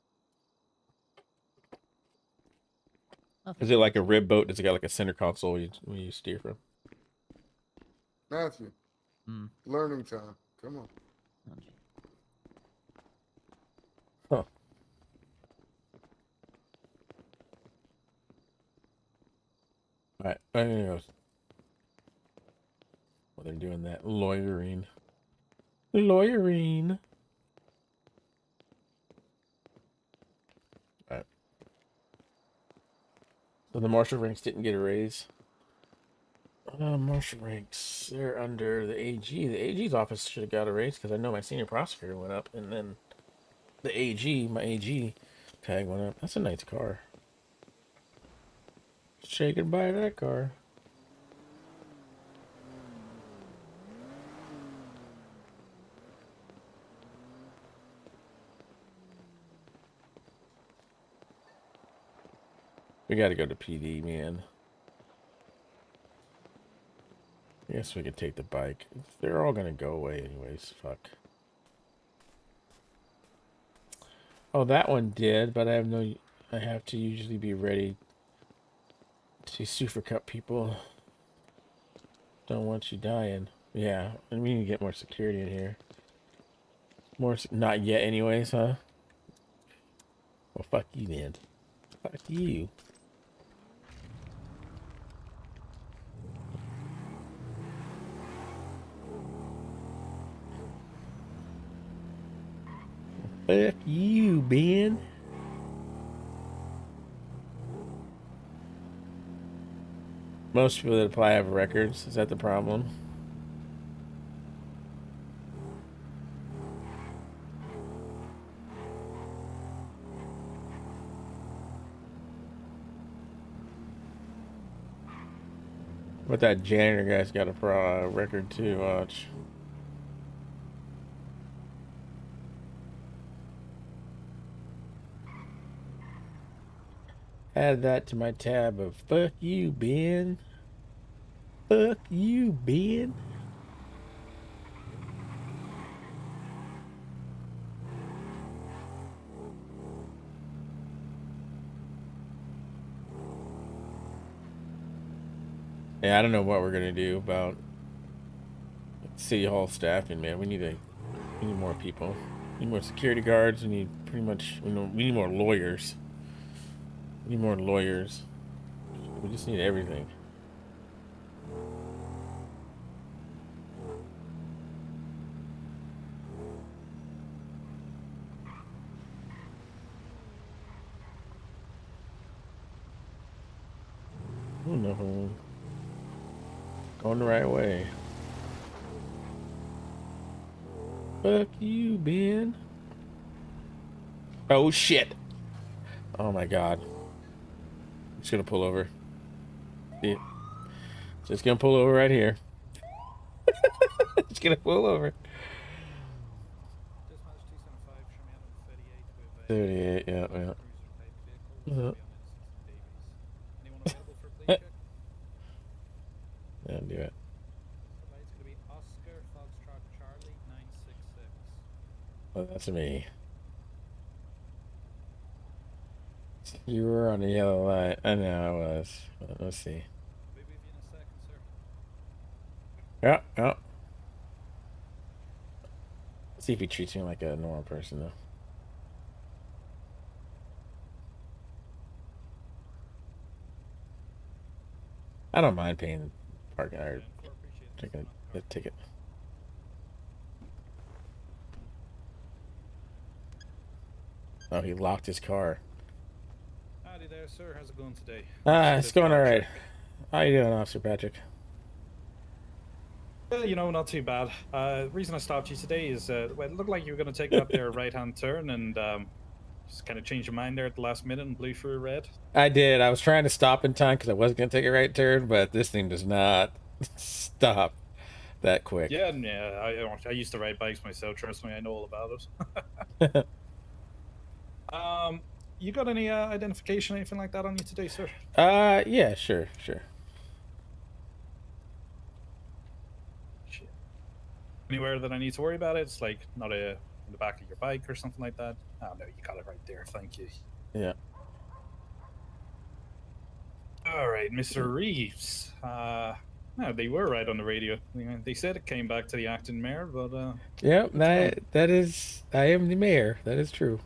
Is it like a rib boat? Does it got like a center console when you steer from? Matthew. Learning time. Come on. Oh, gee. Huh. Alright, anyways. Well, they're doing that lawyering. Lawyering. Alright. So the marshal ranks didn't get a raise. Marshal ranks, they're under the AG. The AG's office should have got a raise because I know my senior prosecutor went up, and then the AG, my AG tag went up. That's a nice car. Say goodbye to that car. We gotta go to PD, man. I guess we could take the bike. They're all gonna go away anyways. Fuck. Oh, that one did, but I have to usually be ready to super cut people. Don't want you dying. Yeah, and we need to get more security in here. Not yet anyways, huh? Well, fuck you then. Fuck you. Fuck you, Ben. Most people that apply have records. Is that the problem? But that janitor guy's got a record too. Watch. Add that to my tab of fuck you, Ben. Fuck you, Ben. Yeah, I don't know what we're gonna do about City Hall staffing, man. We need more people. We need more security guards. We need pretty much. We need more lawyers. We need more lawyers. We just need everything. Oh no. Going the right way. Fuck you, Ben. Oh shit. Oh my god. Just gonna pull over. Yeah. Just gonna pull over right here. Just gonna pull over. 38, yeah, yeah. Yeah, do it. Oh, that's me. You were on the yellow light. I know I was. Let's see. Yeah, yeah. See if he treats me like a normal person, though. I don't mind paying parking or taking the ticket. Oh, he locked his car. Howdy there, sir. How's it going today? It's going all right. How you doing, Officer Patrick? You know, not too bad. The reason I stopped you today is, well, it looked like you were going to take that there right-hand turn and just kind of changed your mind there at the last minute and blew through red. I did. I was trying to stop in time because I wasn't going to take a right turn, but this thing does not stop that quick. Yeah, I used to ride bikes myself. Trust me, I know all about it. You got any identification, anything like that on you today, sir? Yeah, sure. Shit. Anywhere that I need to worry about it? It's like not in the back of your bike or something like that? Oh, no, you got it right there. Thank you. Yeah. All right, Mr. Reeves. No, they were right on the radio. They said it came back to the acting mayor, but Yep, that is. I am the mayor. That is true.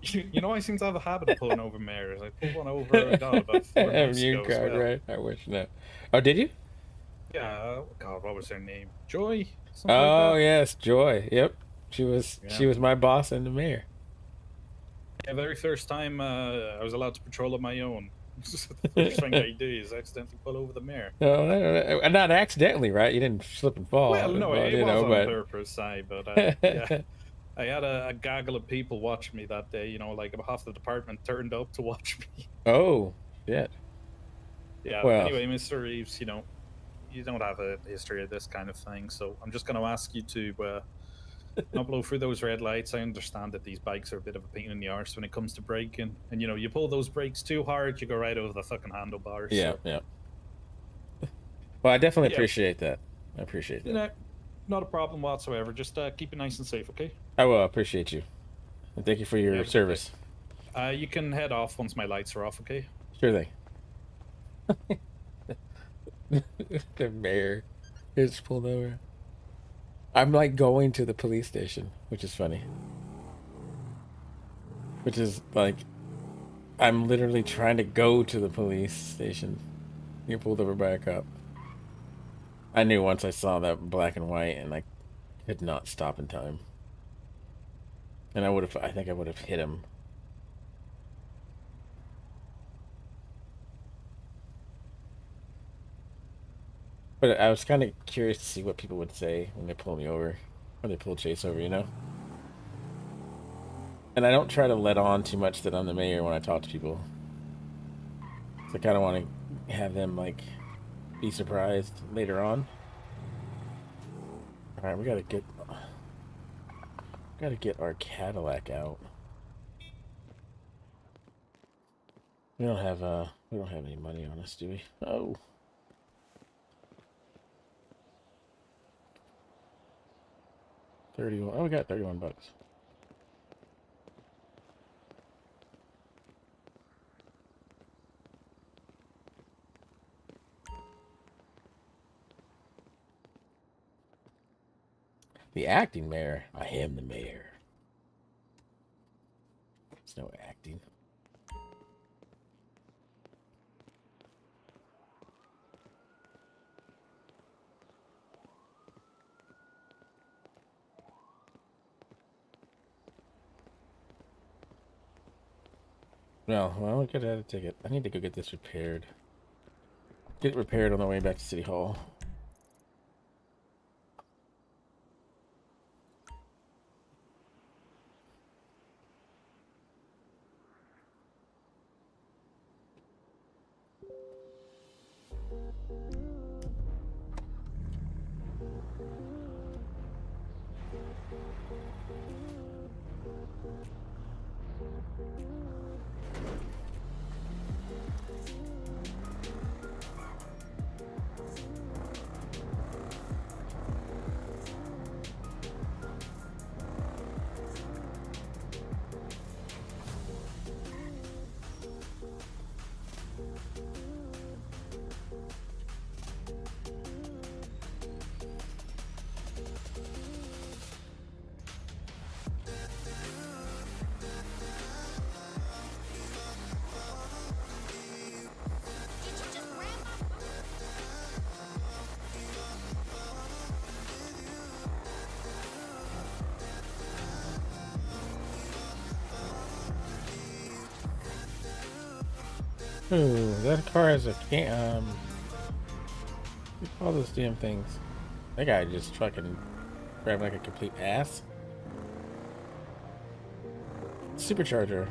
You know, I seem to have a habit of pulling over mayors. I pulled one over about 4 months ago as well. Right? I wish no. Oh, did you? Yeah. God, what was her name? Joy. Oh like yes, Joy. Yep. She was my boss and the mayor. Yeah, very first time I was allowed to patrol on my own. The first thing I do is accidentally pull over the mayor. No, not accidentally, right? You didn't slip and fall. Well, no, it was on purpose, but yeah. I had a gaggle of people watching me that day. You know, like about half the department turned up to watch me. Oh, shit. Yeah. Well, anyway, Mr. Reeves, you know, you don't have a history of this kind of thing, so I'm just going to ask you to not blow through those red lights. I understand that these bikes are a bit of a pain in the arse when it comes to braking, and you know, you pull those brakes too hard, you go right over the fucking handlebars. Yeah, so. yeah. Well, I definitely appreciate that. I appreciate that. No, not a problem whatsoever. Just keep it nice and safe, okay? I will. Appreciate you. And thank you for your service. You can head off once my lights are off, okay? Sure thing. The mayor is pulled over. I'm like going to the police station, which is funny. Which is like, I'm literally trying to go to the police station. You're pulled over by a cop. I knew once I saw that black and white, and I could not stop in time. And I think I would have hit him. But I was kind of curious to see what people would say when they pull me over, when they pull Chase over, you know? And I don't try to let on too much that I'm the mayor when I talk to people. So I kind of want to have them, like, be surprised later on. All right, we gotta get our Cadillac out. We don't have any money on us, do we? Oh. $31. Oh, we got $31. The acting mayor. I am the mayor. There's no acting. No, well, we could add a ticket. I need to go get this repaired. Get it repaired on the way back to City Hall. Ooh, that car has a what do you call those damn things? That guy just fucking grabbed like a complete ass. Supercharger.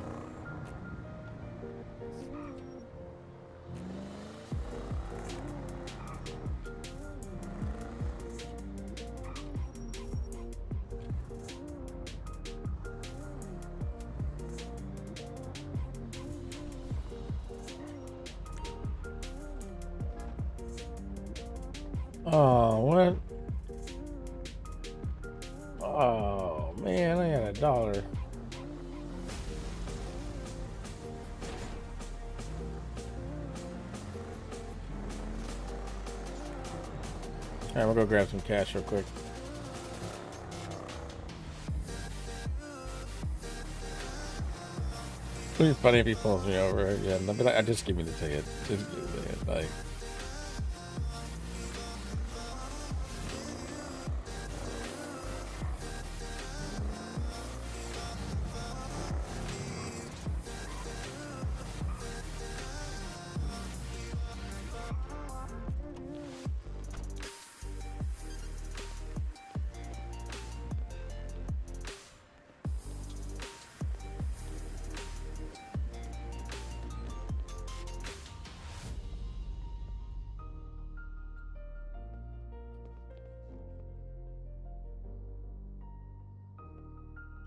Oh, what? Oh, man, I had $1. Alright, we'll go grab some cash real quick. Please, funny if he pulls me over. Yeah, no, but just give me the ticket. Just give me the ticket. Like.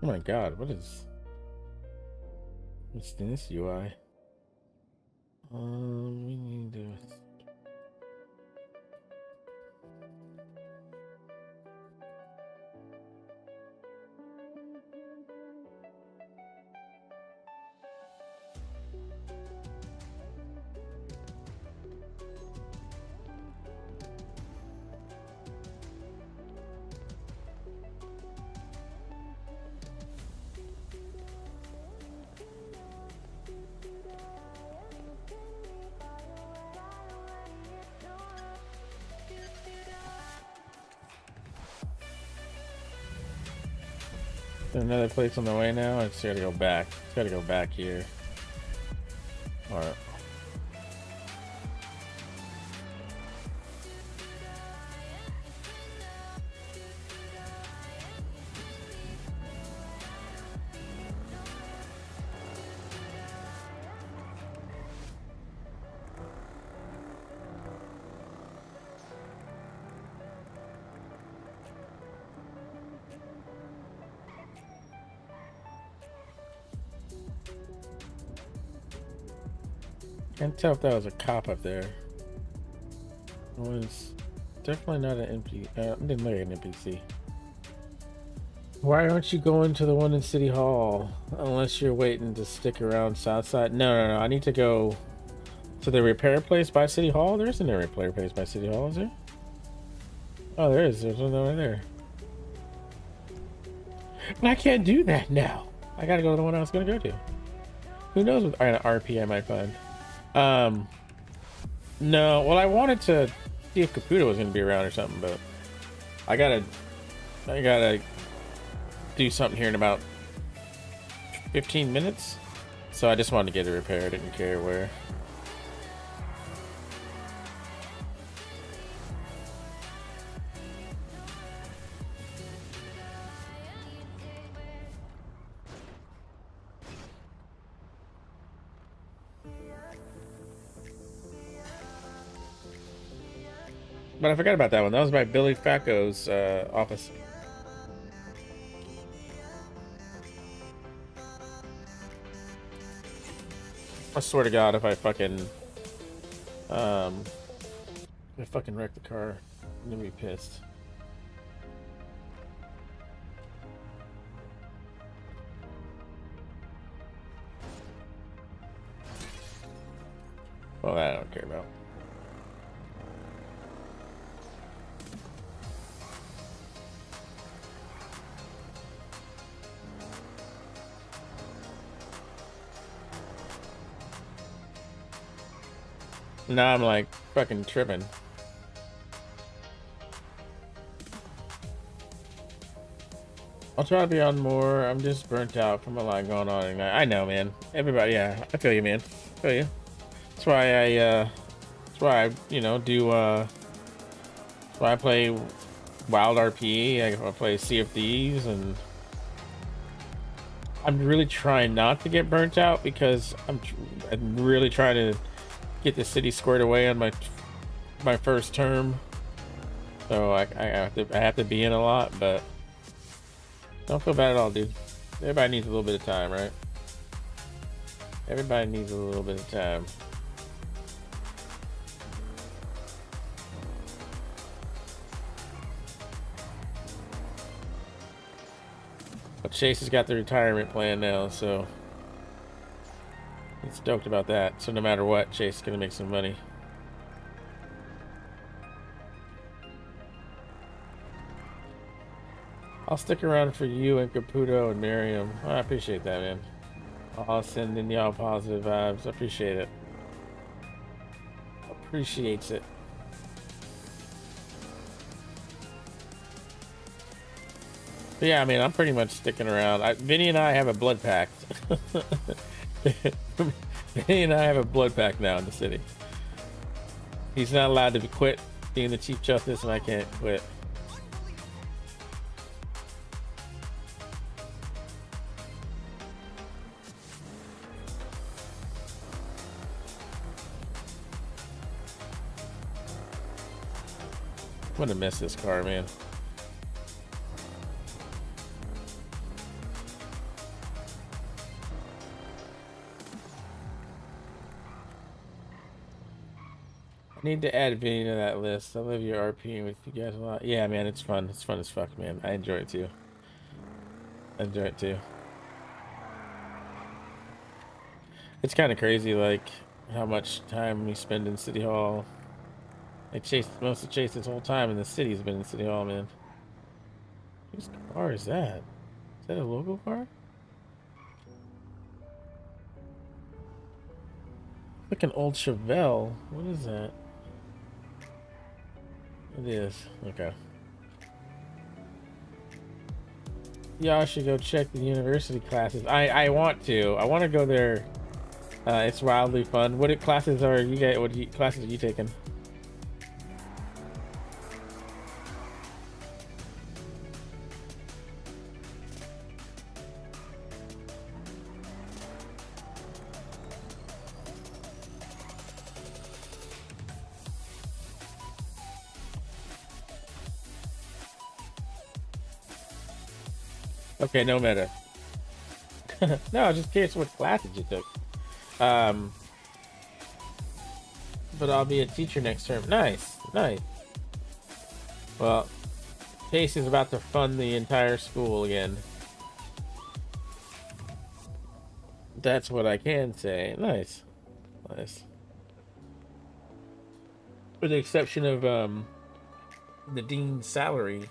Oh my god, what's in this UI? We need to... Another place on the way now. It's gotta go back. It's gotta go back here. All right. Can't tell if that was a cop up there. It was definitely not an NPC. Didn't look like an NPC. Why aren't you going to the one in City Hall? Unless you're waiting to stick around Southside. No. I need to go to the repair place by City Hall. There isn't a repair place by City Hall, is there? Oh, there is. There's one over there. But I can't do that now. I gotta go to the one I was gonna go to. Who knows what kind of RP I might find. No, well, I wanted to see if Caputo was gonna be around or something, but I gotta do something here in about 15 minutes. So I just wanted to get it repaired. I didn't care where. But I forgot about that one. That was by Billy Facco's office. I swear to God, if I fucking wreck the car, I'm gonna be pissed. Well, that I don't care about. Now I'm like fucking tripping. I'll try to be on more. I'm just burnt out from a lot going on tonight. I know, man. Everybody, yeah, I feel you, man. I feel you. That's why I, you know, that's why I play Wild RP. I play Sea of Thieves, and I'm really trying not to get burnt out because I'm really trying to get the city squared away on my first term, so I have to be in a lot, but don't feel bad at all, dude. Everybody needs a little bit of time, right? Everybody needs a little bit of time. But Chase has got the retirement plan now, so he's stoked about that. So no matter what, Chase is gonna make some money. I'll stick around for you and Caputo and Miriam. Oh, I appreciate that, man. I'll send in y'all positive vibes. I appreciate it. Appreciates it. But yeah, I mean, I'm pretty much sticking around. Vinny and I have a blood pact. Vinny and I have a blood pact now in the city. He's not allowed to quit being the Chief Justice, and I can't quit. I'm gonna miss this car, man. I need to add Vinny to that list. I love your RPing with you guys a lot. Yeah, man, it's fun. It's fun as fuck, man. I enjoy it too. It's kind of crazy, like, how much time we spend in City Hall. Like, most of Chase's whole time in the city has been in City Hall, man. Whose car is that? Is that a local car? Like an old Chevelle. What is that? It is. Okay. Yeah, I should go check the university classes. I want to. I want to go there. It's wildly fun. What classes are you guys? What classes are you taking? Okay, no matter. No, just curious what classes you took. but I'll be a teacher next term. Nice. Well, Chase is about to fund the entire school again. That's what I can say. Nice. With the exception of the dean's salary,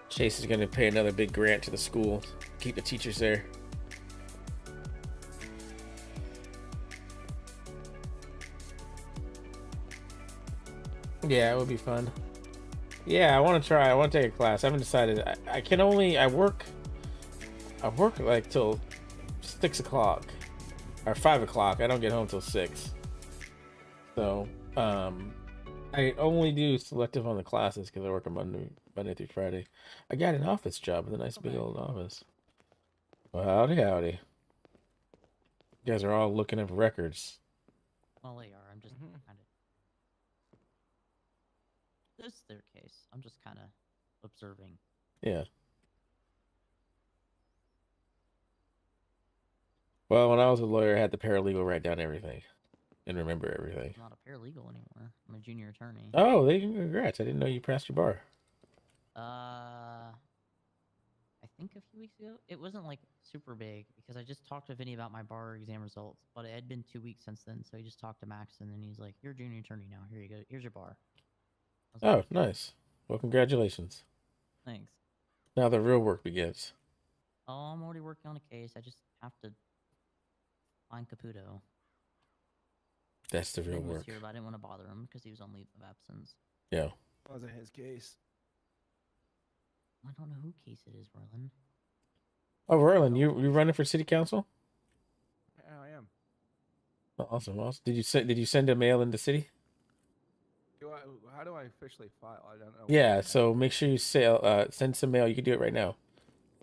Chase is going to pay another big grant to the school, keep the teachers there. Yeah, it would be fun. Yeah, I want to try. I want to take a class. I haven't decided. I work like till 6 o'clock or 5 o'clock. I don't get home till 6. So, I only do selective on the classes because I work on Monday through Friday. I got an office job with a nice big old office. Well, howdy. You guys are all looking up records. Well, they are. I'm just kind of. This is their case. I'm just kind of observing. Yeah. Well, when I was a lawyer, I had the paralegal write down everything and remember everything. I'm not a paralegal anymore. I'm a junior attorney. Oh, congrats. I didn't know you passed your bar. I think a few weeks ago. It wasn't like super big because I just talked to Vinny about my bar exam results, but it had been 2 weeks since then. So he just talked to Max and then he's like, "You're a junior attorney now. Here you go. Here's your bar." Oh, like, nice. Well, congratulations. Thanks. Now the real work begins. Oh, I'm already working on a case. I just have to find Caputo. That's the real He was work. here, but I didn't want to bother him because he was on leave of absence. Yeah. Wasn't his case. I don't know who case it is, Merlin. Oh, Verlin, you running for city council? Yeah, I am. Oh, awesome. Did you send a mail in the city? How do I officially file? I don't know. Yeah, so make sure you send some mail. You can do it right now.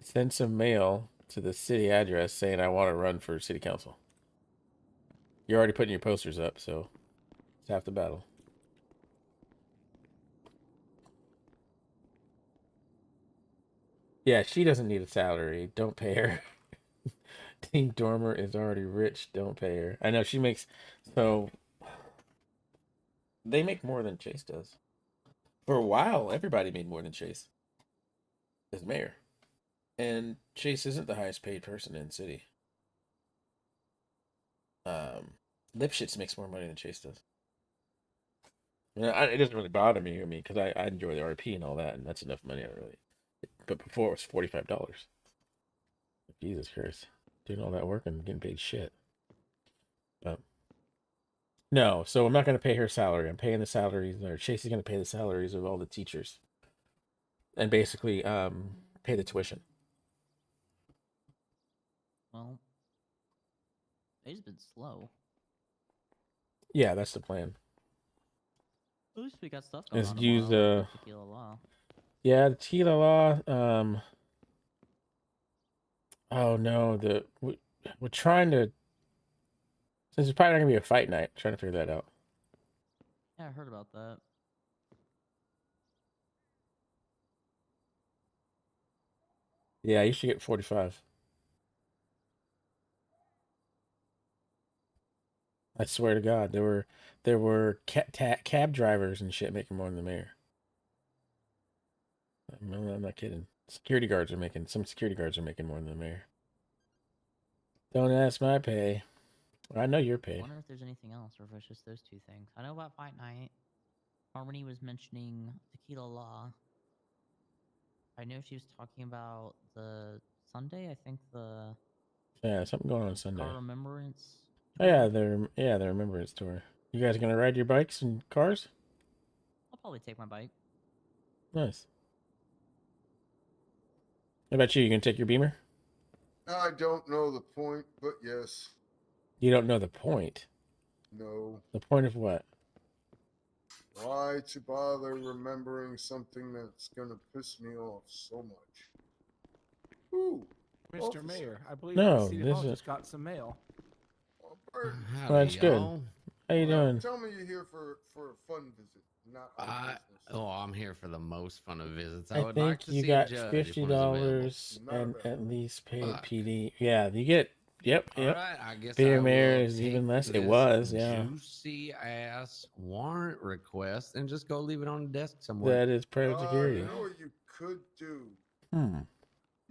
Send some mail to the city address saying I want to run for city council. You're already putting your posters up, so it's half the battle. Yeah, she doesn't need a salary. Don't pay her. Team Dormer is already rich. Don't pay her. I know she makes so. They make more than Chase does. For a while, everybody made more than Chase as mayor. And Chase isn't the highest paid person in the city. Lipschitz makes more money than Chase does. It doesn't really bother me, because I enjoy the RP and all that, and that's enough money, But before it was $45. Jesus Christ. Doing all that work and getting paid shit. But no, so I'm not going to pay her salary. I'm paying the salaries, or Chase is going to pay the salaries of all the teachers. And basically pay the tuition. Well, they've been slow. Yeah, that's the plan. At least we got stuff going Is on use tomorrow, like the Tequila Law. Yeah, the Tequila Law. Oh no, we're trying to. Since it's probably not gonna be a fight night, trying to figure that out. Yeah, I heard about that. Yeah, you should get 45. I swear to God, there were cab drivers and shit making more than the mayor. I'm not kidding. Some security guards are making more than the mayor. Don't ask my pay. I know your pay. I wonder if there's anything else, or if it's just those two things. I know about Fight Night. Harmony was mentioning Tequila Law. I know she was talking about the Sunday. I think Yeah, something going on Sunday. Car Remembrance. Oh yeah, the Remembrance tour. You guys gonna ride your bikes and cars? I'll probably take my bike. Nice. How about you? You gonna take your Beamer? I don't know the point, but yes. You don't know the point? No. The point of what? Why to bother remembering something that's gonna piss me off so much? Ooh, Mr. officer. Mayor, I believe No, City this Hall is- just got some mail. Oh, Bert, Well, that's good. How you doing? tell me you're here for a fun visit, not on business. Oh, I'm here for the most fun of visits. I would like think to you see got a judge if one is available. $50 Not and available. at least pay Fuck. PD. Yeah, you get Yep. All right, I guess Beer I mayor will is even take less. It this was, yeah. juicy ass warrant request and just go leave it on the desk somewhere. That is private security. You know what you could do? Hmm.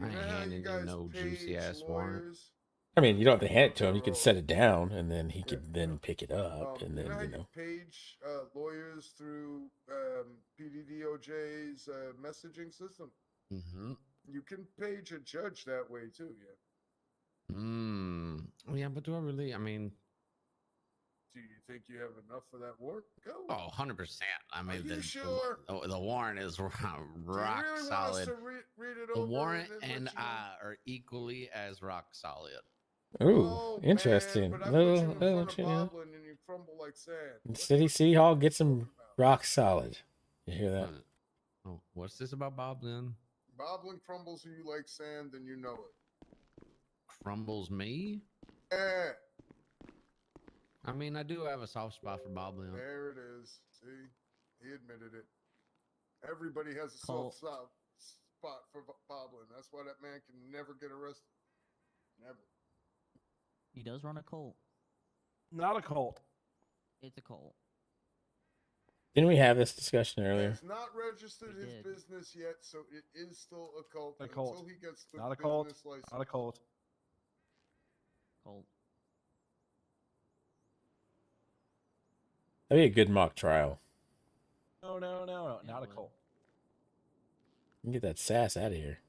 I You know ain't how handing you you guys no juicy page ass warrant. lawyers? I mean, you don't have to hand it to him. You can set it down, and then he Yeah, could then pick it up, and you then know how you you know. page lawyers through PDDOJ's messaging system? Mm-hmm. You can page a judge that way too, yeah. Yeah, but do I really? I mean, do you think you have enough for that warrant? Go. Oh, 100%. I mean, Are you sure? The warrant is rock really solid. Want us to read it the over warrant and and I are equally as rock solid. Ooh, Oh, interesting. Man, but I Little, put you in little, front of you know. Boblin and you crumble like sand. City Hall gets some rock solid. You hear that? Oh, what's this about Boblin? Boblin crumbles you like sand, and you know it. Crumbles me? Yeah. I mean, I do have a soft spot for Boblin. There it is. See, he admitted it. Everybody has a soft spot for Boblin. That's why that man can never get arrested. Never. He does run a cult. Not a cult. It's a cult. Didn't we have this discussion earlier? He's not registered his business yet, so it is still a cult. A cult. Until he gets the Not a cult. business license. Not a cult. Cult. That'd be a good mock trial. No. Not a cult. You can get that sass out of here.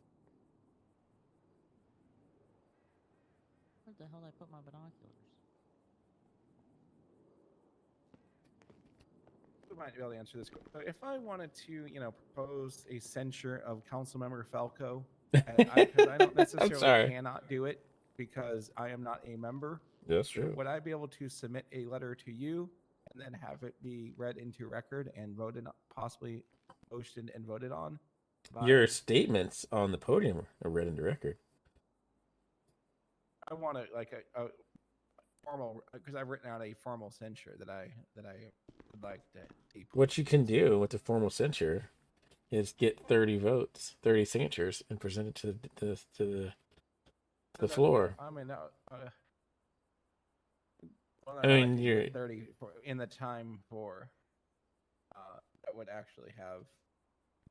Where the hell did I put my binoculars? We might be able to answer this. So if I wanted to, propose a censure of Councilmember Falco, because I don't necessarily cannot do it because I am not a member. That's true. Would I be able to submit a letter to you and then have it be read into record and voted, possibly posted and voted on? Your statements on the podium are read into record. I want a formal, because I've written out a formal censure that I would like to. What you can do with the formal censure is get 30 votes, 30 signatures, and present it to the floor. I mean, I mean, you're 30 in the time for that would actually have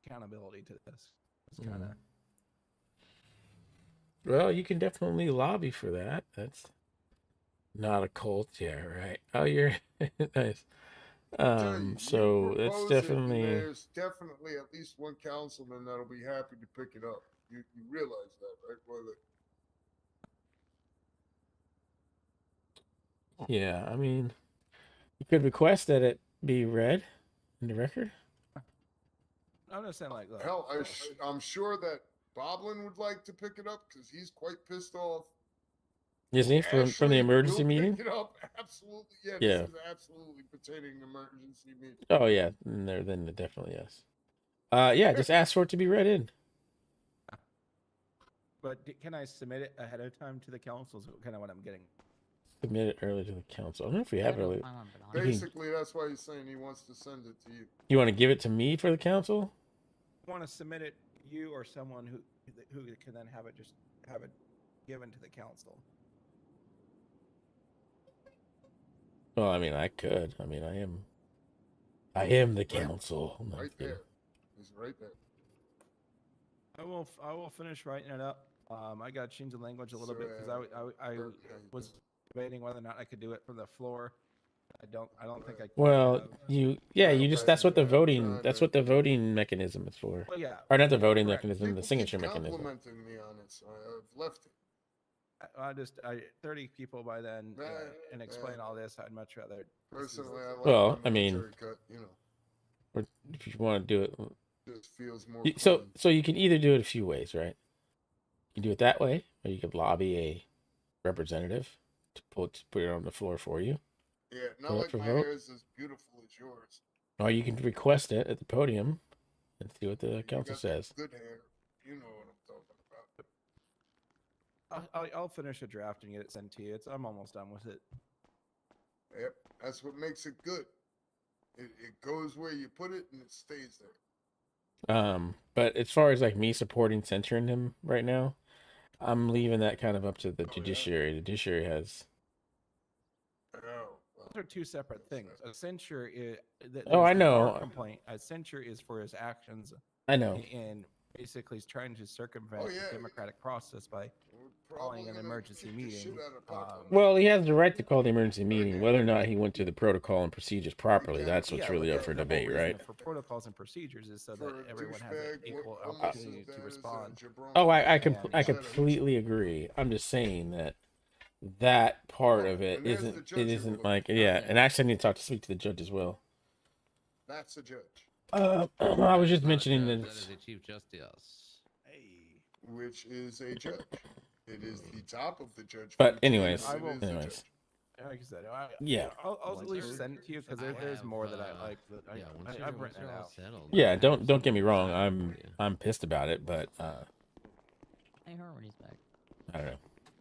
accountability to this. It's kind of. Well, you can definitely lobby for that. That's not a cult, yeah, right? Oh, you're nice. So that's definitely. There's definitely at least one councilman that'll be happy to pick it up. You realize that, right? Yeah, I mean, you could request that it be read in the record. I'm just saying, like, look, hell, I'm sure that Boblin would like to pick it up because he's quite pissed off. Isn't he from the emergency meeting? Pick it up, absolutely. Yeah, yeah. This is absolutely pertaining to emergency meeting. Oh yeah, then definitely yes. Yeah, just ask for it to be read in. But can I submit it ahead of time to the council? Is kind of what I'm getting. Submit it early to the council. I don't know if we have early. Basically, that's why he's saying he wants to send it to you. You want to give it to me for the council? I want to submit it to you or someone who can then have it given to the council. Well, I mean, I could. I mean, I am the council. Right there. He's right there. I will finish writing it up. I got to change the language a little bit because I was debating whether or not I could do it from the floor. I don't think I can. Well, you just that's what the voting mechanism is for. Well, yeah. Or not the voting mechanism, the signature mechanism. Complimenting me on it, so I've left it. 30 people by then and explain all this. I'd much rather. Personally, I like well, I mean, cut, or if you want to do it, just feels more. So you can either do it a few ways, right? You can do it that way, or you could lobby a representative to put it on the floor for you. Yeah, not like my hair is as beautiful as yours. Or you can request it at the podium and see what the council says. Good hair, you know what I'm talking about. I'll finish a draft and get it sent to you. I'm almost done with it. Yep, that's what makes it good. It goes where you put it and it stays there. But as far as like me supporting censoring him right now, I'm leaving that kind of up to the judiciary. The judiciary has. Those are two separate things. A censure is. I know. Bar complaint. A censure is for his actions. I know. And basically, he's trying to circumvent the democratic process by calling an emergency meeting. Well, he has the right to call the emergency meeting. Whether or not he went to the protocol and procedures properly, that's what's really up for debate, right? For protocols and procedures is so that everyone has an equal opportunity to respond. Oh, I completely agree. I'm just saying that part of it isn't like and actually I need to speak to the judge as well. That's the judge. I was just mentioning that it's the Chief Justice. Which is a judge. It is the top of the judge. But anyways, like I said, I'll at least send it to you because there's more that I like. I've written it out. Yeah, don't get me wrong. I'm pissed about it, but Hey, Harmony's back. I don't know.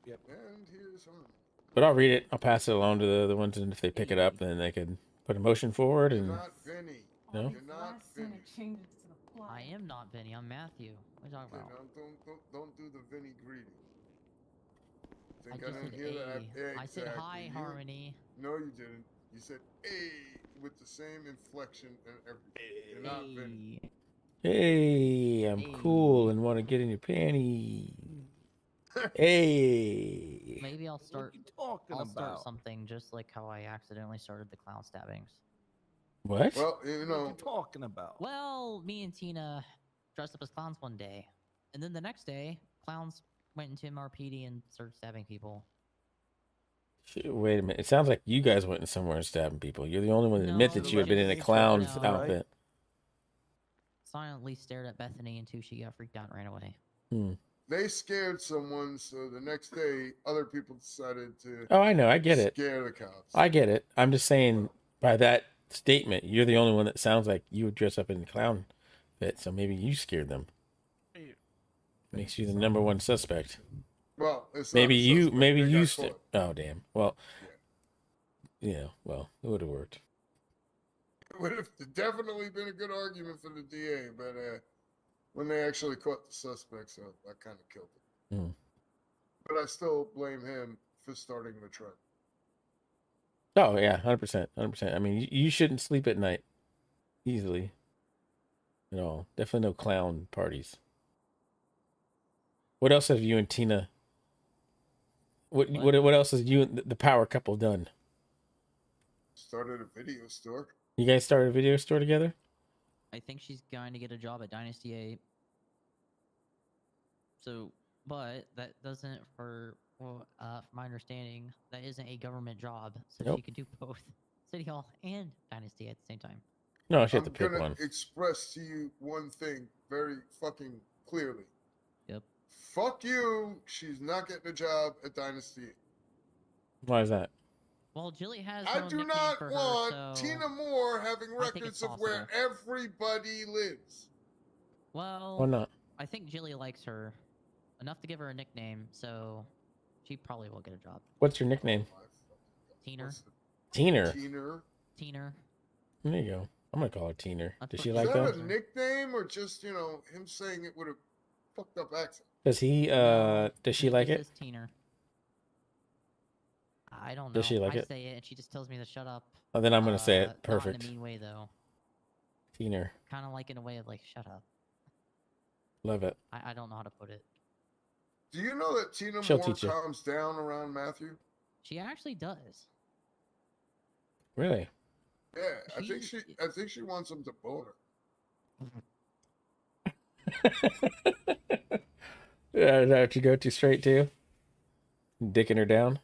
Yep. And here's Harmony. But I'll read it. I'll pass it along to the other ones, and if they pick it up, then they can put a motion forward. And You're not Vinny. No, You're not Vinny. I am not Vinny. I'm Matthew. What are you talking about? Don't do the Vinny greeting. I just said A. I said hi, Harmony. No, you didn't. You said A with the same inflection and everything. You're not Vinny. Hey, I'm cool and want to get in your panties. Hey. Maybe I'll start. Start something just like how I accidentally started the clown stabbings. What? Well, what are you talking about? Well, me and Tina dressed up as clowns one day, and then the next day, clowns went into MRPD and started stabbing people. Wait a minute. It sounds like you guys went in somewhere and stabbing people. You're the only one that admit that you had been in a clown's outfit. Silently stared at Bethany until she got freaked out and ran away. They scared someone, so the next day, other people decided to. Oh, I know. I get it. Scare the cops. I get it. I'm just saying, by that statement, you're the only one that sounds like you would dress up in a clown fit, so maybe you scared them. Makes you the number one suspect. Well, it's maybe not you. suspect. Maybe They you. got caught. Oh, damn. Well, yeah. Well, it would have worked. It would have definitely been a good argument for the DA, but when they actually caught the suspects, that kind of killed it. But I still blame him for starting the trend. Oh yeah, 100%, 100%. I mean, you shouldn't sleep at night easily. At all. Definitely no clown parties. What else have you and Tina? What else has you and the power couple done? Started a video store. You guys started a video store together? I think she's going to get a job at Dynasty 8. So, but that doesn't, from my understanding, that isn't a government job. So she could do both City Hall and Dynasty at the same time. No, she had to pick one. I'm gonna express to you one thing very fucking clearly. Yep. Fuck you. She's not getting a job at Dynasty 8. Why is that? Well, Jilly has. I do not want Tina Moore having records of where everybody lives. Well, why not? I think Jilly likes her enough to give her a nickname, so she probably will get a job. What's your nickname? Teener. Teener. Teener. There you go. I'm gonna call her Teener. Does she Is like that? Is that a nickname or just him saying it with a fucked up accent? Does he? Does she like it? Teener. I don't know. Does she like it? I say it, and she just tells me to shut up. Oh, then I'm gonna say it. Perfect. Not in a mean way, though. Teener. Kind of like in a way of like, shut up. Love it. I don't know how to put it. Do you know that Tina Moore calms down around Matthew? She actually does. Really? Yeah, I think she wants him to bone her. Yeah, is that what you go to straight to? Dicking her down?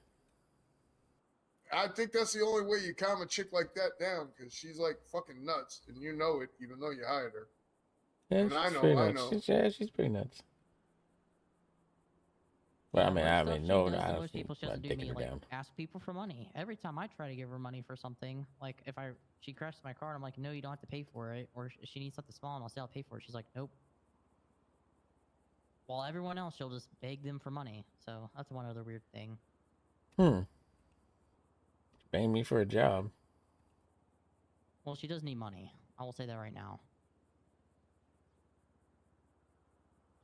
I think that's the only way you calm a chick like that down, because she's like fucking nuts, and you know it, even though you hired her. Yeah, and I know. She's pretty nuts. Well, I mean, no, I don't think she doesn't do me like ask people for money. Every time I try to give her money for something, like if she crashes my car, I'm like, no, you don't have to pay for it, or she needs something small, and I'll say I'll pay for it. She's like, nope. While everyone else, she'll just beg them for money. So that's one other weird thing. Paying me for a job. Well, she does need money. I will say that right now.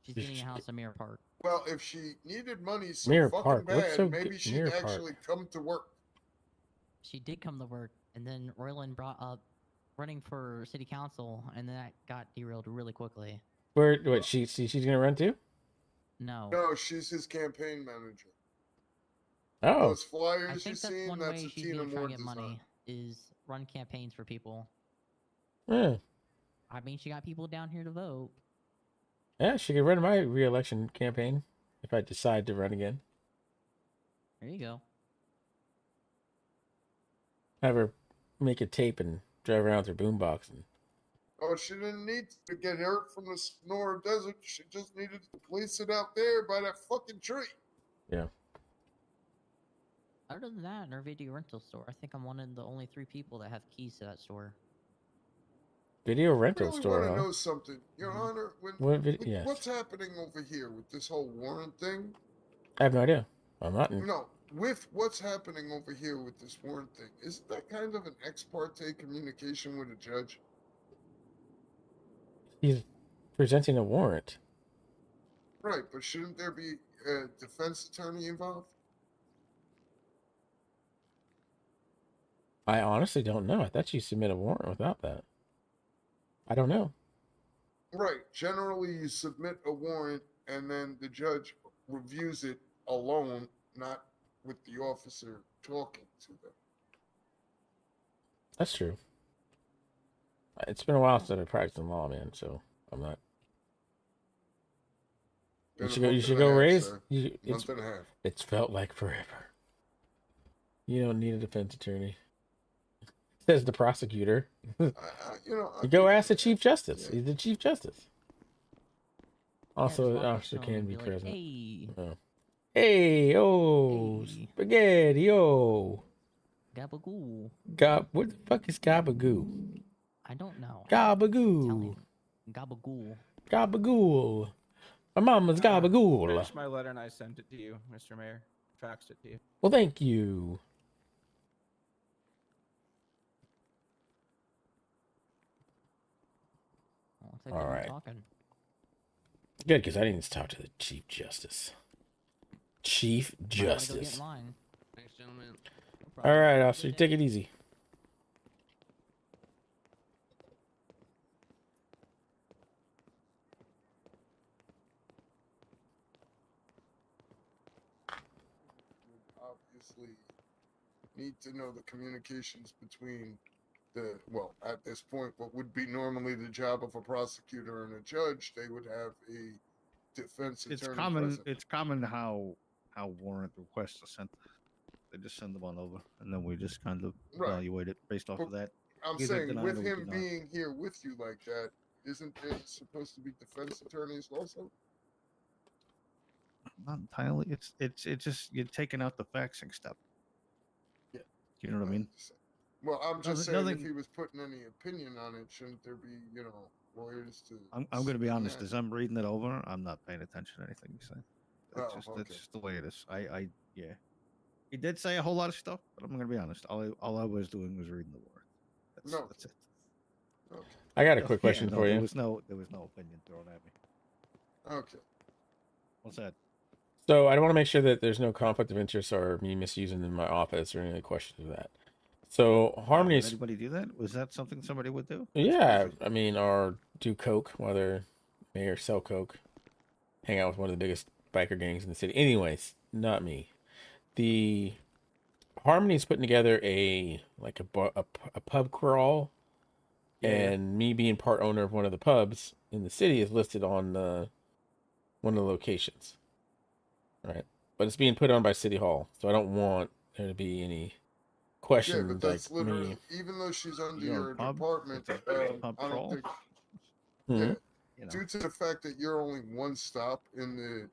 She's getting a house in Mirror Park. Well, if she needed money so Mirror fucking Park? What's bad, so maybe good- she'd Mirror Park? actually come to work. She did come to work, and then Royland brought up running for city council, and that got derailed really quickly. Where? What? She's gonna run too? No. No, she's his campaign manager. Oh, Those flyers I you think that's seen, one that's way a she's Tina gonna try Moore to get design. money is run campaigns for people. yeah. I mean, she got people down here to vote. Yeah, she could run my re-election campaign if I decide to run again. There you go. Have her make a tape and drive around with her boombox. And... Oh, she didn't need to get hurt from the Sonora Desert. She just needed to place it out there by that fucking tree. Yeah. Other than that, in our video rental store, I think I'm one of the only 3 people that have keys to that store. Video rental I really store, want to huh? know something, Your Honor. Yes. What's happening over here with this whole warrant thing? I have no idea. I'm not in. No, with what's happening over here with this warrant thing, isn't that kind of an ex parte communication with a judge? He's presenting a warrant. Right, but shouldn't there be a defense attorney involved? I honestly don't know. I thought you submit a warrant without that. I don't know. Right. Generally, you submit a warrant and then the judge reviews it alone, not with the officer talking to them. That's true. It's been a while since I've been practicing law, man. So I'm not. You should go raise. Month and a half. It's felt like forever. You don't need a defense attorney. Says the prosecutor. You go ask the Chief Justice. Yeah. He's the Chief Justice. Also, just an walk up officer to him can and be like, present. Hey, Hey, oh, Hey. spaghetti, oh. gabagoo. What the fuck is gabagoo? I don't know. Gabagoo. Italian. Gabagool. Gabagool. My mama's gabagool. Finish my letter and I sent it to you, Mr. Mayor. Faxed it to you. Well, thank you. Looks like All they're right. talking. Good, because I need to talk to the Chief Justice. Chief Might wanna go get Justice. in line. Thanks, gentlemen. No problem. All right, Have a officer, good take day. it easy. Obviously, need to know the communications between at this point, what would be normally the job of a prosecutor and a judge, they would have a defense attorney. It's common. present. It's common how warrant requests are sent. They just send them on over, and then we just kind of Right. evaluate it based off of that. I'm Either saying denied with or him denied. being here with you like that, isn't there supposed to be defense attorneys also? Not entirely. It's just you're taking out the faxing step. Yeah. You know what I mean? Well, I'm just Nothing- saying if nothing- he was putting any opinion on it, shouldn't there be, lawyers to? I'm going to be speak honest. that? As I'm reading it over, I'm not paying attention to anything you say. That's Oh, just okay. that's just the way it is. Yeah. He did say a whole lot of stuff, but I'm going to be honest. All I was doing was reading the warrant. That's it. Okay. I got a quick question for There you. was no opinion thrown at me. Okay. What's that? So I don't want to make sure that there's no conflict of interest or me misusing in my office or any questions of that. So Harmony, Did anybody do that? Was that something somebody would do? yeah, I mean, or do coke, whether may or sell coke, hang out with one of the biggest biker gangs in the city. Anyways, not me. The Harmony's putting together a pub crawl, and me being part owner of one of the pubs in the city is listed on one of the locations, right? But it's being put on by CityHull, so I don't want there to be any questions. Yeah, but that's like literally, me. even though she's under You own a your pub? department, It's a pub I don't crawl? think. Mhm. Yeah, You know. due to the fact that you're only one stop in the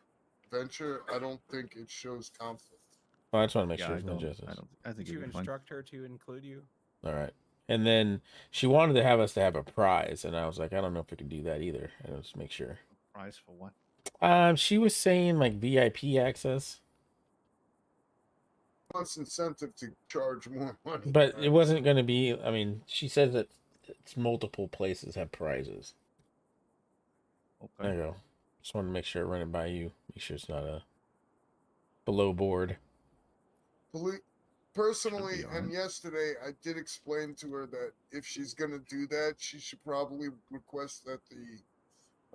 venture, I don't think it shows conflict. Well, I just want to make Yeah, sure I there's no don't. justice. I think Did you it'd be fine. instruct her to include you? All right. And then she wanted to have us to have a prize, and I was like, I don't know if we can do that either. And let's make sure. Price for what? She was saying like VIP access, Plus incentive to charge more money. but right? it wasn't going to be. I mean, she said that it's multiple places have prizes. Okay. There you go. Just want to make sure I run it by you. Make sure it's not a below board. Personally, and yesterday I did explain to her that if she's gonna do that, she should probably request that the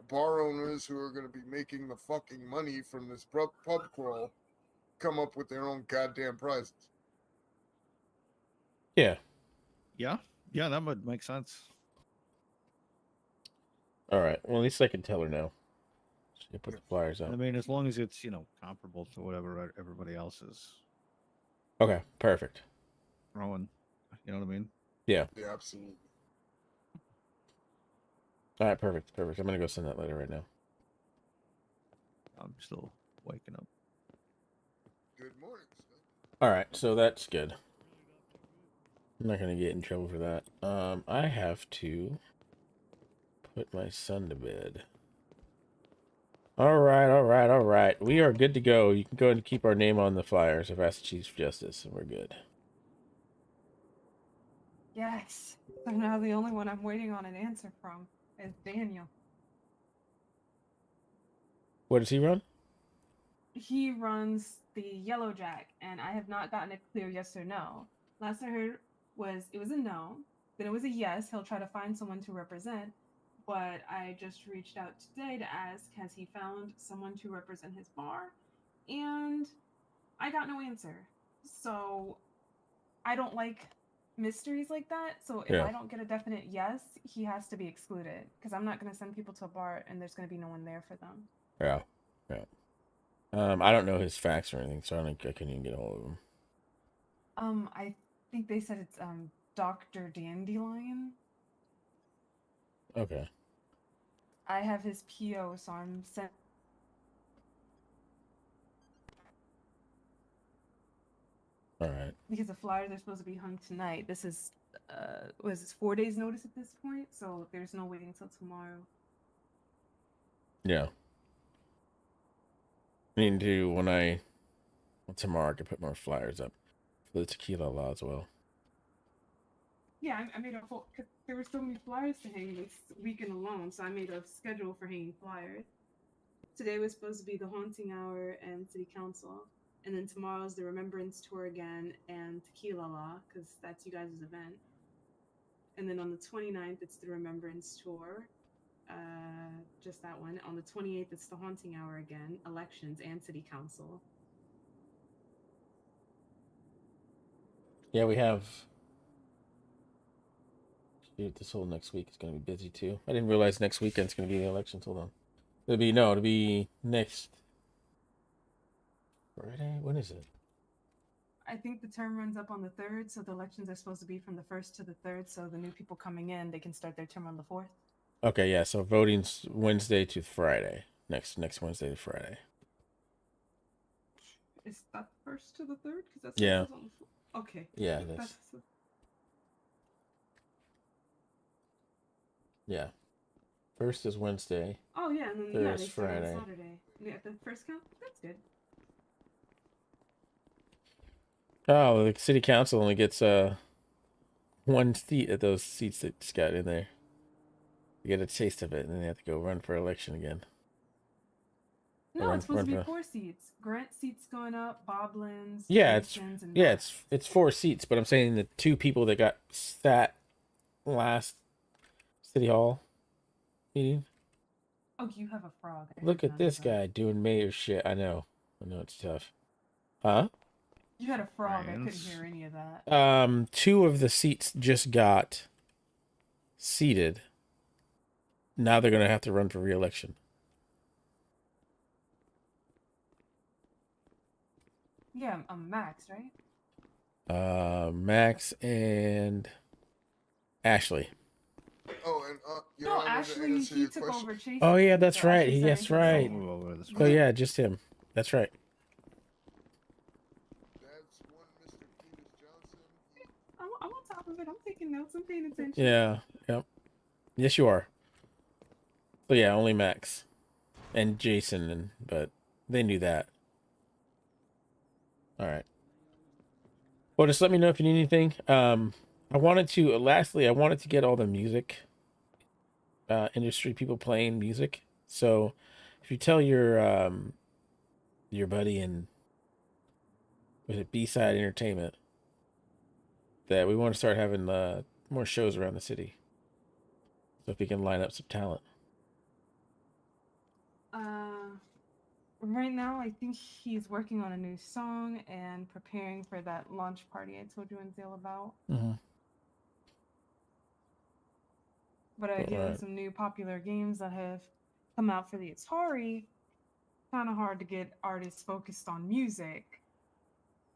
bar owners who are gonna be making the fucking money from this pub crawl come up with their own goddamn prizes. Yeah. Yeah, that would make sense. All right. Well, at least I can tell her now. She put the flyers out. I mean, as long as it's comparable to whatever everybody else is. Okay. Perfect. Throwing, you know what I mean? Yeah, absolutely. All right. Perfect. I'm gonna go send that letter right now. I'm still waking up. Good morning, sir. All right. So that's good. I'm not gonna get in trouble for that. I have to put my son to bed. All right. We are good to go. You can go ahead and keep our name on the flyers. I've asked the Chief Justice, and we're good. Yes. So now the only one I'm waiting on an answer from is Daniel. What does he run? He runs the Yellow Jack, and I have not gotten a clear yes or no. Last I heard was it was a no, then it was a yes. He'll try to find someone to represent. But I just reached out today to ask, has he found someone to represent his bar? And I got no answer. So I don't like mysteries like that. So if I don't get a definite yes, he has to be excluded. Because I'm not going to send people to a bar and there's going to be no one there for them. Yeah. I don't know his facts or anything, so I don't think I can even get a hold of him. I think they said it's Dr. Dandelion. Okay. I have his PO, so I'm sent. All right. Because the flyers are supposed to be hung tonight. This is, was this 4 days notice at this point? So there's no waiting until tomorrow. Yeah. I need to, tomorrow I can put more flyers up for the tequila law as well. Yeah, I made a whole, because there were so many flyers to hang this weekend alone, so I made a schedule for hanging flyers. Today was supposed to be the haunting hour and city council, and then tomorrow's the remembrance tour again and tequila law, because that's you guys' event. And then on the 29th, it's the remembrance tour, just that one. On the 28th, it's the haunting hour again, elections and city council. Yeah, we have. Dude, this whole next week is going to be busy too. I didn't realize next weekend's going to be the elections. Hold on. It'll be next Friday. When is it? I think the term runs up on the 3rd, so the elections are supposed to be from the 1st to the 3rd, so the new people coming in, they can start their term on the 4th. Okay, yeah, so voting's Wednesday to Friday. Next Wednesday to Friday. Is that the 1st to the 3rd? Because that's yeah. Okay. Yeah, that's... Yeah. 1st is Wednesday. Oh yeah, and then 3rd is they start Friday. on Saturday. Yeah, the first count. That's good. Oh, the city council only gets one seat at those seats that just got in there. You get a taste of it, and then they have to go run for election again. No, it's supposed to be 4 seats. Grant seats going up, Boblin's. Yeah, it's 4 seats, but I'm saying the 2 people that got sat last City Hall meeting. Oh, you have a frog. Look at this guy doing mayor shit. I know it's tough. Huh? You had a frog. I couldn't hear any of that. 2 of the seats just got seated. Now they're gonna have to run for re-election. Yeah, Max, right? Max and Ashley. Oh, and no, Ashley, he took over Chase. Oh yeah, that's right. That's right. Oh yeah, just him. That's right. That's one Mr. Peters Johnson. I'm on top of it. I'm taking notes. I'm paying attention. Yeah. Yep. Yes, you are. So yeah, only Max and Jason, but they knew that. All right. Well, just let me know if you need anything. I wanted to get all the music industry people playing music. So if you tell your buddy in, was it B-Side Entertainment, that we want to start having more shows around the city, so if we can line up some talent. Right now, I think he's working on a new song and preparing for that launch party I told you and Zale about. Mm-hmm. But ideally, some new popular games that have come out for the Atari. Kind of hard to get artists focused on music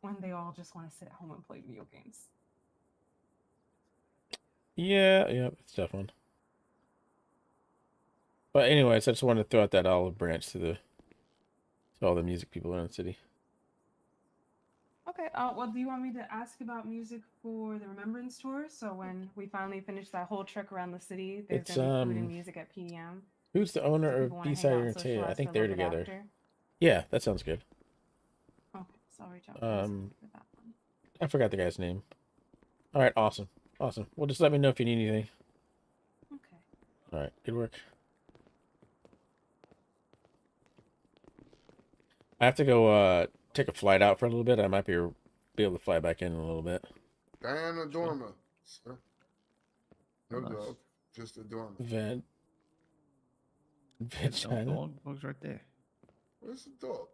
when they all just want to sit at home and play video games. Yeah, it's a tough one. But anyways, I just wanted to throw out that olive branch to all the music people in the city. Okay. Well, do you want me to ask about music for the Remembrance Tour? So when we finally finish that whole trek around the city, there's gonna be food and music at PDM. Who's the owner of B-Side Entertainment? I think they're together. After. Yeah, that sounds good. Okay, so I'll reach out for that one. I forgot the guy's name. All right, awesome. Well, just let me know if you need anything. Okay. All right, good work. I have to go take a flight out for a little bit. I might be able to fly back in a little bit. Diana Dorma, sir. No dog, just a Dorma. Dog's right there. Where's the dog?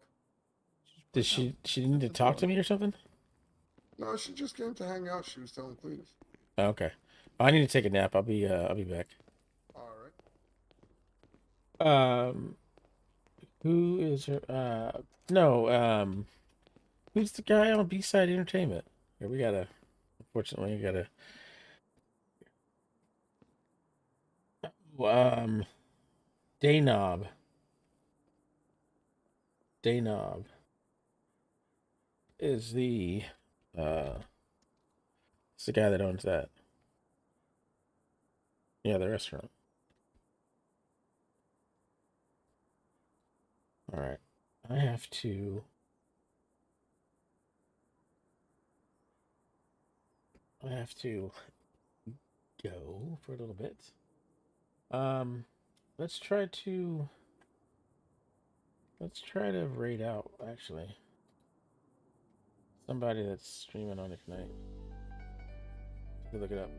Did she need to talk to me or something? No, she just came to hang out. She was telling Cletus. Oh, okay. I need to take a nap. I'll be back. All right. Who is her? No. Who's the guy on B-Side Entertainment? Here, unfortunately, we gotta. Daynob is the it's the guy that owns that. Yeah, the restaurant. All right. I have to go for a little bit. Let's try to raid out, actually. Somebody that's streaming on Ignite. Look it up.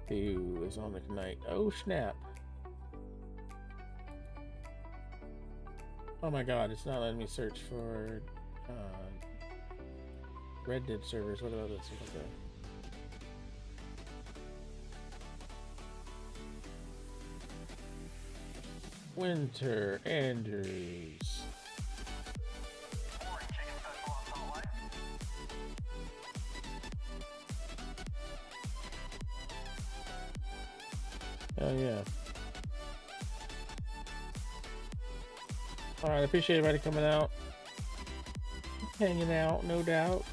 Who is on Ignite? Oh, snap. Oh my god, it's not letting me search for Red Dead servers. What about this? Winter Andrews. Oh yeah. Alright, I appreciate everybody coming out. Hanging out, no doubt.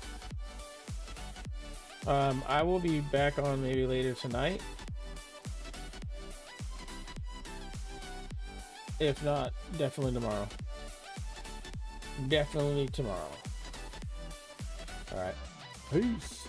I will be back on maybe later tonight. If not, definitely tomorrow. Definitely tomorrow. Alright. Peace.